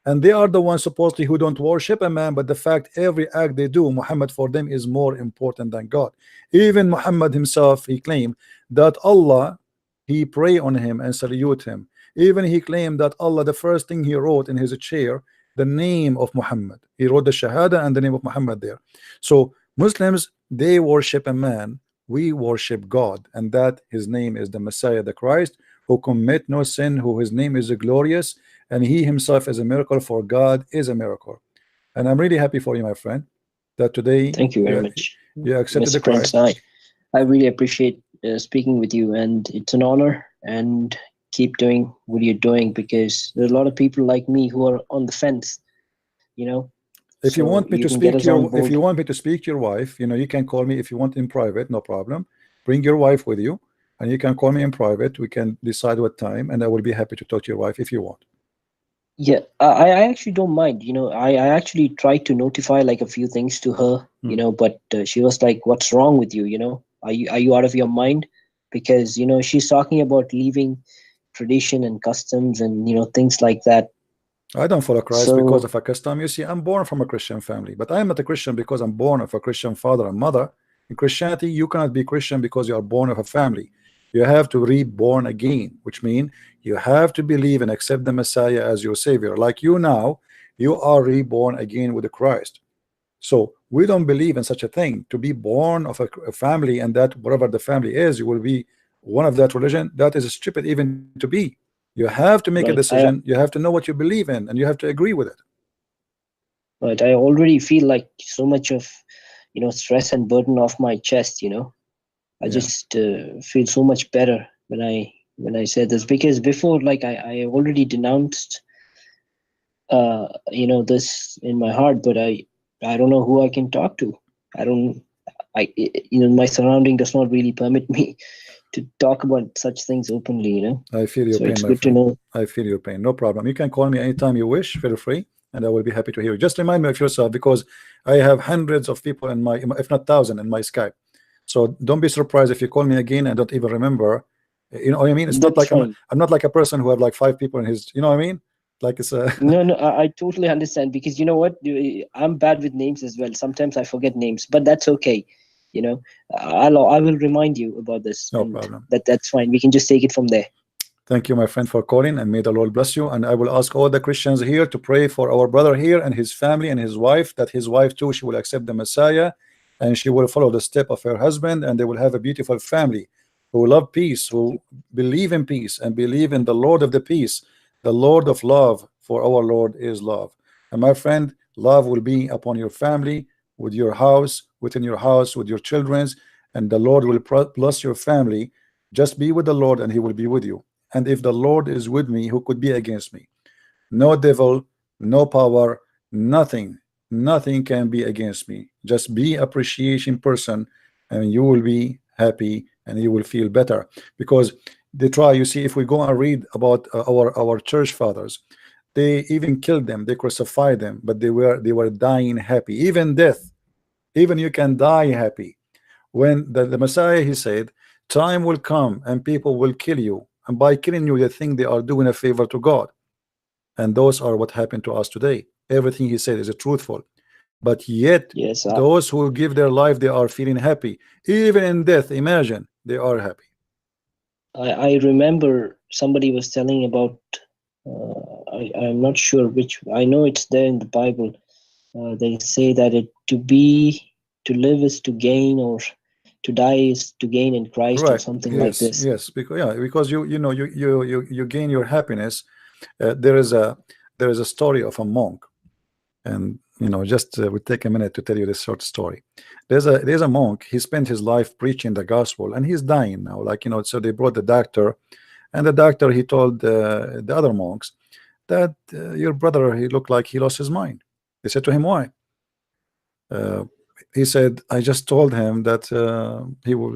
And they are the ones supposedly who don't worship a man, but the fact every act they do, Muhammad for them is more important than God. Even Muhammad himself, he claimed that Allah, he pray on him and salute him. Even he claimed that Allah, the first thing he wrote in his chair, the name of Muhammad. He wrote the Shahada and the name of Muhammad there. So Muslims, they worship a man, we worship God, and that his name is the Messiah, the Christ, who commit no sin, who his name is glorious, and he himself is a miracle, for God is a miracle. And I'm really happy for you, my friend, that today thank you very much, you accepted Mr. the Christ. I really appreciate speaking with you, and it's an honor, and keep doing what you're doing, because there's a lot of people like me who are on the fence. If you want me to can get speak us to on your, if board. you want me to speak to your wife, you know, you can call me if you want in private, no problem. Bring your wife with you, and you can call me in private. We can decide what time, and I will be happy to talk to your wife if you want. Yeah, I actually don't mind. I actually tried to notify like a few things to her, but she was like, "What's wrong with you? Are you out of your mind?" Because she's talking about leaving tradition and customs and things like that. I don't follow Christ because So of a custom. You see, I'm born from a Christian family, but I'm not a Christian because I'm born of a Christian father and mother. In Christianity, you cannot be Christian because you are born of a family. You have to reborn again, which means you have to believe and accept the Messiah as your Savior. Like you now, you are reborn again with Christ. So we don't believe in such a thing. To be born of a family, and that whatever the family is, you will be one of that religion. That is stupid even to be. You have to make a right, I decision. You have to know what you believe in, and you have to agree with it. right, I already feel like so much of stress and burden off my chest. I Yeah. just feel so much better when I said this, because before, like, I already denounced this in my heart, but I don't know who I can talk to. I don't my surrounding does not really permit me to talk about such things openly. I feel your So pain, it's my good to friend. know. I feel your pain. No problem. You can call me anytime you wish. Feel free, and I will be happy to hear you. Just remind me of yourself, because I have hundreds of people in my, if not thousand, in my Skype. So don't be surprised if you call me again and don't even remember. You know what I mean? It's not That's like fine. I'm not like a person who have like 5 people in his. You know what I mean? Like it's a. No, I totally understand, because you know what? I'm bad with names as well. Sometimes I forget names, but that's okay. You know, I will remind you about this, No and problem. that's fine. We can just take it from there. Thank you, my friend, for calling, and may the Lord bless you. And I will ask all the Christians here to pray for our brother here and his family and his wife, that his wife too, she will accept the Messiah, and she will follow the step of her husband, and they will have a beautiful family who love peace, who believe in peace, and believe in the Lord of the peace, the Lord of love, for our Lord is love. And my friend, love will be upon your family, with your house, within your house, with your children's, and the Lord will bless your family. Just be with the Lord, and he will be with you. And if the Lord is with me, who could be against me? No devil, no power, nothing, nothing can be against me. Just be appreciation person, and you will be happy, and you will feel better. Because they try, you see, if we go and read about our church fathers, they even killed them, they crucified them, but they were dying happy. Even death, even you can die happy. When the Messiah, he said, time will come and people will kill you, and by killing you they think they are doing a favor to God. And those are what happened to us today. Everything he said is truthful, but yet Yes, those who give their life, they are feeling happy. Even in death, imagine, they are happy. I remember somebody was telling about. I'm not sure which. I know it's there in the Bible. They say that to live is to gain, or to die is to gain in Christ, or Right. something like Yes, this. yes, because yeah, because you gain your happiness. There is a story of a monk, and just we take a minute to tell you this short story. There's a monk. He spent his life preaching the gospel, and he's dying now, like so they brought the doctor, and the doctor, he told the other monks that your brother, he looked like he lost his mind. They said to him, why? uh, he said, I just told him that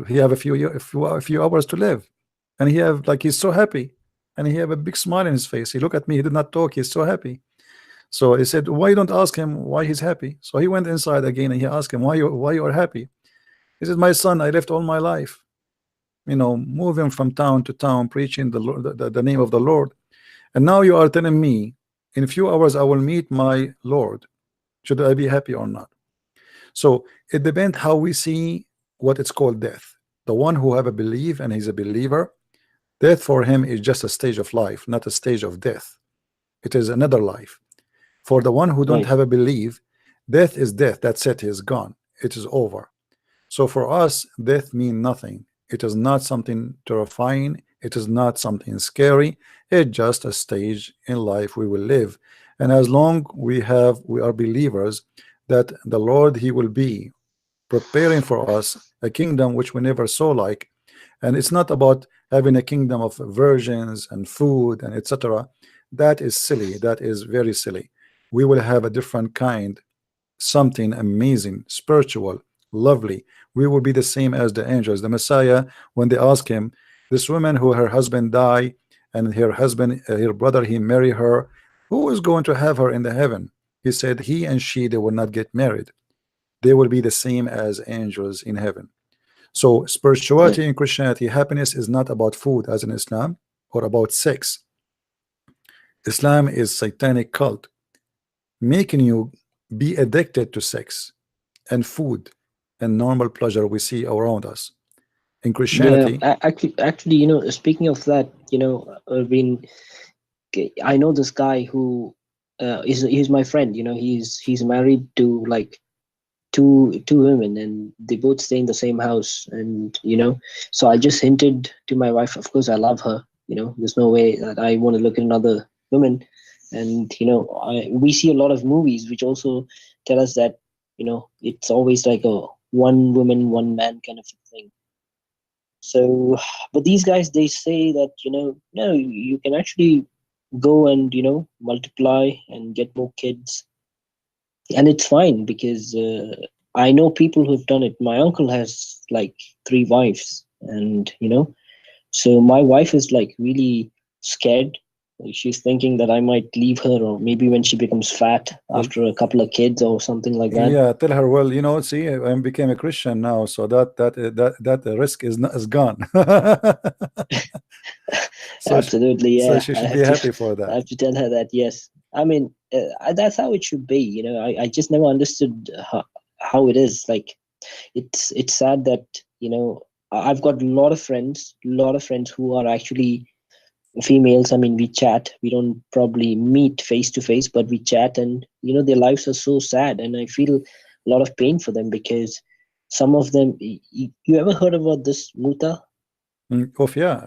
he have a few hours to live, and he's so happy, and he have a big smile in his face. He looked at me, he did not talk, he's so happy. So he said, why you don't ask him why he's happy? So he went inside again, and he asked him, why you are happy? He said, my son, I lived all my life, moving from town to town, preaching the Lord, the name of the Lord, and now you are telling me in a few hours I will meet my Lord. Should I be happy or not? So it depends how we see what it's called death. The one who have a belief and he's a believer, death for him is just a stage of life, not a stage of death. It is another life. For the one who don't Right. have a belief, death is death. That's it. He's gone. It is over. So for us, death means nothing. It is not something terrifying. It is not something scary. It's just a stage in life we will live. And as long we are believers that the Lord, he will be preparing for us a kingdom which we never saw like. And it's not about having a kingdom of virgins and food and etc. That is silly. That is very silly. We will have a different kind something amazing, spiritual, lovely. We will be the same as the angels. The Messiah, when they ask him, this woman who her husband died, and her husband, her brother, he marry her, who is going to have her in the heaven? He said he and she, they will not get married. They will be the same as angels in heaven. So spirituality in Christianity, happiness is not about food as in Islam, or about sex. Islam is satanic cult, making you be addicted to sex and food and normal pleasure we see around us. In Christianity, actually, you know, speaking of that, you know, I know this guy who he's my friend. You know, he's married to like two women, and they both stay in the same house. And you know, so I just hinted to my wife, of course I love her, you know, there's no way that I want to look at another woman. And you know, we see a lot of movies which also tell us that, you know, it's always like a one woman one man kind of thing. So but these guys, they say that, you know, no, you can actually go and, you know, multiply and get more kids, and it's fine because I know people who've done it. My uncle has like 3 wives, and you know, so my wife is like really scared. She's thinking that I might leave her, or maybe when she becomes fat after a couple of kids or something like that. yeah, tell her, well, you know, see, I became a Christian now, so that risk is not is gone. So Absolutely, yeah. so she should be happy for that. I have to tell her that, yes. I mean, that's how it should be. You know, I just never understood how it is. Like, it's sad that, you know, I've got a lot of friends who are actually females. I mean, we chat. We don't probably meet face to face, but we chat, and you know, their lives are so sad, and I feel a lot of pain for them because some of them. You ever heard about this Muta? Oh yeah,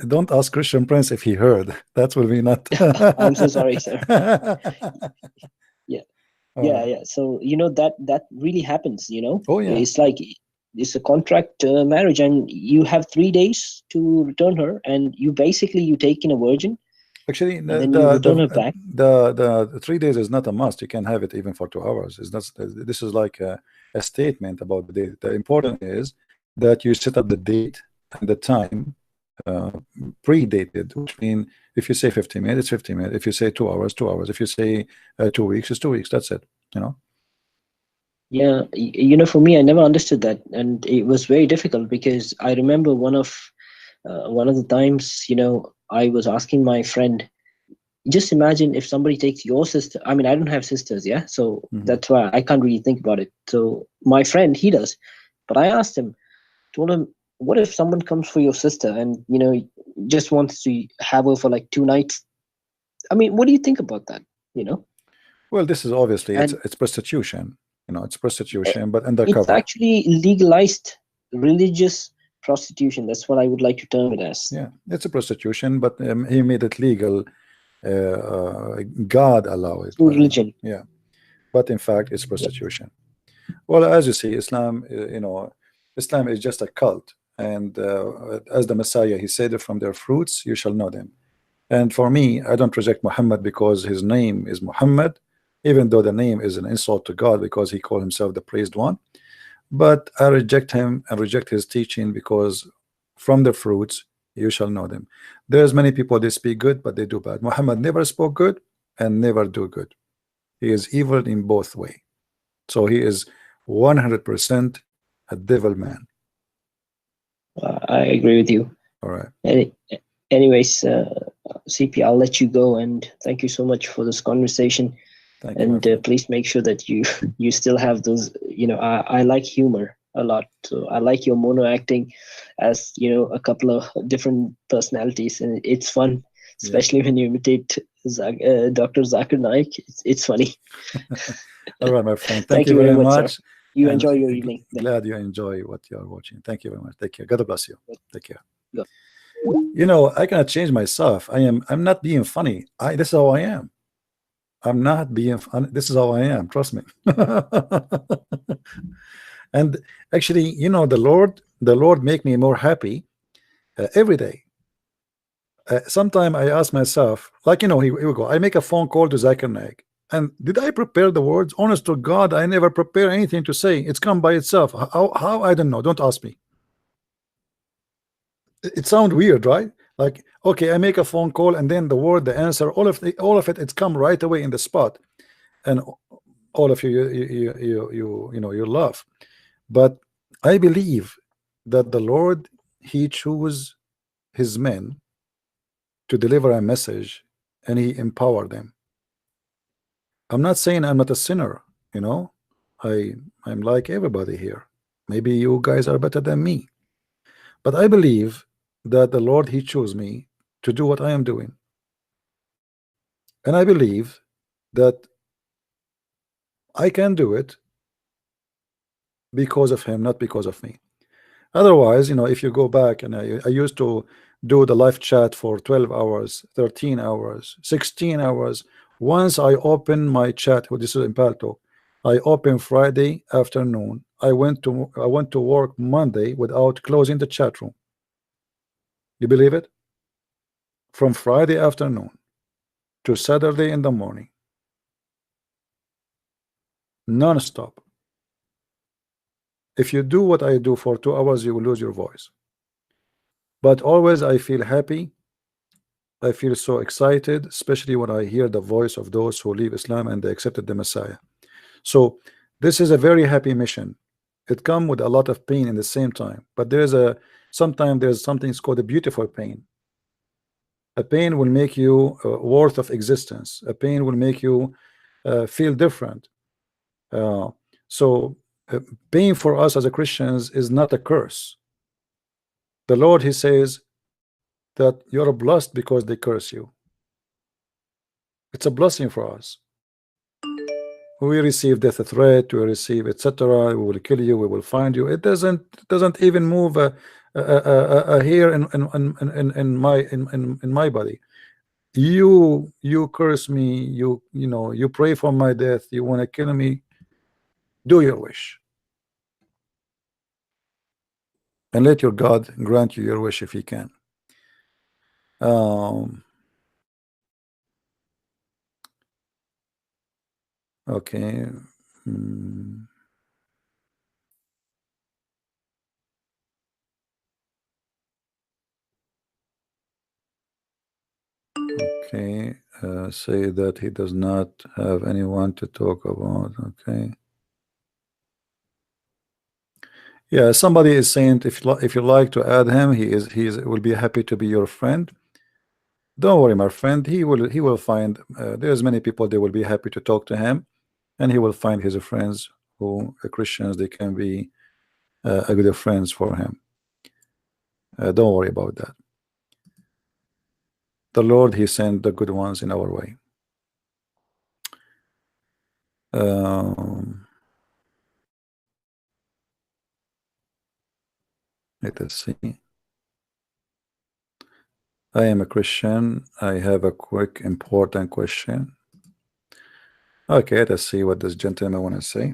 don't ask Christian Prince if he heard. That will be not. I'm so sorry, sir. Yeah, Uh, yeah. So you know, that really happens. You know, oh yeah, it's like it's a contract marriage, and you have 3 days to return her, and you take in a virgin, actually, and then you return her back. the 3 days is not a must. You can have it even for 2 hours. It's not. This is like a statement about the date. The important is that you set up the date and the time predated, which means if you say 15 minutes, it's 15 minutes. If you say 2 hours, 2 hours. If you say 2 weeks, it's 2 weeks. That's it. You know. Yeah, you know, for me, I never understood that, and it was very difficult because I remember one of the times, you know, I was asking my friend, just imagine if somebody takes your sister. I mean, I don't have sisters, yeah, so that's why I can't really think about it. So my friend, he does, but I asked him, told him, what if someone comes for your sister and, you know, just wants to have her for like 2 nights? I mean, what do you think about that? You know? Well, this is obviously And it's prostitution. You know, it's prostitution, but it's undercover. actually legalized religious prostitution. That's what I would like to term it as. Yeah, it's a prostitution, but he made it legal. God allow it. Through religion. Yeah, but in fact, it's prostitution. Well, as you see, Islam, you know, Islam is just a cult, and as the Messiah, he said, "From their fruits you shall know them." And for me, I don't reject Muhammad because his name is Muhammad, even though the name is an insult to God because he called himself the praised one. But I reject him and reject his teaching because from the fruits you shall know them. There's many people, they speak good, but they do bad. Muhammad never spoke good and never do good. He is evil in both way. So he is 100% a devil man. I agree with you. All right. Anyways, CP, I'll let you go, and thank you so much for this conversation. Thank and you. Please make sure that you still have those. You know, I like humor a lot, so I like your mono acting as, you know, a couple of different personalities, and it's fun, especially when you imitate Dr. Zakir Naik. It's funny. All right, my friend. Thank you very much. Sir. You And enjoy your evening. Glad you enjoy what you are watching. Thank you very much. Take care. God bless you. Take care. Good. You know, I cannot change myself. I'm not being funny. This is how I am. I'm not being funny. This is how I am. Trust me. And actually, you know, the Lord make me more happy every day. Sometimes I ask myself, like, you know, here we go. I make a phone call to Zakir Naik. And did I prepare the words? Honest to God, I never prepare anything to say. It's come by itself. How? I don't know. Don't ask me. It sounds weird, right? Like, okay, I make a phone call and then the word, the answer, all of it, it's come right away in the spot, and all of you laugh. But I believe that the Lord, He chose His men to deliver a message, and He empowered them. I'm not saying I'm not a sinner, you know. I'm like everybody here. Maybe you guys are better than me, but I believe that the Lord, He chose me to do what I am doing, and I believe that I can do it because of Him, not because of me. Otherwise, you know, if you go back, and I used to do the live chat for 12 hours, 13 hours, 16 hours. Once I opened my chat, well, this is in Palto, I opened Friday afternoon. I went to work Monday without closing the chat room. You believe it? From Friday afternoon to Saturday in the morning, non-stop. If you do what I do for 2 hours, you will lose your voice. But always I feel happy. I feel so excited, especially when I hear the voice of those who leave Islam and they accepted the Messiah. So this is a very happy mission. It comes with a lot of pain in the same time, but sometimes there's something called a beautiful pain. A pain will make you worth of existence. A pain will make you feel different. Uh, so pain for us as a Christians is not a curse. The Lord, He says that you're blessed because they curse you. It's a blessing for us. We receive death threat, we receive etc. We will kill you, we will find you. It doesn't even move a hair in my body. You curse me, you know, you pray for my death, you want to kill me, do your wish, and let your God grant you your wish if He can. Okay. Okay, say that he does not have anyone to talk about. Okay. Yeah, somebody is saying if you like to add him, he will be happy to be your friend. Don't worry, my friend. He will find. There's many people. They will be happy to talk to him, and he will find his friends who are Christians. They can be a good friends for him. Don't worry about that. The Lord, He sent the good ones in our way. Let us see. I am a Christian. I have a quick important question. Okay, let's see what this gentleman want to say.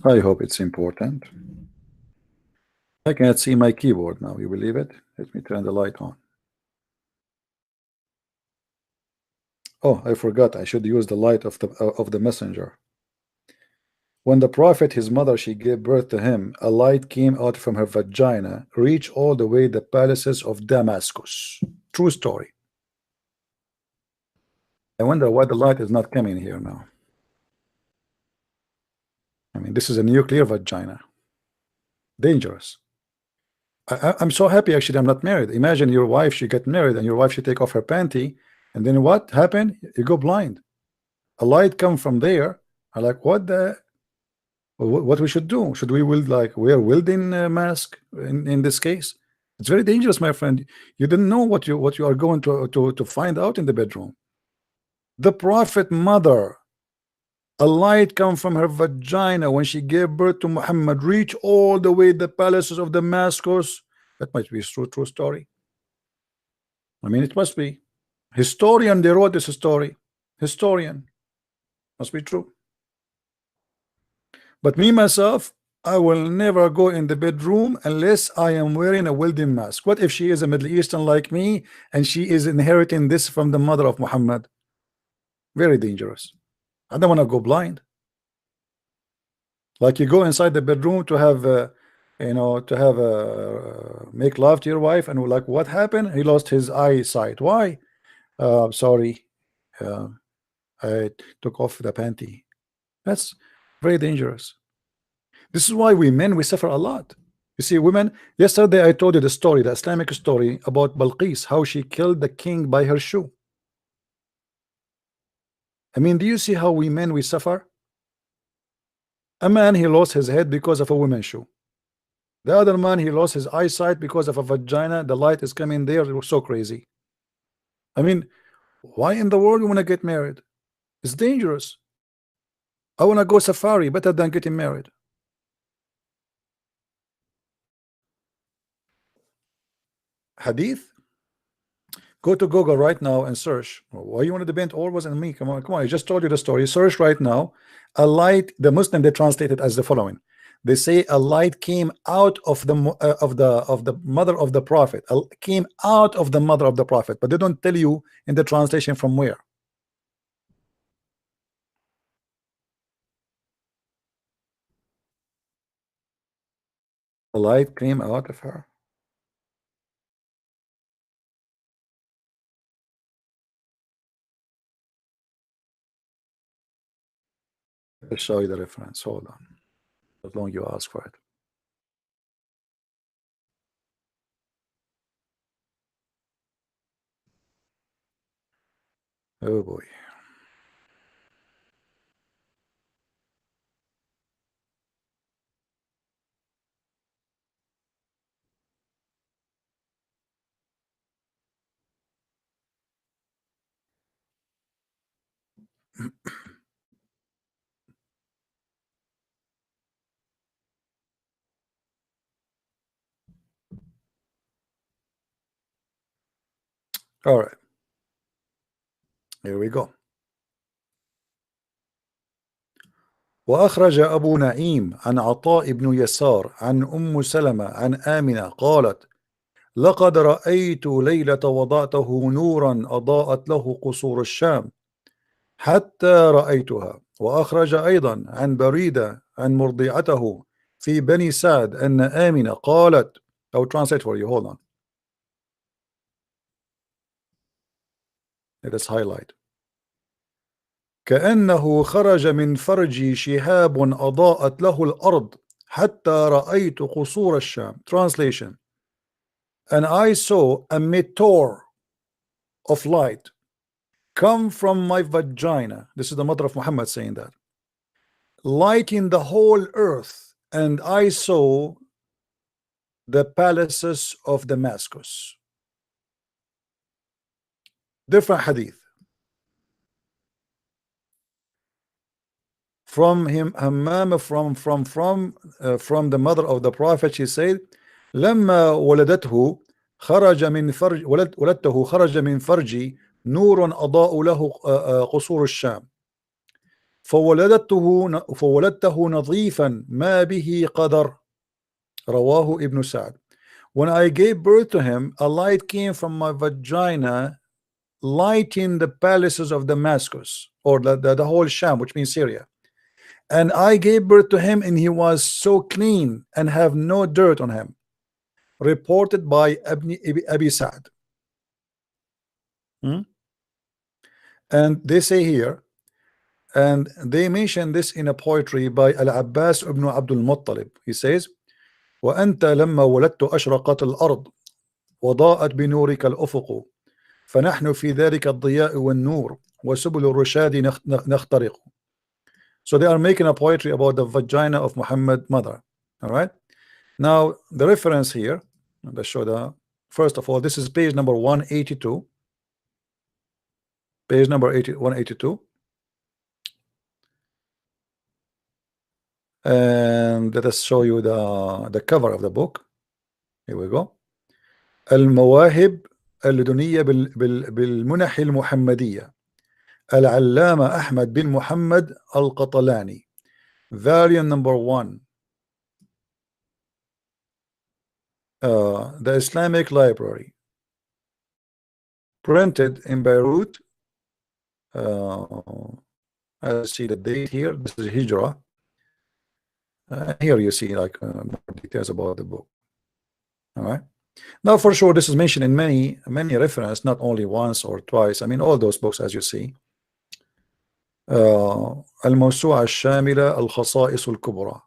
I hope it's important. I cannot see my keyboard now. You believe it? Let me turn the light on. Oh, I forgot. I should use the light of the messenger. When the prophet, his mother, she gave birth to him, a light came out from her vagina, reached all the way the palaces of Damascus. True story. I wonder why the light is not coming here now. I mean, this is a nuclear vagina. Dangerous. I'm so happy actually I'm not married. Imagine your wife, she get married and your wife, she take off her panty, and then what happened? You go blind. A light come from there. I'm like, what we should do? Should we wear welding mask in this case? It's very dangerous, my friend. You didn't know what you are going to find out in the bedroom. The prophet mother, a light come from her vagina when she gave birth to Muhammad, reach all the way the palaces of Damascus. That might be a true story. I mean, it must be. Historian, they wrote this story. Historian. Must be true. But me, myself, I will never go in the bedroom unless I am wearing a welding mask. What if she is a Middle Eastern like me and she is inheriting this from the mother of Muhammad? Very dangerous. I don't want to go blind. Like you go inside the bedroom to have you know, to have make love to your wife, and we're like, what happened? He lost his eyesight. Why? Sorry, I took off the panty. That's very dangerous. This is why we men, we suffer a lot. You see, women, yesterday I told you the story, the Islamic story about Balqis, how she killed the king by her shoe. I mean, do you see how we men, we suffer? A man, he lost his head because of a woman's shoe. The other man, he lost his eyesight because of a vagina. The light is coming there. It was so crazy. I mean, why in the world you want to get married? It's dangerous. I want to go safari better than getting married. Hadith? Go to Google right now and search. Why you want to debate always on me? Come on, come on. I just told you the story. Search right now. A light. The Muslim, they translate it as the following. They say a light came out of the mother of the prophet. Came out of the mother of the prophet, but they don't tell you in the translation from where. The light came out of her. I'll show you the reference. Hold on. As long you ask for it. Oh boy. All right. Here we go. وأخرج أبو نعيم عن عطاء بن يسار عن أم سلمة عن آمنة قالت لقد رأيت ليلة وضعته نورا أضاءت له قصور الشام حتى رأيتها. وأخرج أيضا عن بريدة عن مرضعته في بني سعد أن آمنة قالت. I will translate for you. Hold on. Let us highlight. كأنه خرج من فرجي شهاب أضاءت له الأرض حتى رأيت قصور الشام. Translation. And I saw a meteor of light come from my vagina. This is the mother of Muhammad saying that. Lighting the whole earth, and I saw the palaces of Damascus. Different hadith. From him, Hammam, from the mother of the prophet, she said, لما ولدته خرج من فرج ولدته خرج من فرجي نور أضاء له قصور الشام فولدته نظيفا ما به قدر. رواه ابن سعد. When I gave birth to him, a light came from my vagina, lighting the palaces of Damascus, or the whole Sham, which means Syria. And I gave birth to him, and he was so clean and have no dirt on him. Reported by Abi Sa'd. And they say here, and they mention this in a poetry by Al-Abbas ibn Abdul Muttalib. He says, وأنت لما ولدت أشرقت الأرض وضاءت بنورك الأفق فنحن في ذلك الضياء والنور وسبل الرشاد نخترق. So they are making a poetry about the vagina of Muhammad mother. All right. Now the reference here, let's show the, first of all, this is page number 182. Page number 182. And let us show you the cover of the book. Here we go. المواهب اللدنية بالمنح المحمدية العلامة أحمد بن محمد القطلاني. Variant number 1. the Islamic library, printed in Beirut. I see the date here. This is Hijra. Here you see like more details about the book. All right. Now, for sure, this is mentioned in many references, not only once or twice. I mean, all those books, as you see. الموسوعة الشاملة الخصائص الكبرى.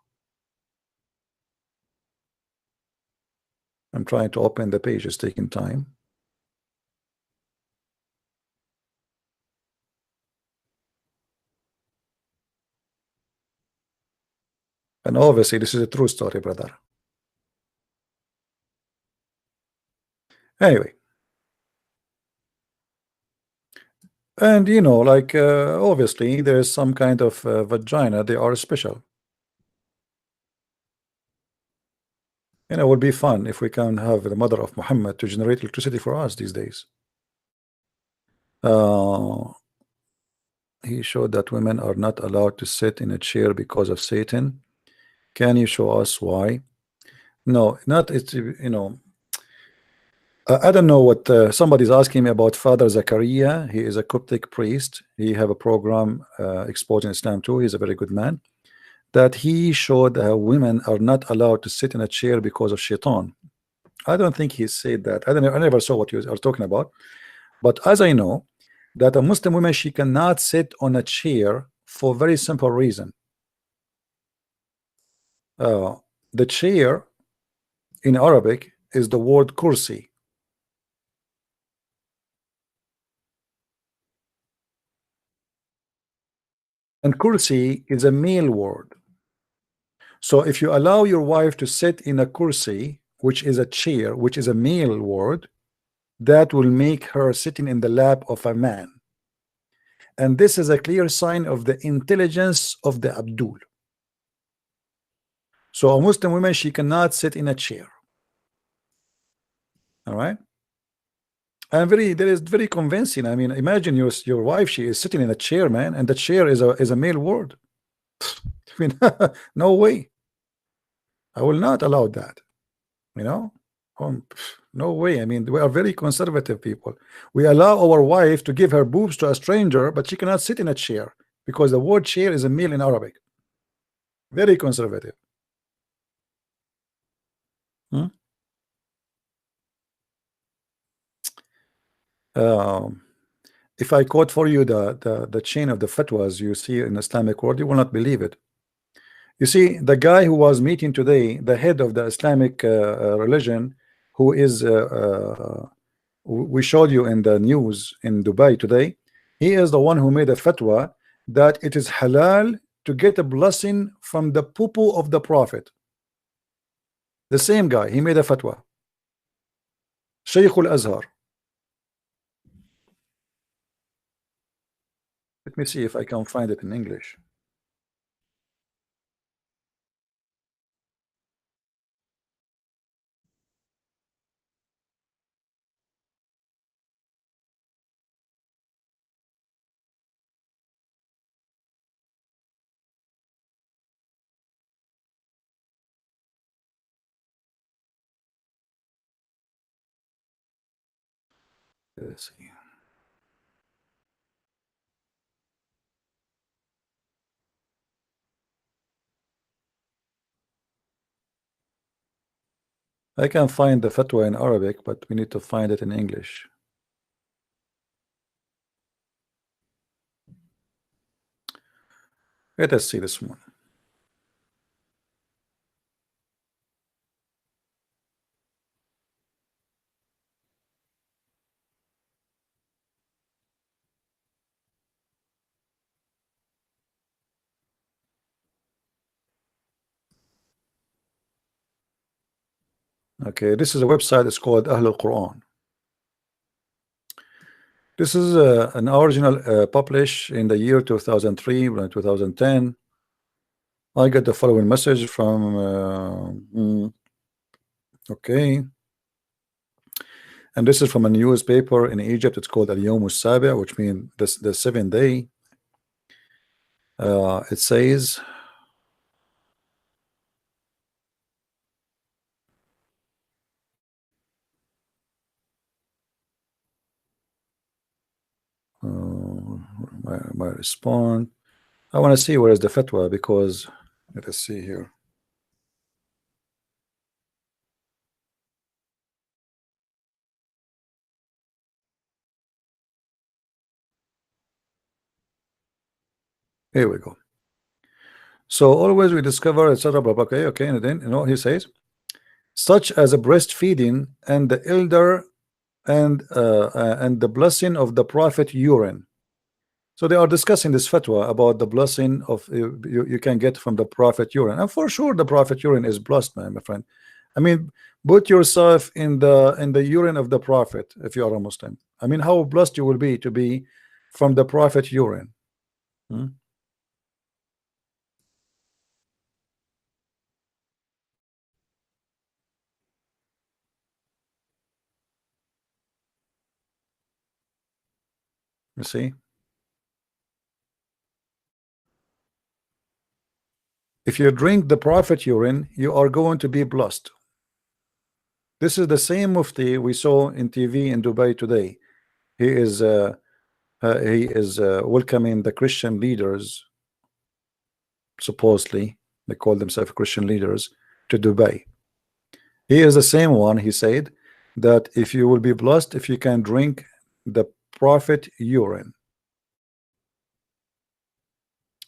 I'm trying to open the page. It's taking time. And obviously, this is a true story, brother. Anyway. And you know, like obviously, there is some kind of vagina. They are special. And it would be fun if we can have the mother of Muhammad to generate electricity for us these days. He showed that women are not allowed to sit in a chair because of Satan. Can you show us why? No, not it's you know. I don't know what somebody's asking me about Father Zachariah. He is a Coptic priest. He have a program exposing Islam too. He's a very good man. That he showed women are not allowed to sit in a chair because of shaitan. I don't think he said that. I never saw what you are talking about. But as I know, that a Muslim woman, she cannot sit on a chair for a very simple reason. The chair in Arabic is the word kursi. And kursi is a male word. So if you allow your wife to sit in a kursi, which is a chair, which is a male word, that will make her sitting in the lap of a man. And this is a clear sign of the intelligence of the Abdul. So a Muslim woman, she cannot sit in a chair. All right. And there is very convincing. I mean, imagine your wife, she is sitting in a chair, man, and the chair is a male word. I mean, no way. I will not allow that. You know, no way. I mean, we are very conservative people. We allow our wife to give her boobs to a stranger, but she cannot sit in a chair because the word chair is a male in Arabic. Very conservative. If I quote for you the chain of the fatwas you see in Islamic world, you will not believe it. You see, the guy who was meeting today, the head of the Islamic religion, who is we showed you in the news in Dubai today, he is the one who made a fatwa that it is halal to get a blessing from the poo-poo of the Prophet. The same guy, he made a fatwa. Shaykh al-Azhar. Let me see if I can find it in English. Let's see. I can find the fatwa in Arabic, but we need to find it in English. Let us see this one. Okay, this is a website. It's called Ahl al-Quran. This is an original published in the year 2003 or 2010. I got the following message from okay, and this is from a newspaper in Egypt. It's called Al-Yawm al-Sabi', which means the 7th day. It says, my response. I want to see where is the fatwa, because let us see here. Here we go. So always we discover, etc. Okay, and then he says, such as a breastfeeding and the elder and the blessing of the prophet urine. So they are discussing this fatwa about the blessing of you can get from the prophet urine, and for sure the prophet urine is blessed, my friend. I mean, put yourself in the urine of the prophet if you are a Muslim. I mean, how blessed you will be to be from the prophet urine. You see, if you drink the prophet urine, you are going to be blessed. This is the same mufti we saw in TV in Dubai today. He is welcoming the Christian leaders, supposedly they call themselves Christian leaders, to Dubai. He is the same one. He said that if you will be blessed if you can drink the prophet urine.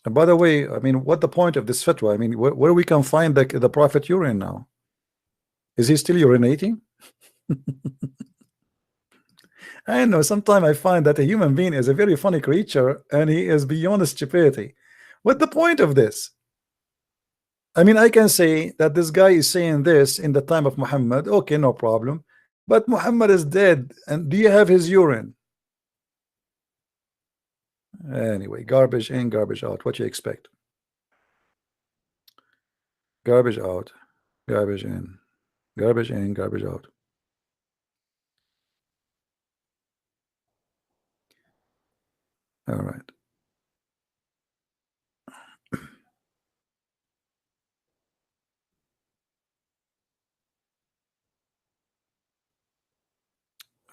And by the way, I mean, what the point of this fatwa? I mean, where we can find the prophet urine now? Is he still urinating? I know sometimes I find that a human being is a very funny creature and he is beyond stupidity. What the point of this? I mean, I can say that this guy is saying this in the time of Muhammad. Okay, no problem. But Muhammad is dead, and do you have his urine? Anyway, garbage in, garbage out. What you expect? Garbage out, garbage in, garbage in, garbage out. All right.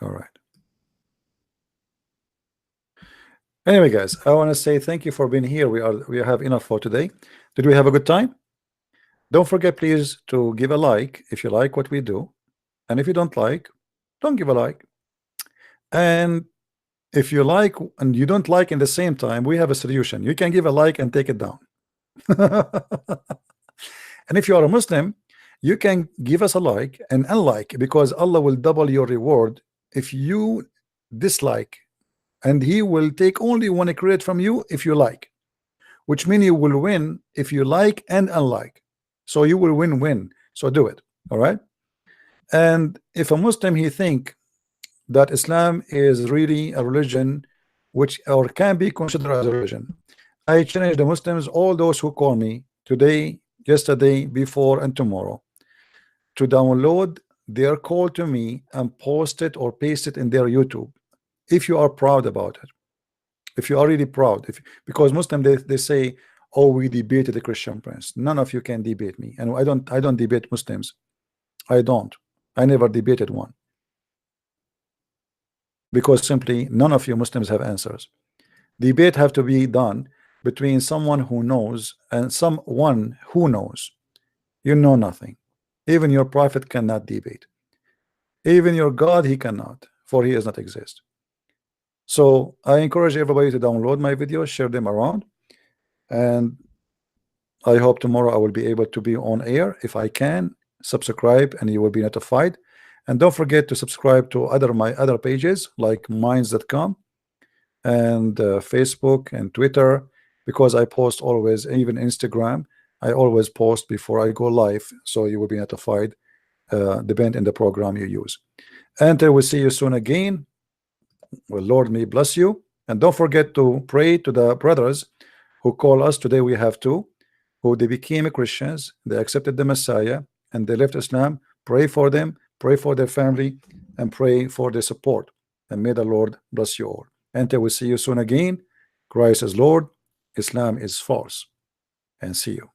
All right. Anyway, guys, I want to say thank you for being here. We have enough for today. Did we have a good time? Don't forget, please, to give a like if you like what we do, and if you don't like, don't give a like. And if you like and you don't like in the same time, we have a solution. You can give a like and take it down. And if you are a Muslim, you can give us a like and unlike, because Allah will double your reward if you dislike, and He will take only one credit from you if you like, which means you will win if you like and unlike. So you will win-win. So do it. All right. And if a Muslim he think that Islam is really a religion which or can be considered as a religion, I challenge the Muslims, all those who call me today, yesterday, before, and tomorrow, to download their call to me and post it or paste it in their YouTube if you are proud about it. If you are really proud, because Muslim they say, oh, we debated the Christian prince. None of you can debate me, and I don't debate Muslims. I never debated one, because simply none of you Muslims have answers. Debate have to be done between someone who knows and someone who knows. You know nothing. Even your prophet cannot debate. Even your God, he cannot, for he does not exist. So I encourage everybody to download my videos, share them around, and I hope tomorrow I will be able to be on air. If I can, subscribe and you will be notified. And don't forget to subscribe to my other pages like minds.com and Facebook and Twitter, because I post always, even Instagram. I always post before I go live, so you will be notified depend on the program you use. And I will see you soon again. Well, Lord may bless you. And don't forget to pray to the brothers who call us. Today we have two who they became Christians, they accepted the Messiah, and they left Islam. Pray for them, pray for their family, and pray for their support. And may the Lord bless you all. And I will see you soon again. Christ is Lord, Islam is false. And see you.